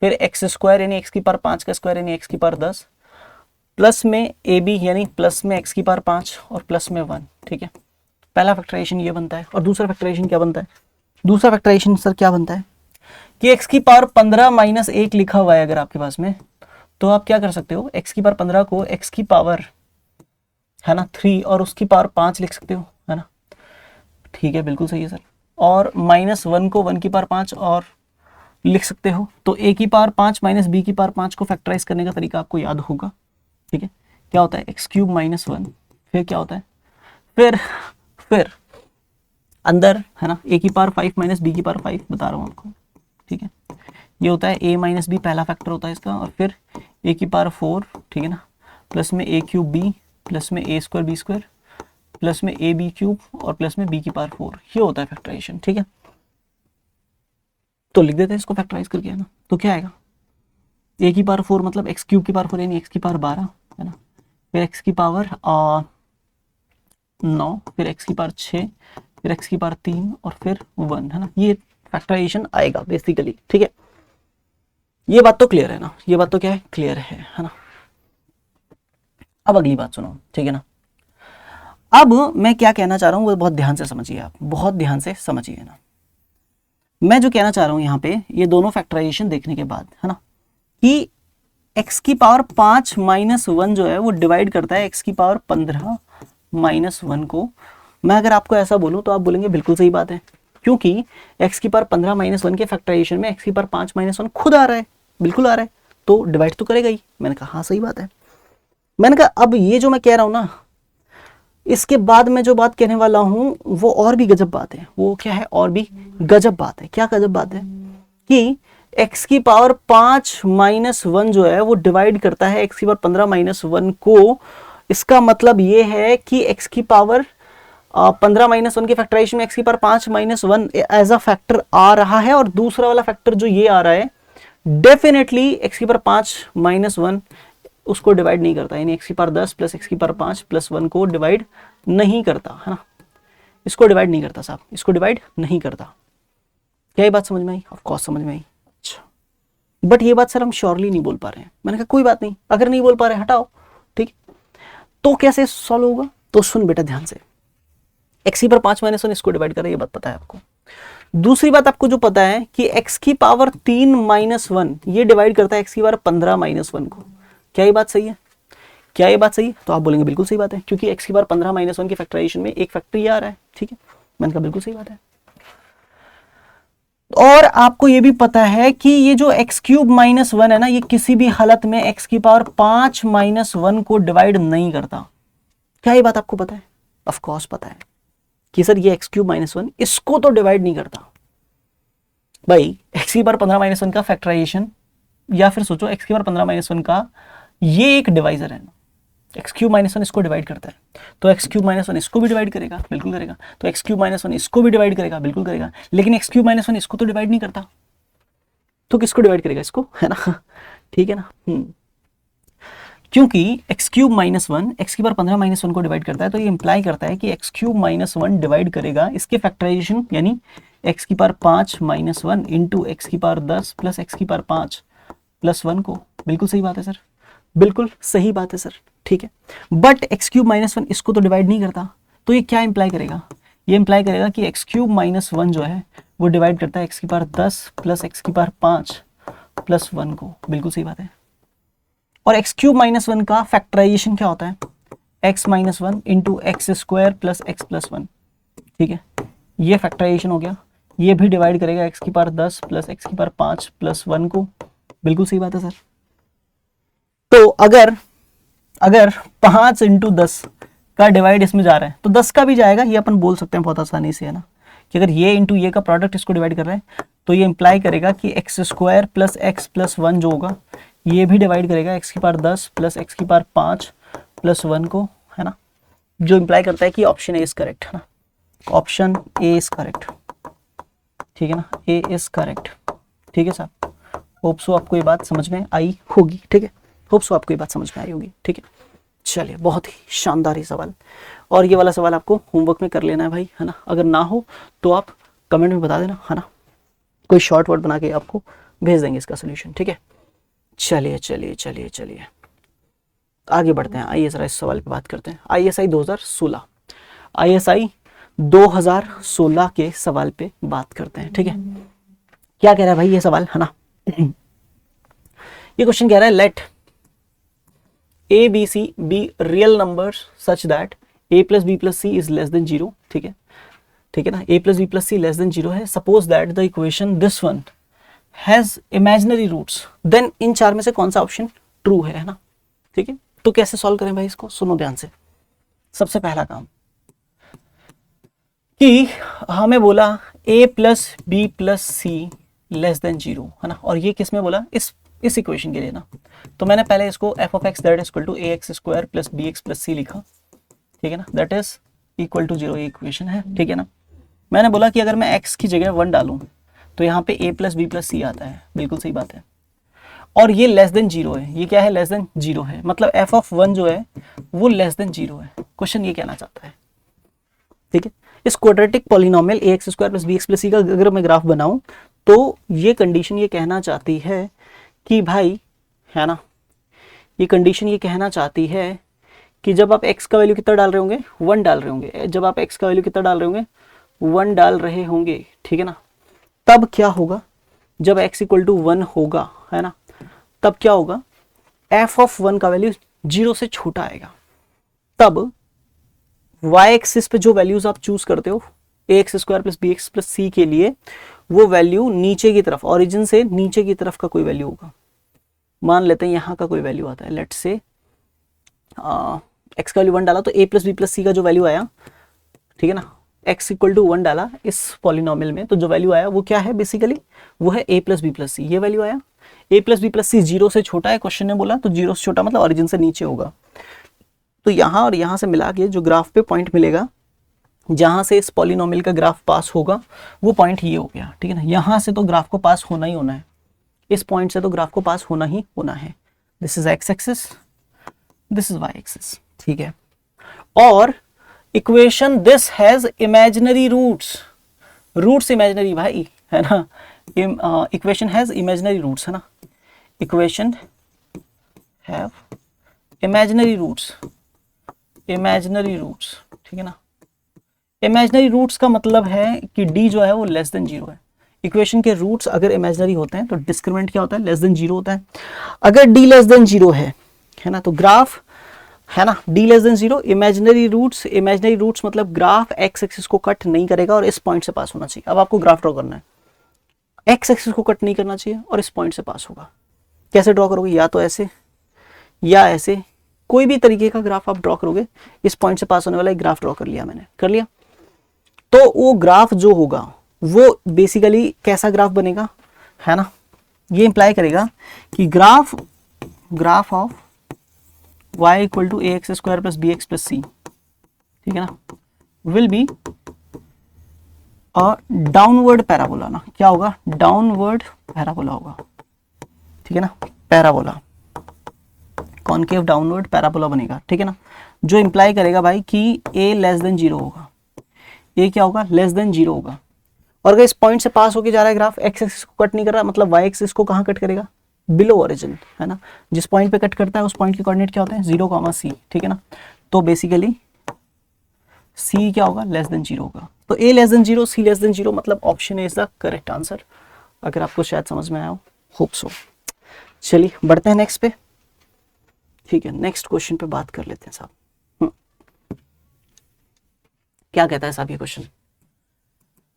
फिर x² यानी x की पावर 5 का स्क्वायर यानी x की पावर 10 प्लस में ab यानी प्लस में x की पावर 5 और प्लस में 1, ठीक है। पहला फैक्टराइजेशन ये बनता है। और दूसरा फैक्टराइजेशन क्या बनता है? दूसरा फैक्टराइजेशन सर क्या बनता है कि x की पावर 15 - 1 लिखा हुआ है अगर आपके पास में, तो आप क्या कर सकते हो, x की पावर 15 को x की पावर, है ना, 3 और उसकी पावर 5 लिख सकते हो, है ना, ठीक है, बिल्कुल सही है सर। और -1 को 1 की पावर 5 और लिख सकते हो। तो a की पावर 5 - b की पावर 5 को फैक्टराइज करने का तरीका आपको याद होगा, ठीक है। क्या होता है? x³ - 1, फिर क्या होता है, फिर अंदर, है ना, a की पावर 5 - b की पावर 5 बता रहा हूँ आपको, ठीक है। ये होता है a - b पहला फैक्टर होता है इसका, और फिर a की पावर 4, ठीक है ना, प्लस में a³ b प्लस में a² b² प्लस में ab³ और प्लस में b की पावर 4, ये होता है फैक्टराइजेशन, ठीक है। तो लिख देते हैं इसको फैक्टराइज करके, है ना, तो क्या आएगा, a की पावर 4 मतलब x³ की पावर 4 यानी x की पावर 12, है ना, फिर x की पावर 9, फिर x की पावर 6, फिर x की पावर 3 और फिर 1, है ना, ये फैक्टराइजेशन आएगा बेसिकली, ठीक है। ये बात तो क्लियर है ना, ये बात तो क्या है, क्लियर है ना। अब अगली बात सुनो, ठीक है ना। अब मैं क्या कहना चाह रहा हूं वो बहुत ध्यान से समझिए, आप बहुत ध्यान से समझिए ना। मैं जो कहना चाह रहा हूं यहाँ पे, ये दोनों फैक्टराइजेशन देखने के बाद, है ना, कि x की पावर 5 माइनस 1 जो है वो डिवाइड करता है x की पावर 15 माइनस 1 को। मैं अगर आपको ऐसा बोलूं तो आप बोलेंगे बिल्कुल सही बात है, क्योंकि x की पावर 15 माइनस 1 के फैक्टराइजेशन में x की पावर 5 माइनस 1 खुद आ रहा है, बिल्कुल आ रहा है, तो डिवाइड तो करेगा ही। मैंने कहा हाँ सही बात है। मैंने कहा अब ये जो मैं कह रहा हूं ना, इसके बाद मैं जो बात कहने वाला हूं वो और भी गजब बात है। वो क्या है? और भी गजब बात है। क्या गजब बात है? कि x की पावर 5 माइनस 1 जो है वो डिवाइड करता है x की पावर 15 माइनस 1 को। इसका मतलब ये है कि x की पावर 15 माइनस 1 के फैक्टराइजेशन में x की power 5 minus 1 as a factor आ रहा है, और दूसरा वाला फैक्टर जो ये आ रहा है डेफिनेटली x की पावर 5 माइनस 1 उसको डिवाइड नहीं करता, यानी x की पावर 10 प्लस x की पावर 5 प्लस 1 को डिवाइड नहीं करता, है ना। इसको डिवाइड नहीं करता साहब, इसको डिवाइड नहीं करता। क्या ये बात समझ में आई? ऑफ कोर्स समझ में आई। अच्छा, बट ये बात सर हम श्योरली नहीं बोल पा रहे हैं। मैंने कहा कोई बात नहीं, अगर नहीं बोल पा रहे हटाओ, ठीक। तो कैसे सॉल्व होगा? तो सुन बेटा ध्यान से, x की पावर 5 माइनस 1 इसको डिवाइड करे, ये बात पता है आपको। दूसरी बात आपको जो पता है कि x की पावर 3 माइनस 1 ये डिवाइड करता है x की पावर 15 माइनस 1 को। क्या ये बात सही है? क्या ये बात सही है? तो आप बोलेंगे बिल्कुल सही बात है, क्योंकि x की पावर 15 माइनस 1 के फैक्टराइजेशन में एक फैक्टर ये आ रहा है, ठीक है। मैंने कहा बिल्कुल सही बात है। और आपको ये भी पता है कि ये जो x क्यूब माइनस 1 है ना, ये किसी भी हालत में x की पावर 5 माइनस 1 को डिवाइड नहीं करता। क्या ये बात आपको पता है? ऑफ कोर्स पता है कि सर ये x क्यूब माइनस 1 इसको तो डिवाइड नहीं करता। भाई x की पावर 15 माइनस 1 का फैक्टराइजेशन, या फिर सोचो x की पावर 15 माइनस 1 का ये एक डिवाइजर है, एक्स क्यूब माइनस 1 इसको डिवाइड करता है, तो एक्स क्यूब माइनस 1 इसको भी डिवाइड करेगा, बिल्कुल करेगा। तो एक्स क्यूब माइनस 1 इसको भी डिवाइड करेगा, बिल्कुल करेगा। लेकिन एक्स क्यूब माइनस 1 इसको तो डिवाइड नहीं करता, तो किसको डिवाइड करेगा? इसको, है ना, ठीक है ना। क्योंकि एक्स क्यूब माइनस 1 एक्स की पावर 15 माइनस 1 को डिवाइड करता है, तो ये इंप्लाई करता है कि एक्स क्यूब माइनस 1 डिवाइड करेगा इसके फैक्टराइजेशन, यानी एक्स की पावर 5 माइनस 1 इंटू एक्स की पावर 10 प्लस एक्स की पावर 5 प्लस 1 को। बिल्कुल सही बात है सर, बिल्कुल सही बात है सर, ठीक है। बट एक्स क्यूब माइनस 1 इसको तो डिवाइड नहीं करता, तो ये क्या इंप्लाई करेगा? ये इंप्लाई करेगा कि एक्स क्यूब माइनस 1 जो है वो डिवाइड करता है एक्स की पावर 10 प्लस एक्स की पावर 5 प्लस 1 को। बिल्कुल सही बात है। और एक्स क्यूब माइनस 1 का फैक्टराइजेशन क्या होता है? X minus 1 into x square plus x plus 1, ठीक है। ये फैक्टराइजेशन हो गया। ये भी डिवाइड करेगा एक्स की पावर 10 प्लस एक्स की पावर 5 प्लस 1 को। बिल्कुल सही बात है सर। तो अगर 5 इंटू 10 का डिवाइड इसमें जा रहा है तो 10 का भी जाएगा, ये अपन बोल सकते हैं बहुत आसानी से, है ना, कि अगर ये इंटू ये का प्रोडक्ट इसको डिवाइड कर रहा है तो ये इंप्लाई करेगा कि x square plus x plus 1 जो होगा ये भी डिवाइड करेगा एक्स की पावर 10 प्लस एक्स की पावर 5 प्लस 1 को, है ना, जो इंप्लाई करता है कि ऑप्शन ए इज करेक्ट, है ना, ऑप्शन ए इज करेक्ट, ठीक है ना, ए इज करेक्ट, ठीक है साहब। होप सो आपको ये बात समझ में आई होगी, ठीक है, होप सो आपको ये बात समझ में आई होगी, ठीक है। चलिए, बहुत ही शानदार ये सवाल, और ये वाला सवाल आपको होमवर्क में कर लेना है भाई, है ना। अगर ना हो तो आप कमेंट में बता देना, है ना, कोई शॉर्ट वर्ड बना के आपको भेज देंगे इसका सोल्यूशन, ठीक है। चलिए चलिए चलिए चलिए आगे बढ़ते हैं। आइए जरा इस सवाल पे बात करते हैं। ISI 2016, ISI 2016 के सवाल पे बात करते हैं, ठीक है। क्या कह रहा है भाई ये सवाल, है ना। ये क्वेश्चन कह रहा है late A B C be real numbers such that A plus B plus C is less than 0, ठीक है, ठीक है ना, A plus B plus C less than 0 है। Suppose that the equation this one has imaginary roots, then इन चार में से कौन सा ऑप्शन ट्रू है ना, ठीक है। तो कैसे सॉल्व करें भाई इसको, सुनो ध्यान से। सबसे पहला काम कि हमें बोला A plus B plus C less than 0, है ना, और ये किस में बोला? इस इक्वेशन के लिए ना। तो मैंने पहले इसको f of x that is equal to ax square plus bx plus c लिखा, ठीक है ना, दैट इज इक्वल टू 0, ये इक्वेशन है, ठीक है ना। मैंने बोला कि अगर मैं x की जगह 1 डालूं तो यहाँ पे a प्लस बी प्लस सी आता है, बिल्कुल सही बात है। और ये लेस देन 0 है, ये क्या है? लेस देन 0 है, मतलब f ऑफ 1 जो है वो लेस देन 0 है। क्वेश्चन ये कहना चाहता है, ठीक है। इस quadratic polynomial ax square plus bx plus c का अगर मैं ग्राफ बनाऊं तो ये कंडीशन ये कहना चाहती है कि भाई, है ना, ये कंडीशन ये कहना चाहती है कि जब आप x का वैल्यू कितना डाल रहे होंगे? 1 डाल रहे होंगे। जब आप x का वैल्यू कितना डाल रहे होंगे? 1 डाल रहे होंगे, ठीक है ना, तब क्या होगा, जब x इक्वल टू 1 होगा, है ना, तब क्या होगा, f ऑफ 1 का वैल्यू 0 से छोटा आएगा। तब y एक्सिस पे जो वैल्यूज आप चूज करते हो ax square plus B x plus c के लिए, वो वैल्यू नीचे की तरफ, ओरिजिन से नीचे की तरफ का कोई वैल्यू होगा। मान लेते हैं यहाँ का कोई वैल्यू आता है, लेट से x का वैल्यू 1 डाला तो a प्लस बी प्लस सी का जो वैल्यू आया, ठीक है ना, x इक्वल टू 1 डाला इस पॉलिनोमियल में, तो जो वैल्यू आया वो क्या है, बेसिकली वो है a प्लस बी प्लस सी। ये वैल्यू आया, a प्लस बी प्लस सी 0 से छोटा है, क्वेश्चन ने बोला, तो 0 से छोटा मतलब ओरिजिन से नीचे होगा। तो यहाँ और यहाँ से मिला के जो ग्राफ पे पॉइंट मिलेगा, जहाँ से इस पॉलिनोमियल का ग्राफ पास होगा, वो पॉइंट ये हो गया, ठीक है ना। यहाँ से तो ग्राफ को पास होना ही होना है, इस पॉइंट से तो ग्राफ को पास होना ही होना है। This is x axis, this is y axis, ठीक है। और equation this has imaginary roots, roots imaginary भाई, है ना, इक्वेशन हैज इमेजिनरी रूट्स, है ना, equation have imaginary roots, imaginary roots, ठीक है ना। इमेजिनरी रूट्स का मतलब है कि d जो है वो लेस देन 0 है। इक्वेशन के रूट्स अगर इमेजिनरी होते हैं तो डिस्क्रिमिनेंट क्या होता है, लेस देन 0 होता है। अगर d लेस देन 0 है ना, तो ग्राफ, है ना, d less than 0, imaginary roots मतलब ग्राफ x एक्सिस को कट नहीं करेगा और इस पॉइंट से पास होना चाहिए। अब आपको ग्राफ ड्रॉ करना है, x एक्सिस को कट नहीं करना चाहिए और इस पॉइंट से पास होगा। कैसे ड्रॉ करोगे, या तो ऐसे या ऐसे, कोई भी तरीके का ग्राफ आप ड्रॉ करोगे। इस पॉइंट से पास होने वाला एक ग्राफ ड्रॉ कर लिया मैंने, कर लिया। तो वो ग्राफ जो होगा वो बेसिकली कैसा ग्राफ बनेगा, है ना, ये इंप्लाई करेगा कि graph of y equal to a x square plus B x plus c, ठीक है ना, विल बी डाउनवर्ड पैराबोला ना, क्या होगा, डाउनवर्ड पैराबोला होगा, ठीक है ना, पैराबोला, कॉनकेव डाउनवर्ड पैराबोला बनेगा, ठीक है ना, जो इंप्लाई करेगा भाई कि a लेस देन 0 होगा, a क्या होगा, लेस देन 0 होगा। और अगर इस पॉइंट से पास होके जा रहा है ग्राफ, x एक्सिस को कट नहीं कर रहा, मतलब y एक्सिस को कहाँ कट करेगा, बिलो ओरिजिन, है ना, जिस पॉइंट पे कट करता है उस पॉइंट के कोऑर्डिनेट क्या होते हैं, 0, c, ठीक है ना। तो बेसिकली c क्या होगा, लेस देन 0 होगा। तो a less than 0, c less than 0, मतलब option A is the correct answer. अगर आपको शायद समझ में आया हो, होप सो। चलिए बढ़ते हैं नेक्स्ट पे, ठीक है, नेक्स्ट क्वेश्चन पे बात कर लेते हैं साहब। क्या कहता है साहब ये question,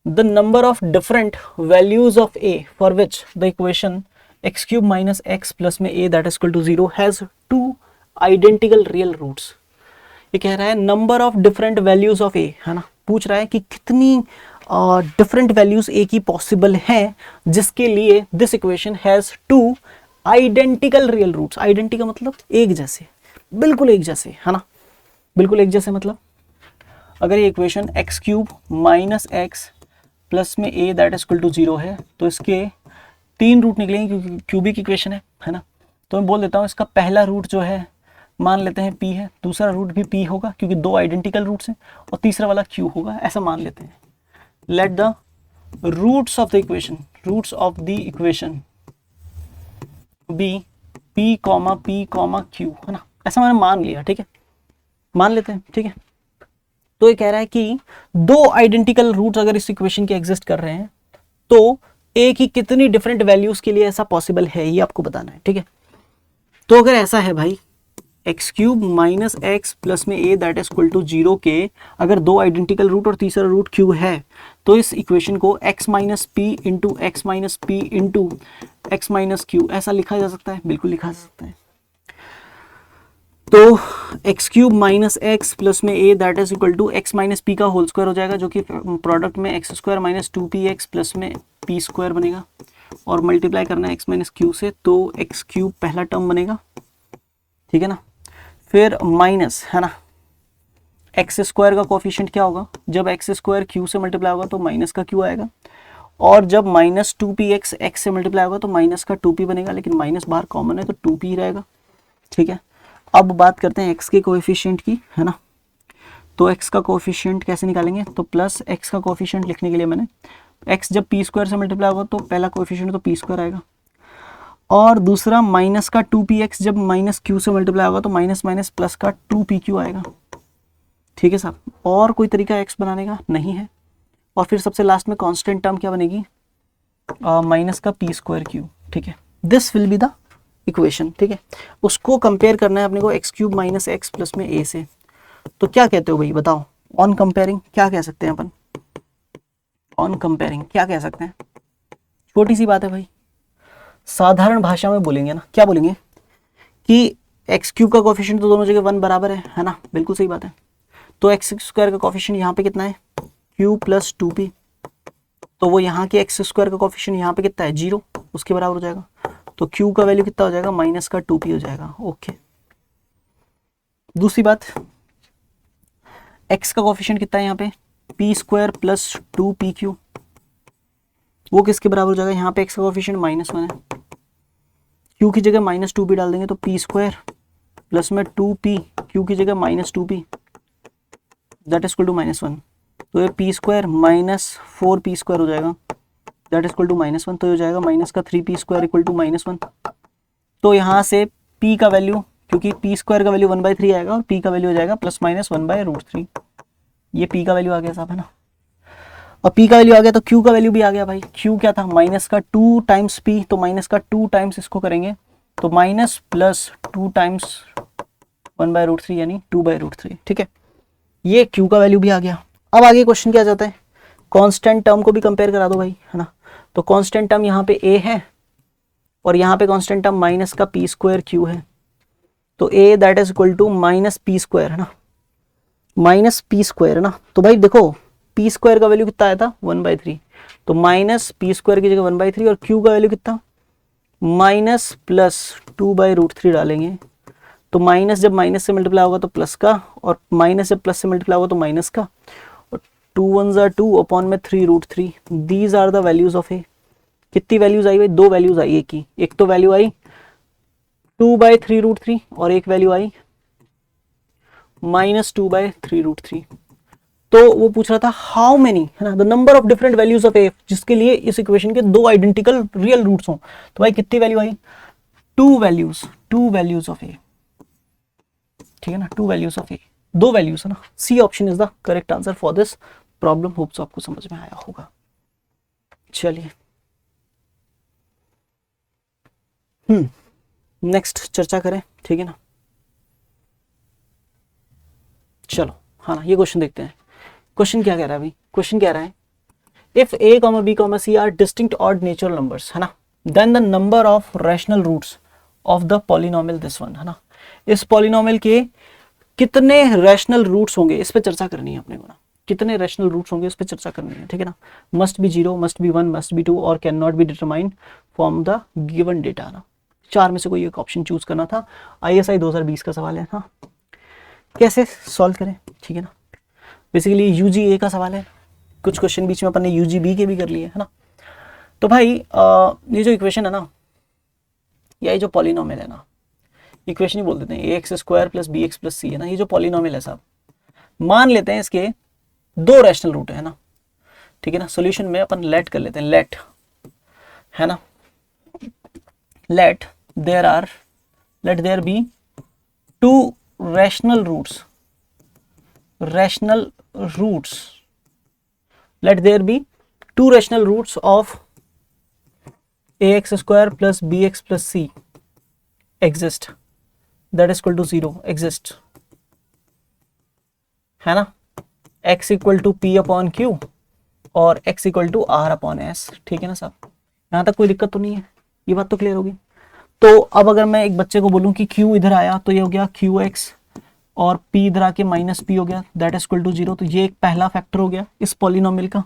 the number of different values of a for which the equation x cube minus x plus में a that is equal to 0 has 2 identical real roots. ये कह रहा है number of different values of a, है ना, पूछ रहा है कि कितनी डिफरेंट वैल्यूज a की पॉसिबल हैं जिसके लिए this equation has 2 identical real roots. Identical मतलब एक जैसे, बिल्कुल एक जैसे, है ना, बिल्कुल एक जैसे मतलब अगर ये equation x cube minus x plus में a that is equal to 0 है, तो इसके 3 रूट निकलेंगे क्योंकि क्यूबिक इक्वेशन है ना। तो मैं बोल देता हूँ इसका पहला रूट जो है मान लेते हैं p है, दूसरा रूट भी p होगा क्योंकि 2 आइडेंटिकल रूट्स हैं, और तीसरा वाला q होगा, ऐसा मान लेते हैं। Let the roots of the equation be p comma q, है ना, ऐसा मैंने मान लिया, ठीक है, मान लेते हैं, ठीक है। तो ये कह रहा है कि 2 आइडेंटिकल रूट्स अगर इस इक्वेशन के एग्जिस्ट कर रहे हैं तो a की कितनी डिफरेंट वैल्यूज के लिए ऐसा पॉसिबल है, ये आपको बताना है, ठीक है। तो अगर ऐसा है भाई, x cube minus x plus में a that is equal to 0 के अगर 2 आइडेंटिकल रूट और तीसरा रूट q है, तो इस इक्वेशन को x minus p into x minus p into x minus Q ऐसा लिखा जा सकता है, बिल्कुल लिखा जा सकता है। तो x cube minus x plus में a that is equal to x minus P का होल स्क्वायर हो जाएगा, जो कि प्रोडक्ट में x square minus 2px plus में p स्क्वायर बनेगा, और मल्टीप्लाई करना है एक्स माइनस क्यू से, तो एक्स क्यूब पहला टर्म बनेगा, ठीक है ना। फिर माइनस, है ना, एक्स स्क्वायर का कोफिशिएंट क्या होगा, जब एक्स स्क्वायर क्यू से मल्टीप्लाई होगा तो माइनस का क्यू आएगा, और जब माइनस 2px एक्स से मल्टीप्लाई होगा तो माइनस का 2p बनेगा, लेकिन माइनस बाहर कॉमन है तो 2p रहेगा, ठीक है। अब बात करते हैं एक्स के कोएफिशिएंट की, है ना। तो एक्स का कोएफिशिएंट कैसे निकालेंगे, तो प्लस एक्स का कोएफिशिएंट लिखने के लिए मैंने एक्स जब पी स्क्वायर से मल्टीप्लाई होगा तो पहला कोएफिशिएंट तो पी स्क्वायर आएगा, और दूसरा माइनस का 2px जब माइनस क्यू से मल्टीप्लाई होगा तो माइनस माइनस प्लस का 2pq आएगा, ठीक है साहब। और कोई तरीका एक्स बनाने का नहीं है। और फिर सबसे लास्ट में कांस्टेंट टर्म क्या बनेगी, माइनस का पी स्क्वायर क्यू, ठीक है, this will be the equation, ठीक है। उसको कंपेयर करना है अपने को x cube minus x plus में ए से। तो क्या कहते हो भाई बताओ, ऑन कंपेयरिंग क्या कह सकते हैं अपन, ऑन कंपेयरिंग क्या कह सकते हैं, छोटी सी बात है भाई, साधारण भाषा में बोलेंगे ना, क्या बोलेंगे कि एक्स क्यूब का कोफिशिएंट तो दोनों जगह 1 बराबर है ना, बिल्कुल सही बात है। तो एक्स स्क्वायर का कोफिशिएंट यहाँ पे कितना है, क्यू प्लस 2p, तो वो यहाँ के एक्स स्क्वायर का कोफिशिएंट यहाँ पे कितना है 0, उसके बराबर हो जाएगा। तो क्यू का वैल्यू कितना हो जाएगा, माइनस का 2p हो जाएगा, ओके। दूसरी बात, एक्स का कोफिशिएंट कितना है यहाँ पे, पी स्क्वायर प्लस 2pq, वो किसके बराबर हो जाएगा, यहाँ पे एक्स का कोफिशिएंट -1 है, क्यू की जगह -2p डाल देंगे तो पी स्क्वायर प्लस में 2p, क्यू की जगह -2p that is equal to -1, तो ये P square minus 4p square हो जाएगा दैट इज इक्वल टू -1, तो हो जाएगा माइनस का 3p स्क्वायर इक्वल टू -1। तो यहाँ से p का वैल्यू, क्योंकि p स्क्वायर का वैल्यू 1/3 आएगा और p का वैल्यू हो जाएगा +-1/√3, ये p का वैल्यू आ गया साहब, है ना। और p का वैल्यू आ गया तो q का वैल्यू भी आ गया भाई, q क्या था माइनस का 2 टाइम्स p, तो माइनस का 2 टाइम्स इसको करेंगे तो माइनस प्लस 2 टाइम्स 1/√3 यानी 2/√3, ठीक है। ये q का वैल्यू भी आ गया। अब आगे क्वेश्चन क्या जाता है, कांस्टेंट टर्म को भी कंपेयर करा दो भाई, है ना। तो कांस्टेंट टर्म यहाँ पे a है और यहाँ पे कांस्टेंट टर्म माइनस का p स्क्वायर q है, तो a that is equal to -p square, है ना, -p स्क्वायर, है ना। तो भाई देखो p स्क्वायर का वैल्यू कितना आया था 1/3, तो -p स्क्वायर की जगह 1/3 और q का वैल्यू कितना माइनस प्लस 2/√3 डालेंगे, तो माइनस जब माइनस से मल्टीप्लाई होगा तो प्लस का, और माइनस जब प्लस से मल्टीप्लाई होगा तो माइनस का, और 2 1 ज़ा 2 अपॉन में 3√3, these are the values of a. कितनी वैल्यूज आई भाई, दो वैल्यूज आई एक की, एक तो वैल्यू आई 2/3√3 और एक वैल्यू आई -2/3√3। तो वो पूछ रहा था हाउ मेनी, है ना, the number of different values of a, जिसके लिए इस इक्वेशन के दो आइडेंटिकल रियल रूट्स हों। तो भाई कितनी वैल्यू आई, टू वैल्यूज ऑफ ए, ठीक है ना, 2 वैल्यूज ऑफ ए, 2 वैल्यूज, है ना। C option is the correct answer for this problem. Hopes आपको समझ में आया होगा। चलिए नेक्स्ट चर्चा करें, ठीक है ना। चलो हाँ ना, ये क्वेश्चन देखते हैं। क्वेश्चन क्या कह रहा है भाई, क्वेश्चन कह रहा है if a, b, c are distinct odd natural numbers, है ना, then the number of rational roots of the polynomial this one, है ना। इस पॉलिनोमियल के कितने रैशनल रूट्स होंगे, इस पे चर्चा करनी है अपने को ना, कितने रैशनल रूट्स होंगे इस पे चर्चा करनी है, ठीक है ना। Must be 0, must be 1, must be 2 और can not be determined from the given data ना। चार में से कोई एक ऑप्शन चूज करना था। ISI 2020 का सवाल है, हाँ कैसे सॉल्व करें, ठीक है ना। बेसिकली UGA का सवाल है, कुछ क्वेश्चन बीच में अपन ने UGB के भी कर लिए, है ना। तो भाई ये जो इक्वेशन है ना, या ये जो पॉलिनोमियल है ना, इक्वेशन ही बोल देते हैं ax square plus bx plus c, है ना। ये जो पॉलिनोमियल है साहब, मान लेते हैं इसके दो रैशनल रूट है ना, ठीक है ना। सॉल्यूशन में अपन लेट कर लेते हैं, लेट, है ना, let there be two rational roots, let there be two rational roots of ax square plus bx plus c exist, that is equal to 0 exist, है ना। x equal to p upon q और x equal to r upon s, ठीक है ना साहब। यहाँ तक कोई दिक्कत तो नहीं है, ये बात तो क्लियर होगी। तो अब अगर मैं एक बच्चे को बोलूं कि q इधर आया तो ये हो गया qx और p इधर आके -p हो गया, दैट इज इक्वल टू 0। तो ये एक पहला फैक्टर हो गया इस पॉलिनोमियल का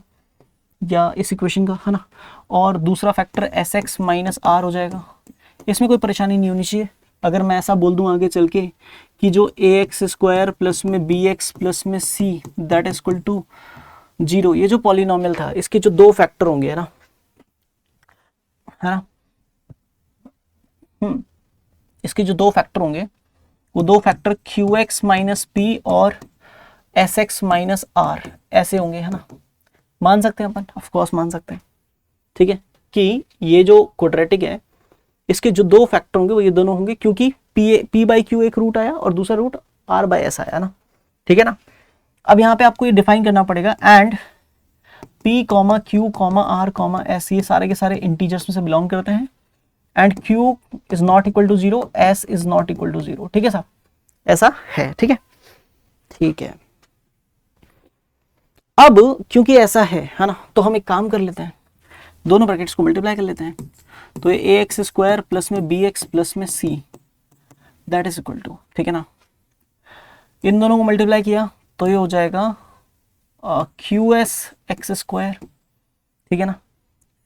या इस इक्वेशन का, है ना। और दूसरा फैक्टर sx माइनस r हो जाएगा। इसमें कोई परेशानी नहीं होनी चाहिए अगर मैं ऐसा बोल दूं आगे चल के कि जो ax स्क्वायर प्लस में bx प्लस में c that is equal to 0, ये जो पॉलिनोमियल था इसके जो दो फैक्टर होंगे, है ना, इसके जो दो फैक्टर होंगे वो दो फैक्टर qx माइनस p और sx माइनस r ऐसे होंगे, है ना। मान सकते हैं अपन, ऑफ कोर्स मान सकते हैं, ठीक है, कि ये जो क्वाड्रेटिक है इसके जो दो फैक्टर होंगे वो ये दोनों होंगे, क्योंकि p बाई q एक रूट आया और दूसरा रूट r बाई s आया ना, ठीक है ना। अब यहाँ पे आपको ये डिफाइन करना पड़ेगा, and p comma q comma r comma s ये सारे के सारे इंटीजर्स में से बिलोंग करते हैं and q is not equal to 0, s is not equal to 0। ठीक है साहब, ऐसा है। ठीक है, ठीक है। अब क्योंकि ऐसा है ना, तो हम एक काम कर लेते हैं, दोनों ब्रैकेट्स को मल्टीप्लाई कर लेते हैं। तो ये ए एक्स स्क्वायर प्लस में बी एक्स प्लस में C that is equal to, ठीक है ना, इन दोनों को मल्टीप्लाई किया तो ये हो जाएगा क्यू एस एक्स स्क्वायर, ठीक है ना,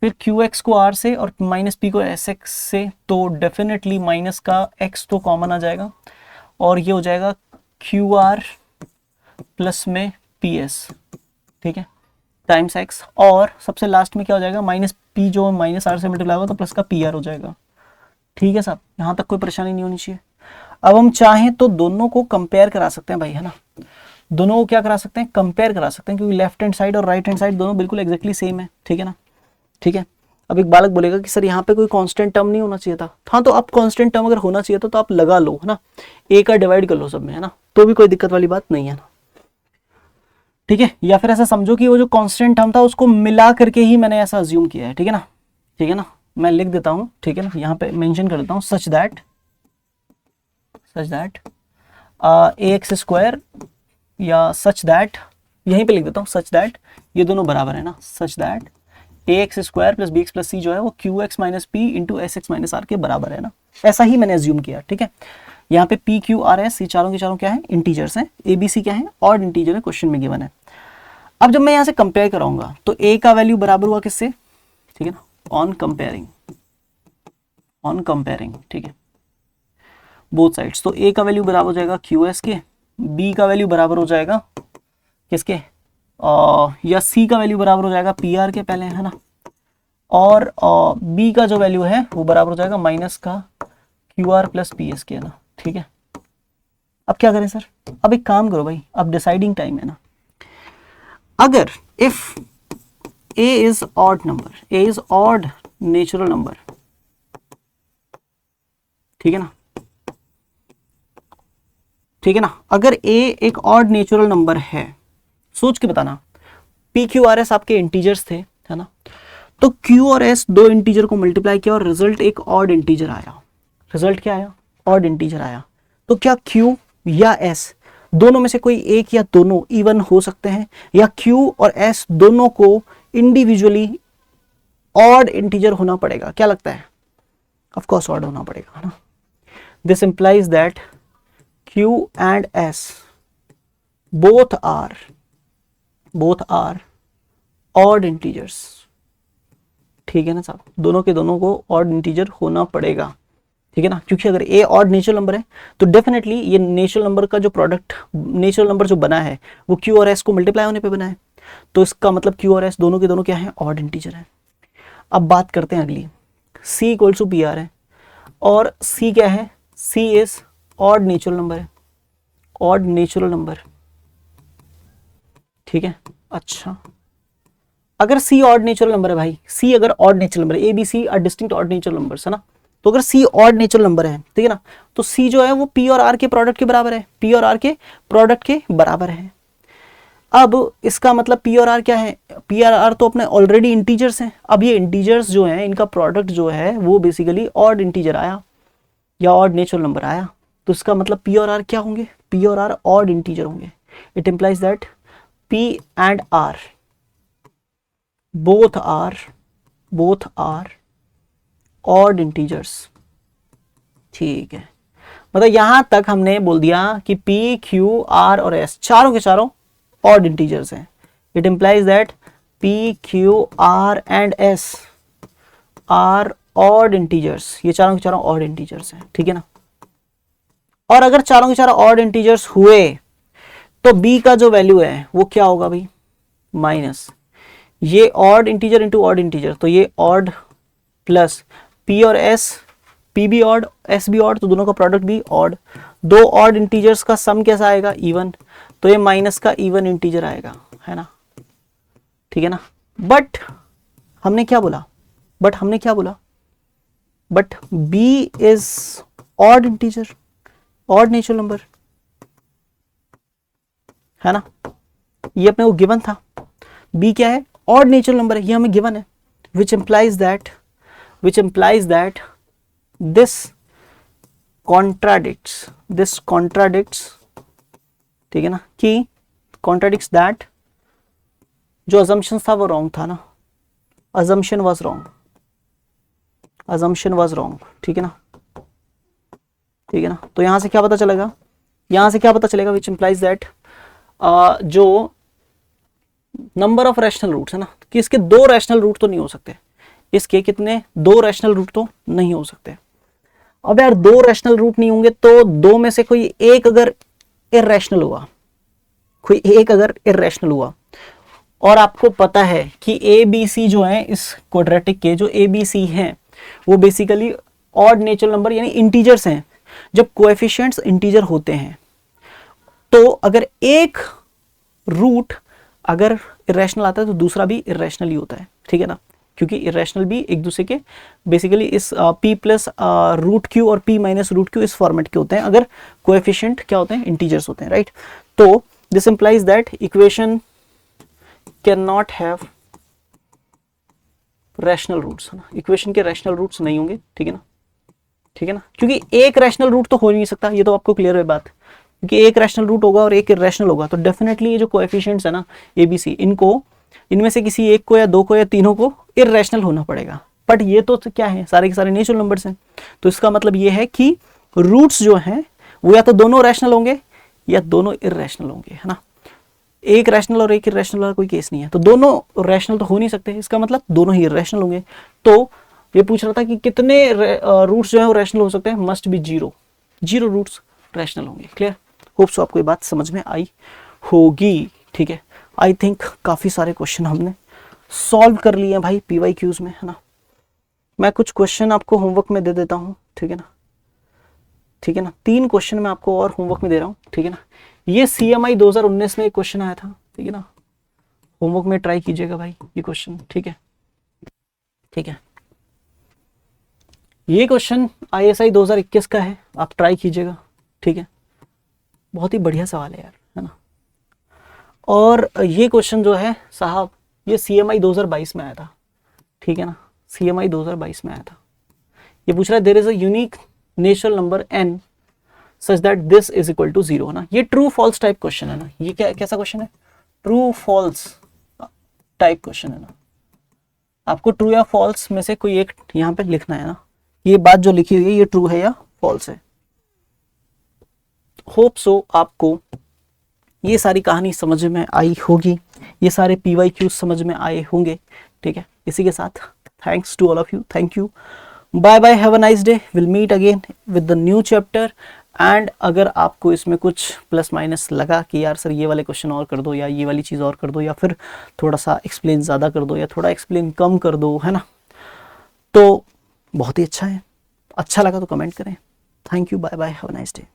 फिर क्यू एक्स को आर से और माइनस पी को एस एक्स से, तो डेफिनेटली माइनस का एक्स तो कॉमन आ जाएगा और ये हो जाएगा क्यू आर प्लस में पी एस, ठीक है, टाइम्स एक्स, और सबसे लास्ट में क्या हो जाएगा, माइनस पी जो माइनस आर से मल्टीप्लाई होगा तो प्लस का पी आर हो जाएगा। ठीक है साहब, यहाँ तक कोई परेशानी नहीं होनी चाहिए। अब हम चाहें तो दोनों को कंपेयर करा सकते हैं भाई, है ना, दोनों को क्या करा सकते हैं, कंपेयर करा सकते हैं, क्योंकि लेफ्ट हैंड साइड और राइट हैंड साइड दोनों बिल्कुल एग्जैक्टली सेम है। ठीक है ना, ठीक है। अब एक बालक बोलेगा कि सर यहाँ पे कोई कांस्टेंट टर्म नहीं होना चाहिए था। हाँ, तो आप कांस्टेंट टर्म अगर होना चाहिए तो आप लगा लो, है ना, ए का डिवाइड कर लो सब में, है ना, तो भी कोई दिक्कत वाली बात नहीं है ना। ठीक है, या फिर ऐसा समझो कि वो जो कांस्टेंट टर्म था उसको मिला करके ही मैंने ऐसा अज्यूम किया है। ठीक है ना, ठीक है ना, मैं लिख देता हूँ, ठीक है ना, यहाँ पे मेंशन कर देता हूँ, सच दैट ए एक्स स्क्वायर, या सच दैट, यहीं पे लिख देता हूँ, सच दैट ये दोनों बराबर है ना, such that a x square plus B x plus c जो है वो q x minus p into s x minus r के बराबर है ना, ऐसा ही मैंने अज्यूम किया। ठीक है, यहाँ पे पी क्यू आर एस ये चारों के चारों क्या है, इंटीजर्स हैं, ए बी सी क्या है, ऑड इंटीजर है, क्वेश्चन में गिवन है। अब जब मैं यहाँ से कंपेयर कराऊंगा तो ए का वैल्यू बराबर हुआ किससे, ठीक है ना, ऑन कंपेयरिंग, ठीक है, बोथ साइड्स, तो ए का वैल्यू बराबर हो जाएगा क्यू एस के, बी का वैल्यू बराबर हो जाएगा किसके, या सी का वैल्यू बराबर हो जाएगा पी आर के पहले, है ना, और बी का जो वैल्यू है वो बराबर हो जाएगा माइनस का Q R plus P S के, है ना। ठीक है, अब क्या करें सर, अब एक काम करो भाई, अब डिसाइडिंग टाइम है ना, अगर if A is odd number, A is odd natural number, ठीक है ना, ठीक है ना, अगर ए एक ऑड नेचुरल नंबर है, सोच के बताना, पी क्यू आर एस आपके इंटीजर्स थे, है ना, तो क्यू और एस दो इंटीजर को मल्टीप्लाई किया और रिजल्ट एक ऑड इंटीजर आया, रिजल्ट क्या आया, ऑड इंटीजर आया, तो क्या क्यू या एस दोनों में से कोई एक या दोनों इवन हो सकते हैं, या क्यू और एस दोनों को इंडिविजुअली ऑड इंटीजर होना पड़ेगा, क्या लगता है, ऑफ कोर्स ऑड होना पड़ेगा, है ना। This implies that Q and S both are odd integers, ठीक है ना साहब, दोनों के दोनों को odd integer होना पड़ेगा, ठीक है ना, क्योंकि अगर A odd नेचुरल नंबर है तो डेफिनेटली ये नेचुरल नंबर का जो प्रोडक्ट, नेचुरल नंबर जो बना है वो Q और S को मल्टीप्लाई होने पे बना है, तो इसका मतलब Q और S दोनों के दोनों क्या है, odd इंटीजर है। अब बात करते हैं अगली, C equals to P R है, और C क्या है, C is odd natural number है, ऑड नेचुरल नंबर, ठीक है। अच्छा, अगर C ऑड नेचुरल नंबर है भाई, C अगर ऑड नेचुरल नंबर है, a B c are distinct odd natural numbers, है ना, तो अगर C ऑड नेचुरल नंबर है, ठीक है ना, तो C जो है वो P और R के प्रोडक्ट के बराबर है, P और R के प्रोडक्ट के बराबर है। अब इसका मतलब P और R क्या है, P और R तो अपने ऑलरेडी इंटीजर्स हैं, अब ये इंटीजर्स जो हैं इनका प्रोडक्ट जो है वो बेसिकली ऑड इंटीजर आया या ऑड नेचुरल नंबर आया, तो इसका मतलब P और R क्या होंगे, P और R ऑड इंटीजर होंगे। It implies that P and R both are odd integers, ठीक है, मतलब यहां तक हमने बोल दिया कि P, Q, R और S चारों के चारों ऑड इंटीजर्स हैं। It implies that P, Q, R and S are odd integers, ये चारों के चारों ऑड इंटीजर्स हैं, ठीक है ना। और अगर चारों के चारों ऑड इंटीजर्स हुए तो B का जो वैल्यू है वो क्या होगा भाई, माइनस ये odd integer into odd integer, तो ये ऑड प्लस P और S, P भी ऑड S भी ऑड, तो दोनों का प्रोडक्ट भी ऑड, दो ऑड इंटीजर्स का सम कैसा आएगा, इवन, तो ये माइनस का इवन इंटीजर आएगा, है ना, ठीक है ना। बट हमने क्या बोला, but B is odd integer, odd natural number, है ना, ये अपने को गिवन था, B क्या है, ऑड नेचुरल नंबर है, ये हमें गिवन है, which implies that this contradicts, ठीक है ना, कि कॉन्ट्राडिक्ट्स दैट जो अजम्पशन था वो रॉन्ग था ना, assumption was wrong, ठीक है ना, ठीक है ना। तो यहां से क्या पता चलेगा, विच इंप्लाइज दैट जो नंबर ऑफ रैशनल रूट्स है ना, कि इसके 2 रैशनल रूट तो नहीं हो सकते, इसके कितने 2 रैशनल रूट तो नहीं हो सकते। अब यार 2 रैशनल रूट नहीं होंगे तो 2 में से कोई एक अगर इर्रेशनल हुआ, और आपको पता है कि ए बी सी जो है इस क्वाड्रेटिक के, जो ए बी सी हैं वो बेसिकली ऑड नेचुरल नंबर यानी इंटीजर्स हैं। जब कोएफिशिएंट्स इंटीजर होते हैं तो अगर एक रूट अगर इरेशनल आता है तो दूसरा भी इरेशनल ही होता है, ठीक है ना, क्योंकि इरेशनल भी एक दूसरे के बेसिकली इस p प्लस रूट क्यू और p माइनस रूट क्यू इस फॉर्मेट के होते हैं अगर कोएफिशिएंट क्या होते हैं, इंटीजर्स होते हैं, राइट। तो this implies that equation cannot have rational roots, है ना, इक्वेशन के रैशनल रूट्स नहीं होंगे, ठीक है ना, क्योंकि एक रैशनल रूट तो हो नहीं सकता, ये तो आपको क्लियर है बात, क्योंकि एक रैशनल रूट होगा और एक इरेशनल होगा, तो डेफिनेटली ये जो कोएफिशिएंट्स है ना ए बी सी, इनमें से किसी एक को या 2 को या तीनों को इरेशनल होना पड़ेगा। बट ये तो क्या है, सारे के सारे नेचुरल नंबर्स हैं, तो इसका मतलब ये है कि रूट्स जो हैं वो या तो दोनों रैशनल होंगे या दोनों इरेशनल होंगे, है ना। एक रैशनल और एक इरेशनल वाला कोई केस नहीं है, तो दोनों रैशनल तो हो नहीं सकते, इसका मतलब दोनों ही इरेशनल होंगे। तो ये पूछ रहा था कि कितने रूट्स जो है वो रैशनल हो सकते हैं, मस्ट बी 0 रूट्स रैशनल होंगे। क्लियर, होप सो आपको ये बात समझ में आई होगी, ठीक है। आई थिंक काफ़ी सारे क्वेश्चन हमने सॉल्व कर लिए हैं भाई PYQs में, है ना। मैं कुछ क्वेश्चन आपको होमवर्क में दे देता हूँ, ठीक है ना, 3 क्वेश्चन मैं आपको और होमवर्क में दे रहा हूँ, ठीक है ना। ये CMI 2019 में एक क्वेश्चन आया था, ठीक है ना, होमवर्क में ट्राई कीजिएगा भाई ये क्वेश्चन, ठीक है। ये क्वेश्चन ISI 2021 का है, आप ट्राई कीजिएगा, ठीक है। बहुत ही बढ़िया सवाल है यार, है ना। और ये क्वेश्चन जो है साहब ये CMI 2022 में आया था, ठीक है ना, CMI 2022 में आया था। ये पूछ रहा है there is a unique natural number n such that this is equal to 0, है ना। ये ट्रू फॉल्स टाइप क्वेश्चन है ना, ये कैसा क्वेश्चन है, ट्रू फॉल्स टाइप क्वेश्चन है ना। आपको ट्रू या फॉल्स में से कोई एक यहाँ पे लिखना है ना, ये बात जो लिखी हुई है ये ट्रू है या फॉल्स है। होप सो आपको ये सारी कहानी समझ में आई होगी, ये सारे PYQ समझ में आए होंगे, ठीक है। इसी के साथ thanks to all of you, thank you, bye bye, have a nice day, will meet again with the new chapter. And अगर आपको इसमें कुछ प्लस माइनस लगा कि यार सर ये वाले क्वेश्चन और कर दो या ये वाली चीज़ और कर दो या फिर थोड़ा सा एक्सप्लेन ज़्यादा कर दो या थोड़ा एक्सप्लेन कम कर दो, है ना, तो बहुत ही अच्छा है। अच्छा लगा तो कमेंट करें। Thank you, bye bye, have a nice day.